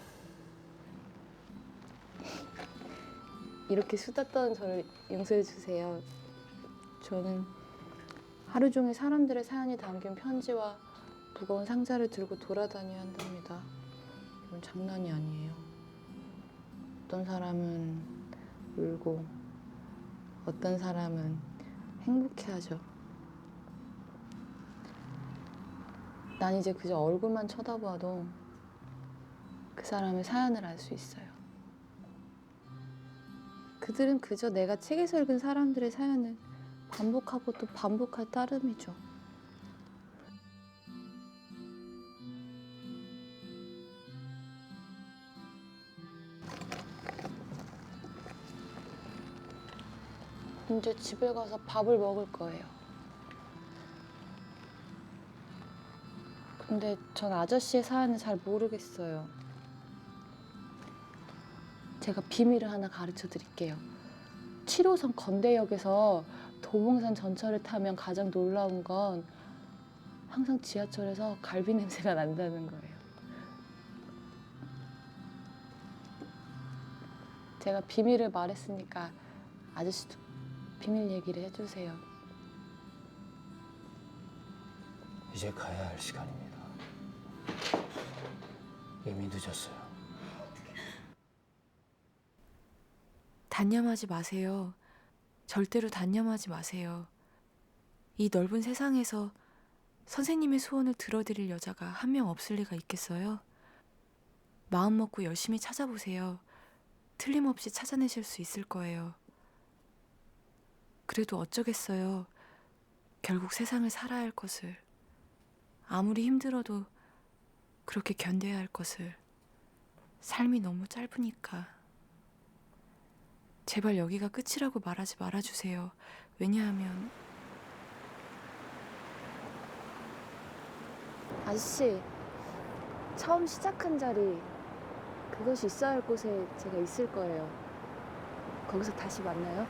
Speaker 24: 이렇게 수다 떠는 저를 용서해 주세요. 저는 하루 종일 사람들의 사연이 담긴 편지와 무거운 상자를 들고 돌아다녀야 한답니다. 이건 장난이 아니에요. 어떤 사람은 울고 어떤 사람은 행복해하죠. 난 이제 그저 얼굴만 쳐다봐도 그 사람의 사연을 알 수 있어요. 그들은 그저 내가 책에서 읽은 사람들의 사연을 반복하고 또 반복할 따름이죠. 이제 집에 가서 밥을 먹을 거예요. 근데 전 아저씨의 사연을 잘 모르겠어요. 제가 비밀을 하나 가르쳐 드릴게요. 7호선 건대역에서 도봉산 전철을 타면 가장 놀라운 건 항상 지하철에서 갈비 냄새가 난다는 거예요. 제가 비밀을 말했으니까 아저씨도 비밀 얘기를 해주세요.
Speaker 11: 이제 가야 할 시간입니다. 이미 늦었어요.
Speaker 1: 단념하지 마세요. 절대로 단념하지 마세요. 이 넓은 세상에서 선생님의 소원을 들어드릴 여자가 한 명 없을 리가 있겠어요? 마음 먹고 열심히 찾아보세요. 틀림없이 찾아내실 수 있을 거예요. 그래도 어쩌겠어요. 결국 세상을 살아야 할 것을, 아무리 힘들어도 그렇게 견뎌야 할 것을. 삶이 너무 짧으니까. 제발 여기가 끝이라고 말하지 말아주세요. 왜냐하면
Speaker 24: 아저씨, 처음 시작한 자리, 그것이 있어야 할 곳에 제가 있을 거예요. 거기서 다시 만나요.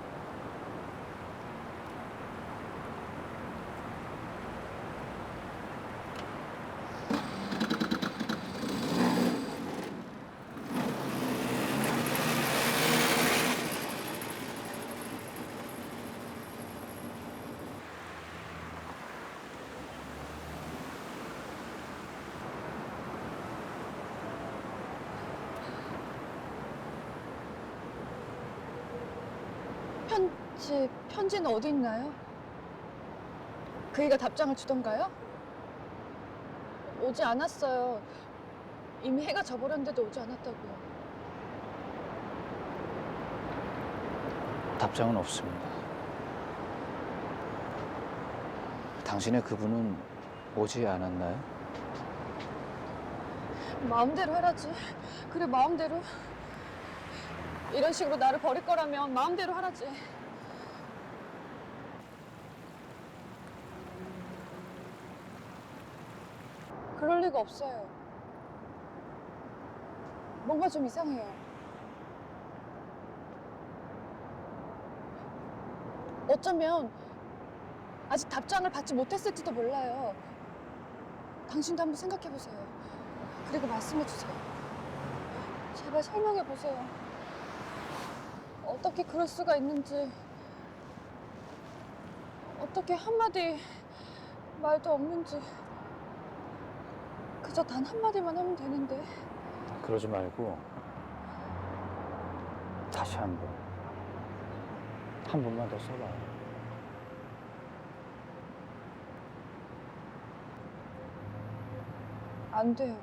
Speaker 21: 편지는 어디 있나요? 그이가 답장을 주던가요? 오지 않았어요. 이미 해가 져버렸는데도 오지 않았다고요.
Speaker 11: 답장은 없습니다. 당신의 그분은 오지 않았나요?
Speaker 21: 마음대로 해라지. 그래, 마음대로. 이런 식으로 나를 버릴 거라면 마음대로 하라지. 그럴 리가 없어요. 뭔가 좀 이상해요. 어쩌면 아직 답장을 받지 못했을지도 몰라요. 당신도 한번 생각해보세요. 그리고 말씀해주세요. 제발 설명해보세요. 어떻게 그럴 수가 있는지, 어떻게 한마디 말도 없는지. 그저 단 한마디만 하면 되는데.
Speaker 11: 그러지 말고 다시 한 번만 더 써봐요.
Speaker 21: 안 돼요.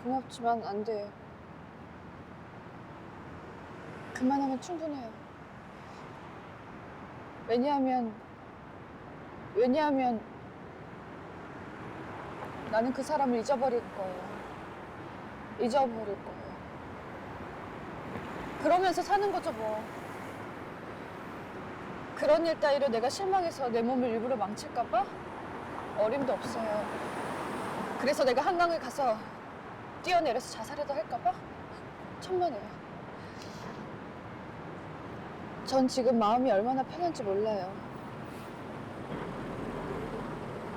Speaker 21: 고맙지만 안 돼요. 그만하면 충분해요. 왜냐하면 나는 그 사람을 잊어버릴 거예요. 잊어버릴 거예요. 그러면서 사는 거죠, 뭐. 그런 일 따위로 내가 실망해서 내 몸을 일부러 망칠까봐? 어림도 없어요. 그래서 내가 한강을 가서 뛰어내려서 자살해도 할까봐? 천만에요. 전 지금 마음이 얼마나 편한지 몰라요.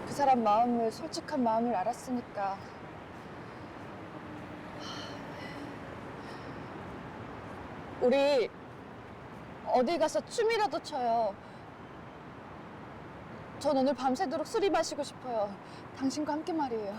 Speaker 21: 그 사람 마음을, 솔직한 마음을 알았으니까. 우리 어디 가서 춤이라도 춰요. 전 오늘 밤새도록 술이 마시고 싶어요. 당신과 함께 말이에요.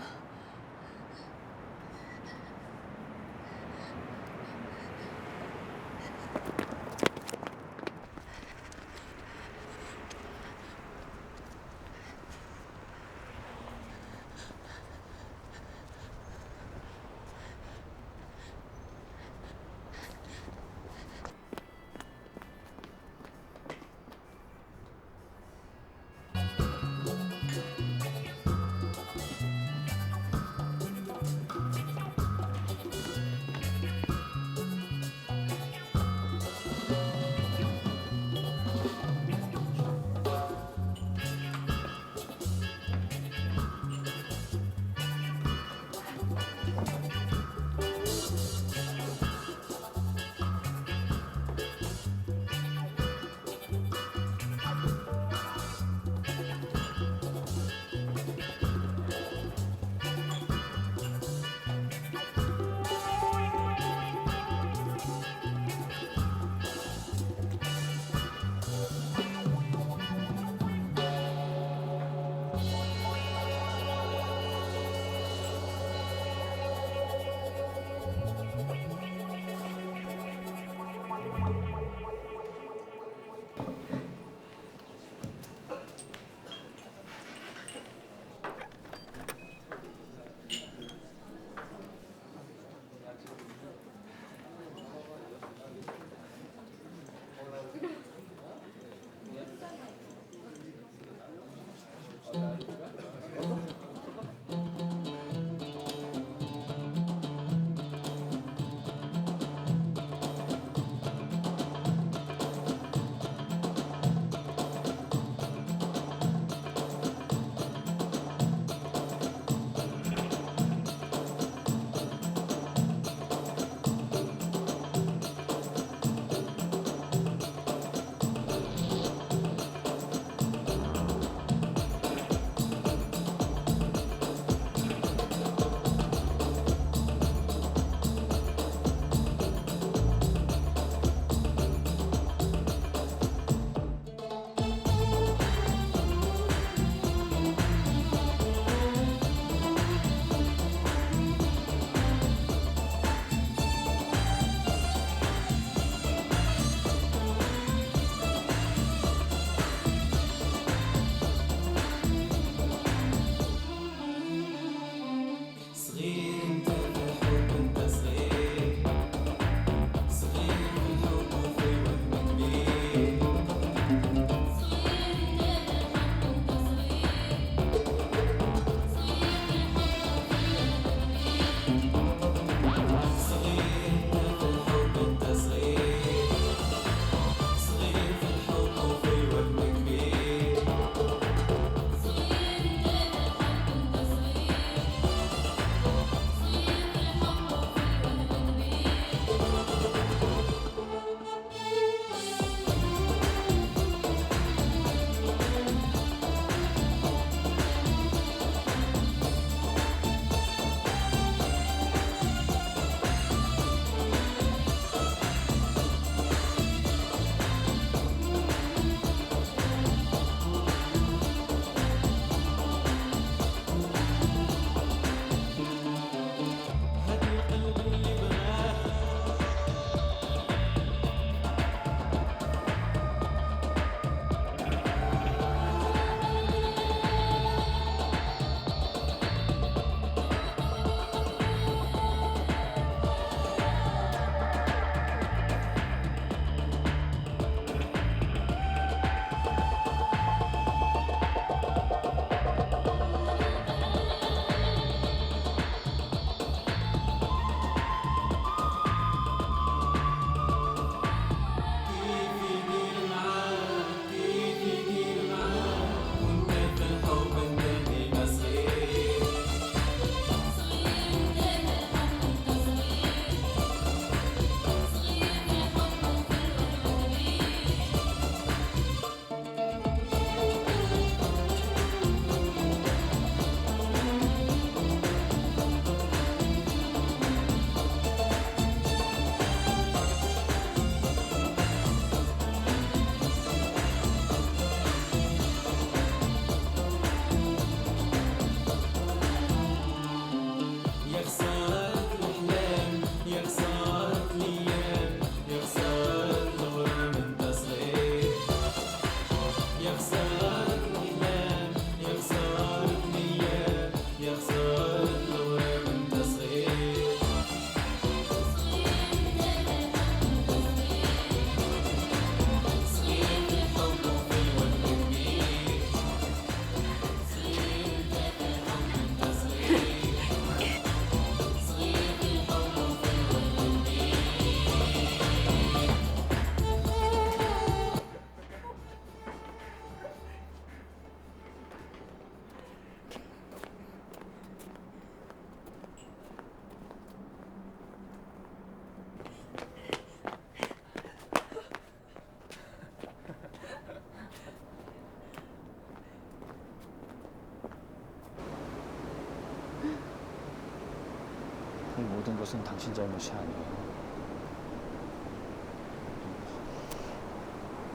Speaker 11: 그 모든 것은 당신 잘못이 아니에요.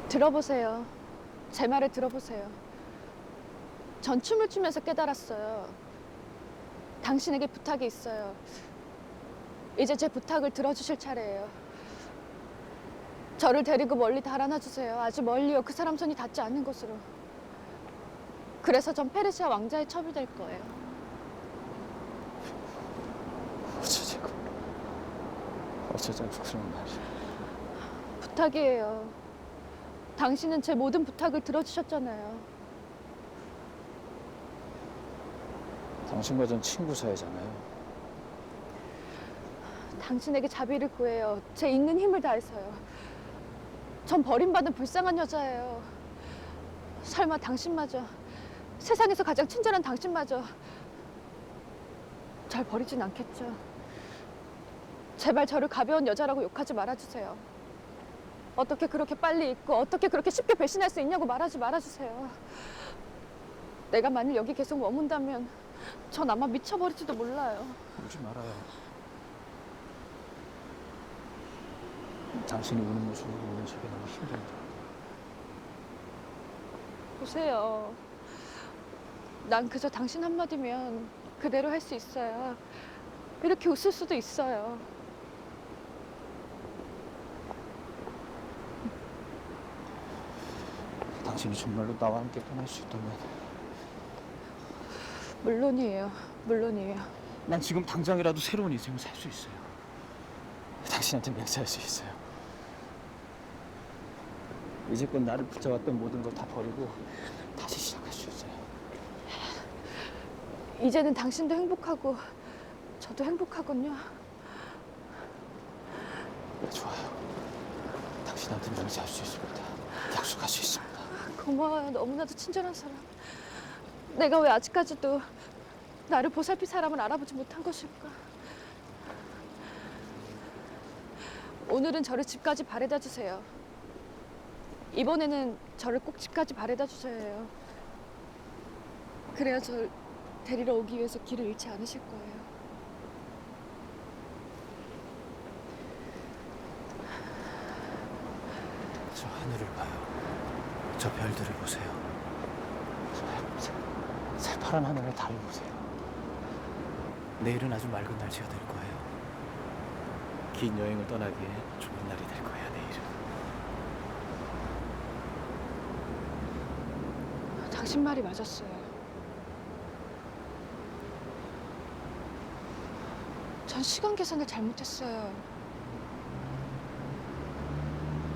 Speaker 21: 들어보세요. 제 말을 들어보세요. 전 춤을 추면서 깨달았어요. 당신에게 부탁이 있어요. 이제 제 부탁을 들어주실 차례예요. 저를 데리고 멀리 달아나 주세요. 아주 멀리요. 그 사람 손이 닿지 않는 곳으로. 그래서 전 페르시아 왕자의 첩이 될 거예요.
Speaker 11: 어쩌자고 그런 말이야.
Speaker 21: 부탁이에요. 당신은 제 모든 부탁을 들어주셨잖아요.
Speaker 11: 당신과 전 친구 사이잖아요.
Speaker 21: 당신에게 자비를 구해요. 제 있는 힘을 다해서요. 전 버림받은 불쌍한 여자예요. 설마 당신마저, 세상에서 가장 친절한 당신마저 절 버리진 않겠죠. 제발 저를 가벼운 여자라고 욕하지 말아주세요. 어떻게 그렇게 빨리 잊고 어떻게 그렇게 쉽게 배신할 수 있냐고 말하지 말아주세요. 내가 만일 여기 계속 머문다면 전 아마 미쳐버릴지도 몰라요.
Speaker 11: 울지 말아요. 당신이 우는 모습을 보는 저게 너무 힘들다.
Speaker 21: 보세요. 난 그저 당신 한마디면 그대로 할 수 있어요. 이렇게 웃을 수도 있어요.
Speaker 11: 당신이 정말로 나와 함께 떠날 수 있다면
Speaker 21: 물론이에요. 물론이에요.
Speaker 11: 난 지금 당장이라도 새로운 인생을 살 수 있어요. 당신한테 맹세할 수 있어요. 이제껏 나를 붙잡았던 모든 걸 다 버리고 다시 시작할 수 있어요.
Speaker 21: 이제는 당신도 행복하고 저도 행복하군요.
Speaker 11: 네, 좋아요. 당신한테 맹세할 수 있습니다. 약속할 수 있습니다.
Speaker 21: 고마워요. 너무나도 친절한 사람. 내가 왜 아직까지도 나를 보살필 사람을 알아보지 못한 것일까? 오늘은 저를 집까지 바래다 주세요. 이번에는 저를 꼭 집까지 바래다 주셔야 해요. 그래야 절 데리러 오기 위해서 길을 잃지 않으실 거예요.
Speaker 11: 저 하늘을 봐요. 저 별들을 보세요. 저 새파란 하늘의 달을 보세요. 내일은 아주 맑은 날씨가 될 거예요. 긴 여행을 떠나기에 좋은 날이 될 거예요, 내일은.
Speaker 21: 당신 말이 맞았어요. 전 시간 계산을 잘못했어요.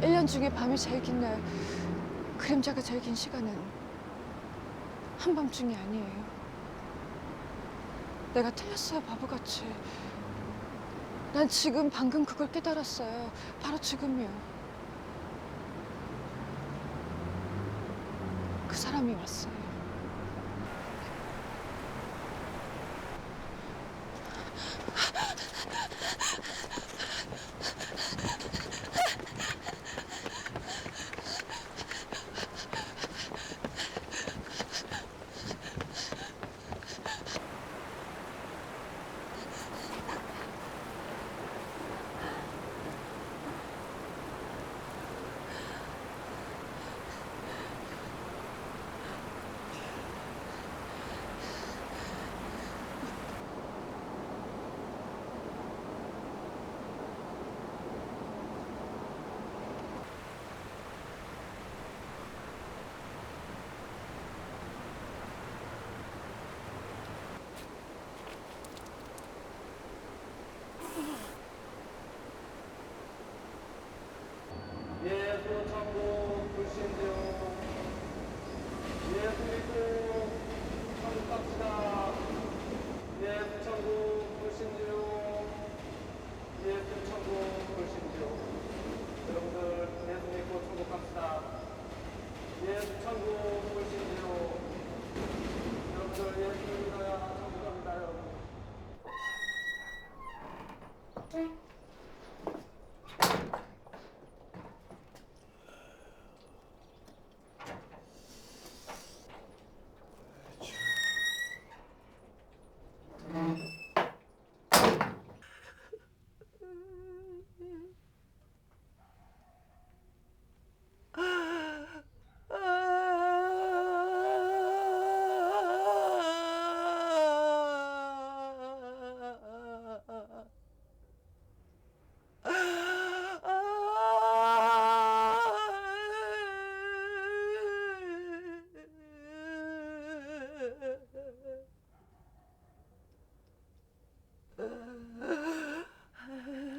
Speaker 21: 1년 중에 밤이 제일 긴 날, 그림자가 제일 긴 시간은 한밤중이 아니에요. 내가 틀렸어요, 바보같이. 난 지금 방금 그걸 깨달았어요. 바로 지금이요. 그 사람이 왔어요.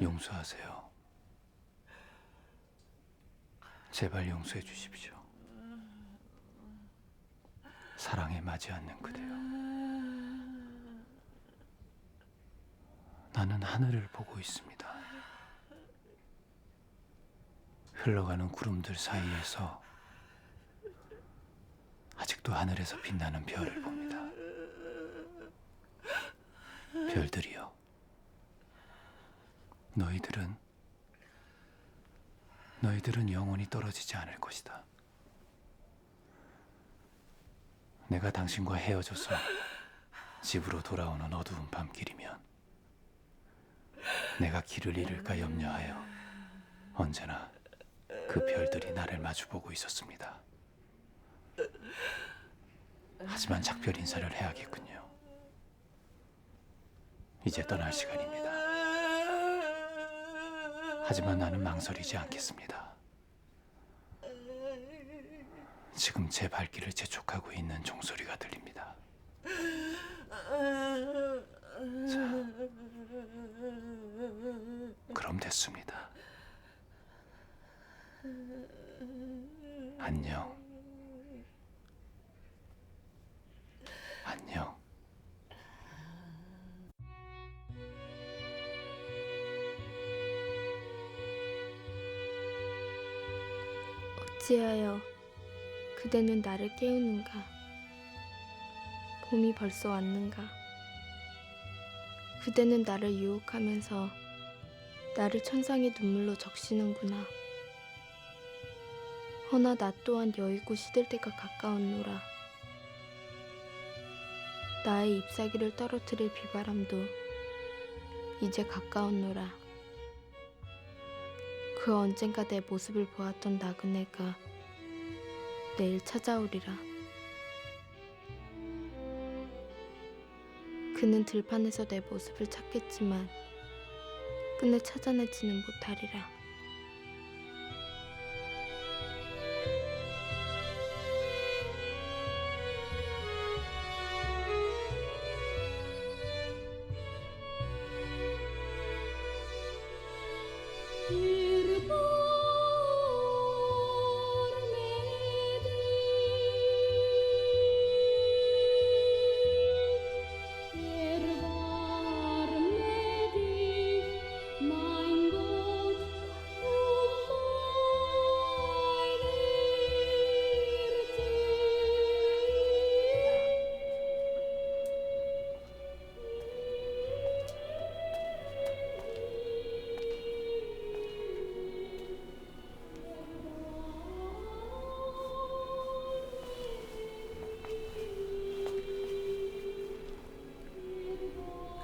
Speaker 3: 용서하세요. 제발 용서해 주십시오. 사랑에 맞지 않는 그대요. 나는 하늘을 보고 있습니다. 흘러가는 구름들 사이에서 아직도 하늘에서 빛나는 별을 봅니다. 별들이요. 너희들은 영원히 떨어지지 않을 것이다. 내가 당신과 헤어져서 집으로 돌아오는 어두운 밤길이면 내가 길을 잃을까 염려하여 언제나 그 별들이 나를 마주보고 있었습니다. 하지만 작별 인사를 해야겠군요. 이제 떠날 시간입니다. 하지만 나는 망설이지 않겠습니다. 지금 제 발길을 재촉하고 있는 종소리가 들립니다. 자, 그럼 됐습니다. 안녕. 안녕.
Speaker 12: 어찌하여 그대는 나를 깨우는가? 봄이 벌써 왔는가? 그대는 나를 유혹하면서 나를 천상의 눈물로 적시는구나. 허나 나 또한 여의고 시들 때가 가까웠노라. 나의 잎사귀를 떨어뜨릴 비바람도 이제 가까웠노라. 그 언젠가 내 모습을 보았던 나그네가 내일 찾아오리라. 그는 들판에서 내 모습을 찾겠지만 끝내 찾아내지는 못하리라.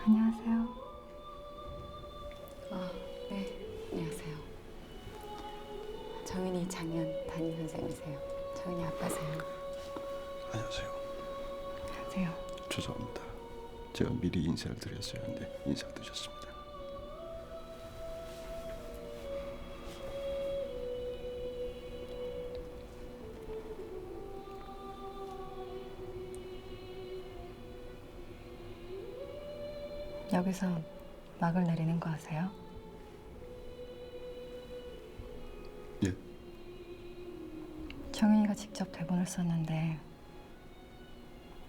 Speaker 10: 안녕하세요.
Speaker 2: 네, 안녕하세요. 정윤이 작년 담임 선생님이세요. 정윤이 아빠세요.
Speaker 19: 안녕하세요.
Speaker 10: 안녕하세요.
Speaker 19: 죄송합니다. 제가 미리 인사를 드렸어야 하는데 인사를 드렸습니다.
Speaker 10: 여기서 막을 내리는 거 아세요?
Speaker 19: 예.
Speaker 10: 정윤이가 직접 대본을 썼는데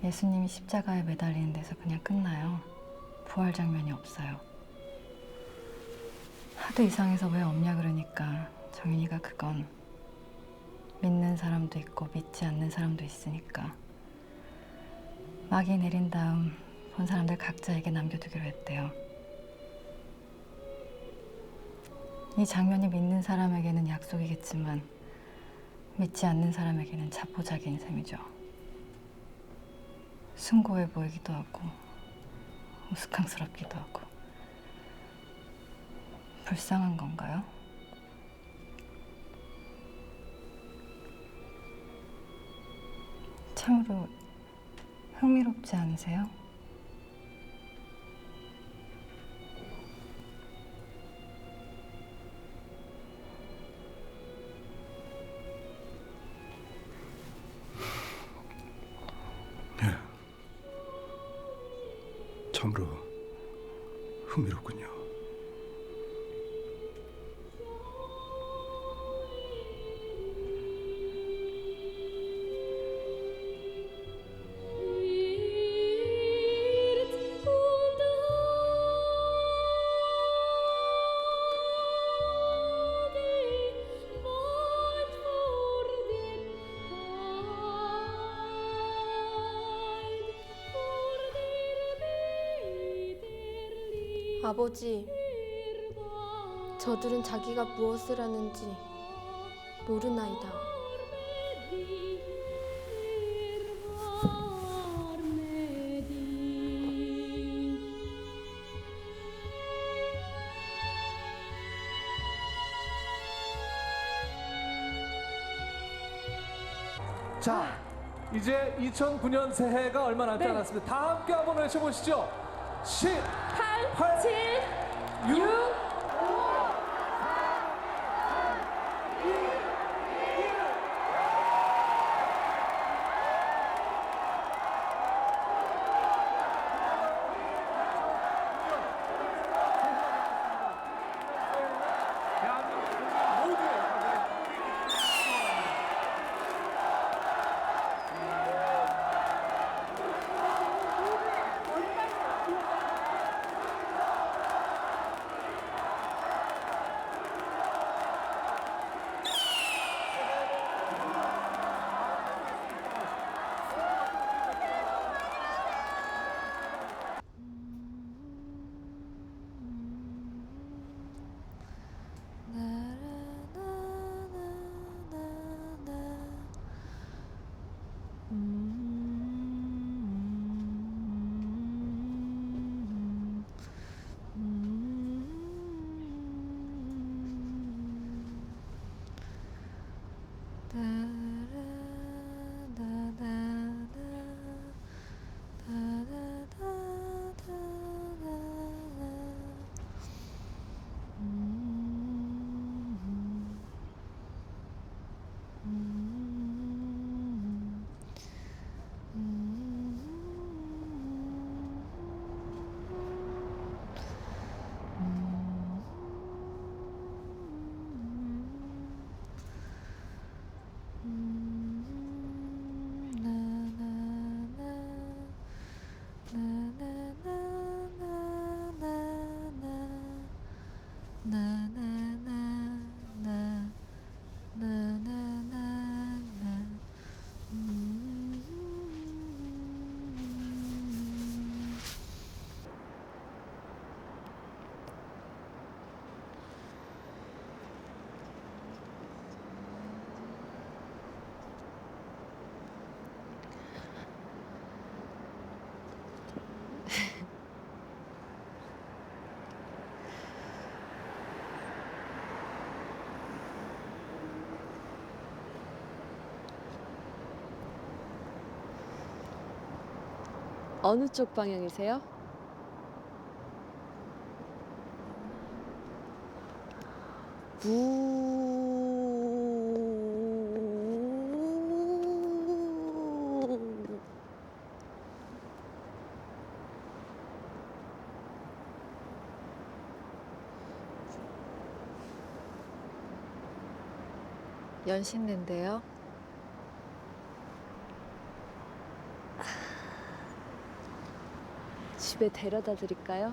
Speaker 10: 예수님이 십자가에 매달리는 데서 그냥 끝나요. 부활 장면이 없어요. 하도 이상해서 왜 없냐 그러니까 정윤이가 그건 믿는 사람도 있고 믿지 않는 사람도 있으니까 막이 내린 다음 본 사람들 각자에게 남겨두기로 했대요. 이 장면이 믿는 사람에게는 약속이겠지만 믿지 않는 사람에게는 자포자기인 셈이죠. 숭고해 보이기도 하고 우스꽝스럽기도 하고 불쌍한 건가요? 참으로 흥미롭지 않으세요?
Speaker 19: 참으로 흥미롭군요.
Speaker 12: 아버지, 저들은 자기가 무엇을 하는지 모르나이다.
Speaker 5: 자, 이제 2009년 새해가 얼마 남지 않았습니다. 다 함께 한번 외쳐보시죠. 10, 8, 7, 6,
Speaker 6: 어느 쪽 방향이세요? 연신내인데요. 집에 데려다 드릴까요?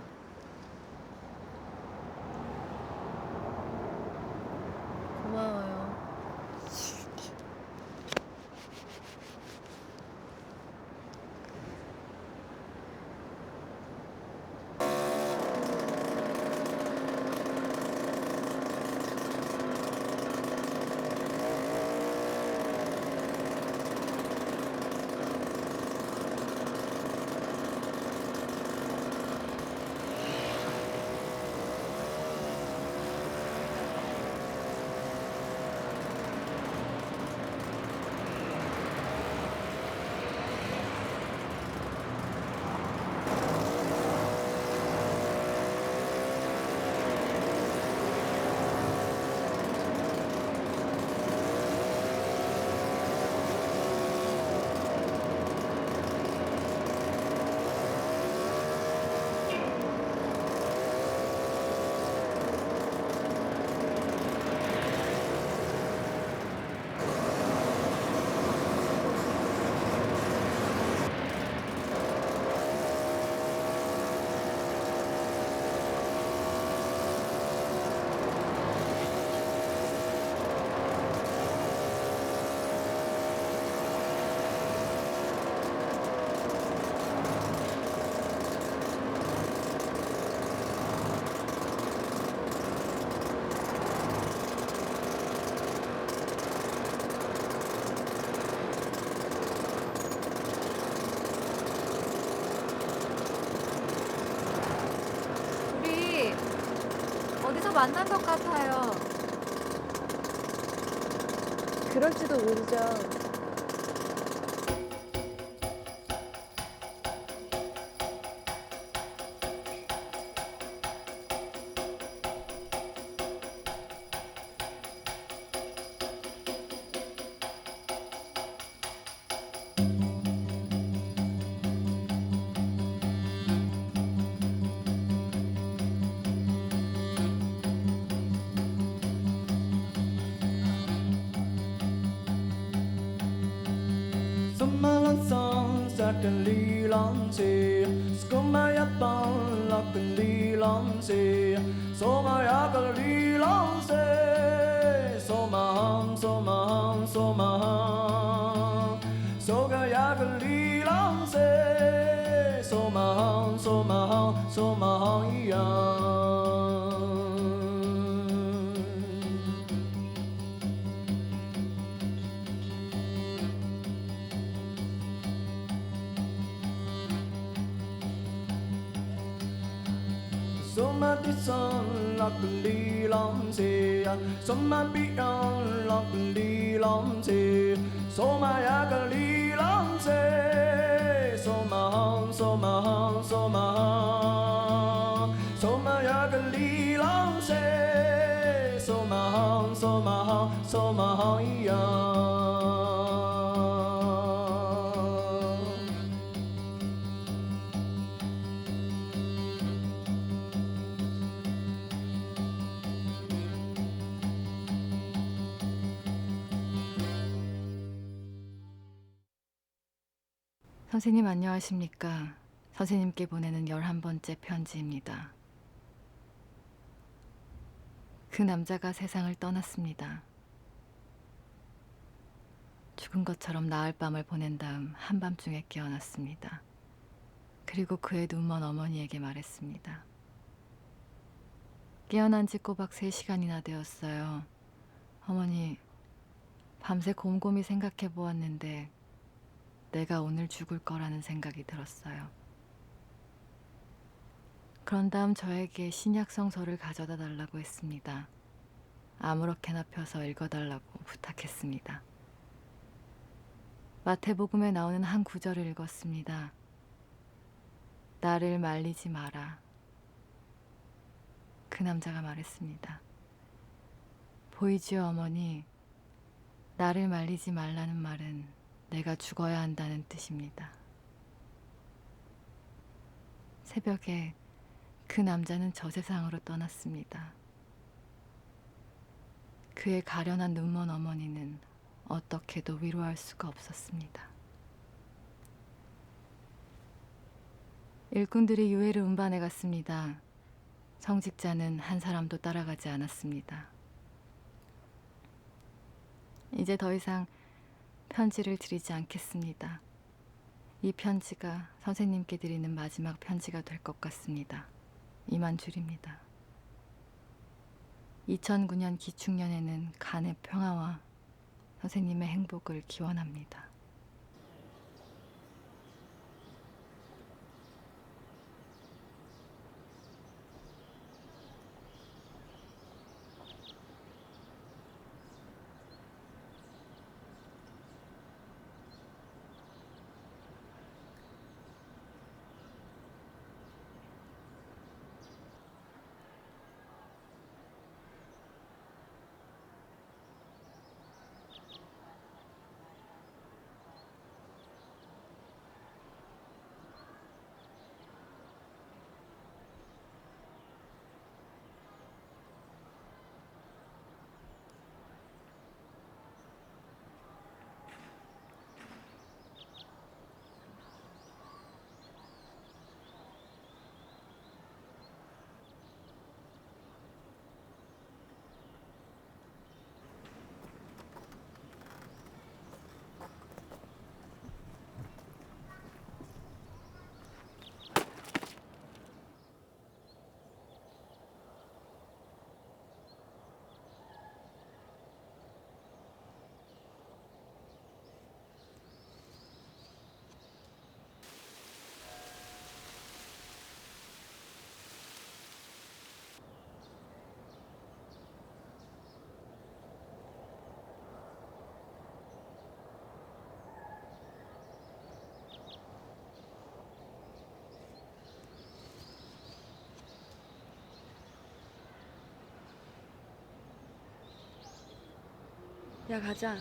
Speaker 6: 고마워요. 만난 것 같아요. 그럴지도 모르죠.
Speaker 20: Summalansan certainly lanse Skumaya pan lakli lanse Somaya kali lanse Somaham somaham somaham Sogaya kali lanse Somaham somaham somaham Soma di son la li lam se Soma bi on la li lam se Soma ya ka li lam se Soma hong soma hong soma hong Soma ya ka li lam se Soma hong soma hong soma hong
Speaker 10: 선생님 안녕하십니까? 선생님께 보내는 11번째 편지입니다. 그 남자가 세상을 떠났습니다. 죽은 것처럼 나을 밤을 보낸 다음 한밤중에 깨어났습니다. 그리고 그의 눈먼 어머니에게 말했습니다. 깨어난 지 꼬박 3시간이나 되었어요. 어머니, 밤새 곰곰이 생각해 보았는데 내가 오늘 죽을 거라는 생각이 들었어요. 그런 다음 저에게 신약 성서를 가져다 달라고 했습니다. 아무렇게나 펴서 읽어달라고 부탁했습니다. 마태복음에 나오는 한 구절을 읽었습니다. 나를 말리지 마라. 그 남자가 말했습니다. 보이지요, 어머니? 나를 말리지 말라는 말은 내가 죽어야 한다는 뜻입니다. 새벽에 그 남자는 저 세상으로 떠났습니다. 그의 가련한 눈먼 어머니는 어떻게도 위로할 수가 없었습니다. 일꾼들이 유해를 운반해 갔습니다. 성직자는 한 사람도 따라가지 않았습니다. 이제 더 이상 편지를 드리지 않겠습니다. 이 편지가 선생님께 드리는 마지막 편지가 될 것 같습니다. 이만 줄입니다. 2009년 기축년에는 간의 평화와 선생님의 행복을 기원합니다.
Speaker 4: 야, 가자.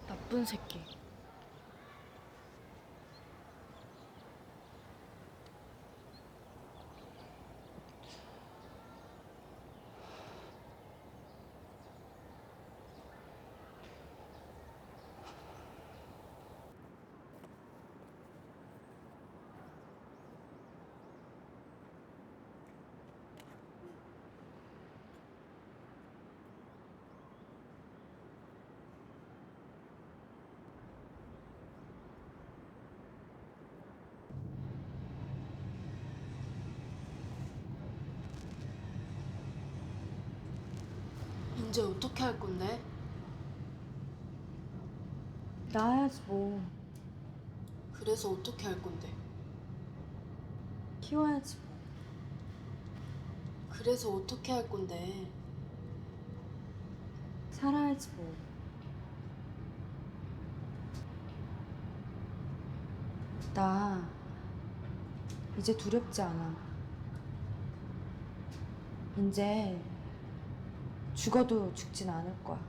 Speaker 12: 나쁜 새끼.
Speaker 18: 이제 어떻게 할 건데?
Speaker 4: 나야지 뭐.
Speaker 18: 그래서 어떻게 할 건데?
Speaker 4: 키워야지 뭐.
Speaker 18: 그래서 어떻게 할 건데?
Speaker 4: 살아야지 뭐. 나 이제 두렵지 않아. 이제 죽어도 죽진 않을 거야.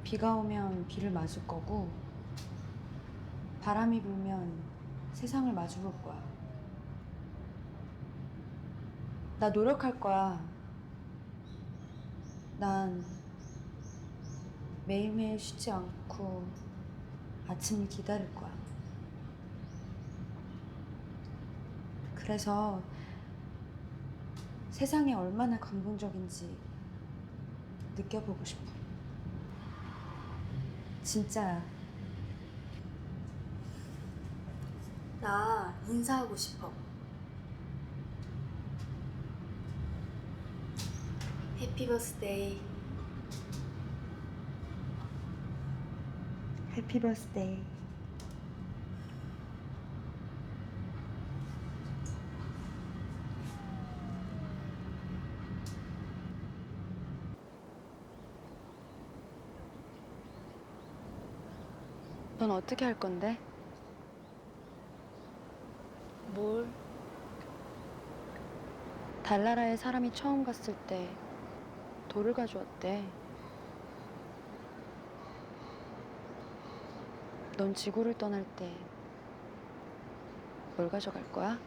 Speaker 4: 비가 오면 비를 맞을 거고, 바람이 불면 세상을 마주볼 거야. 나 노력할 거야. 난 매일매일 쉬지 않고 아침을 기다릴 거야. 그래서 세상이 얼마나 감동적인지 느껴보고 싶어. 진짜야. 나 인사하고 싶어. 해피 버스데이. 해피 버스데이.
Speaker 18: 넌 어떻게 할 건데?
Speaker 4: 뭘?
Speaker 18: 달나라에 사람이 처음 갔을 때 돌을 가져왔대. 넌 지구를 떠날 때 뭘 가져갈 거야?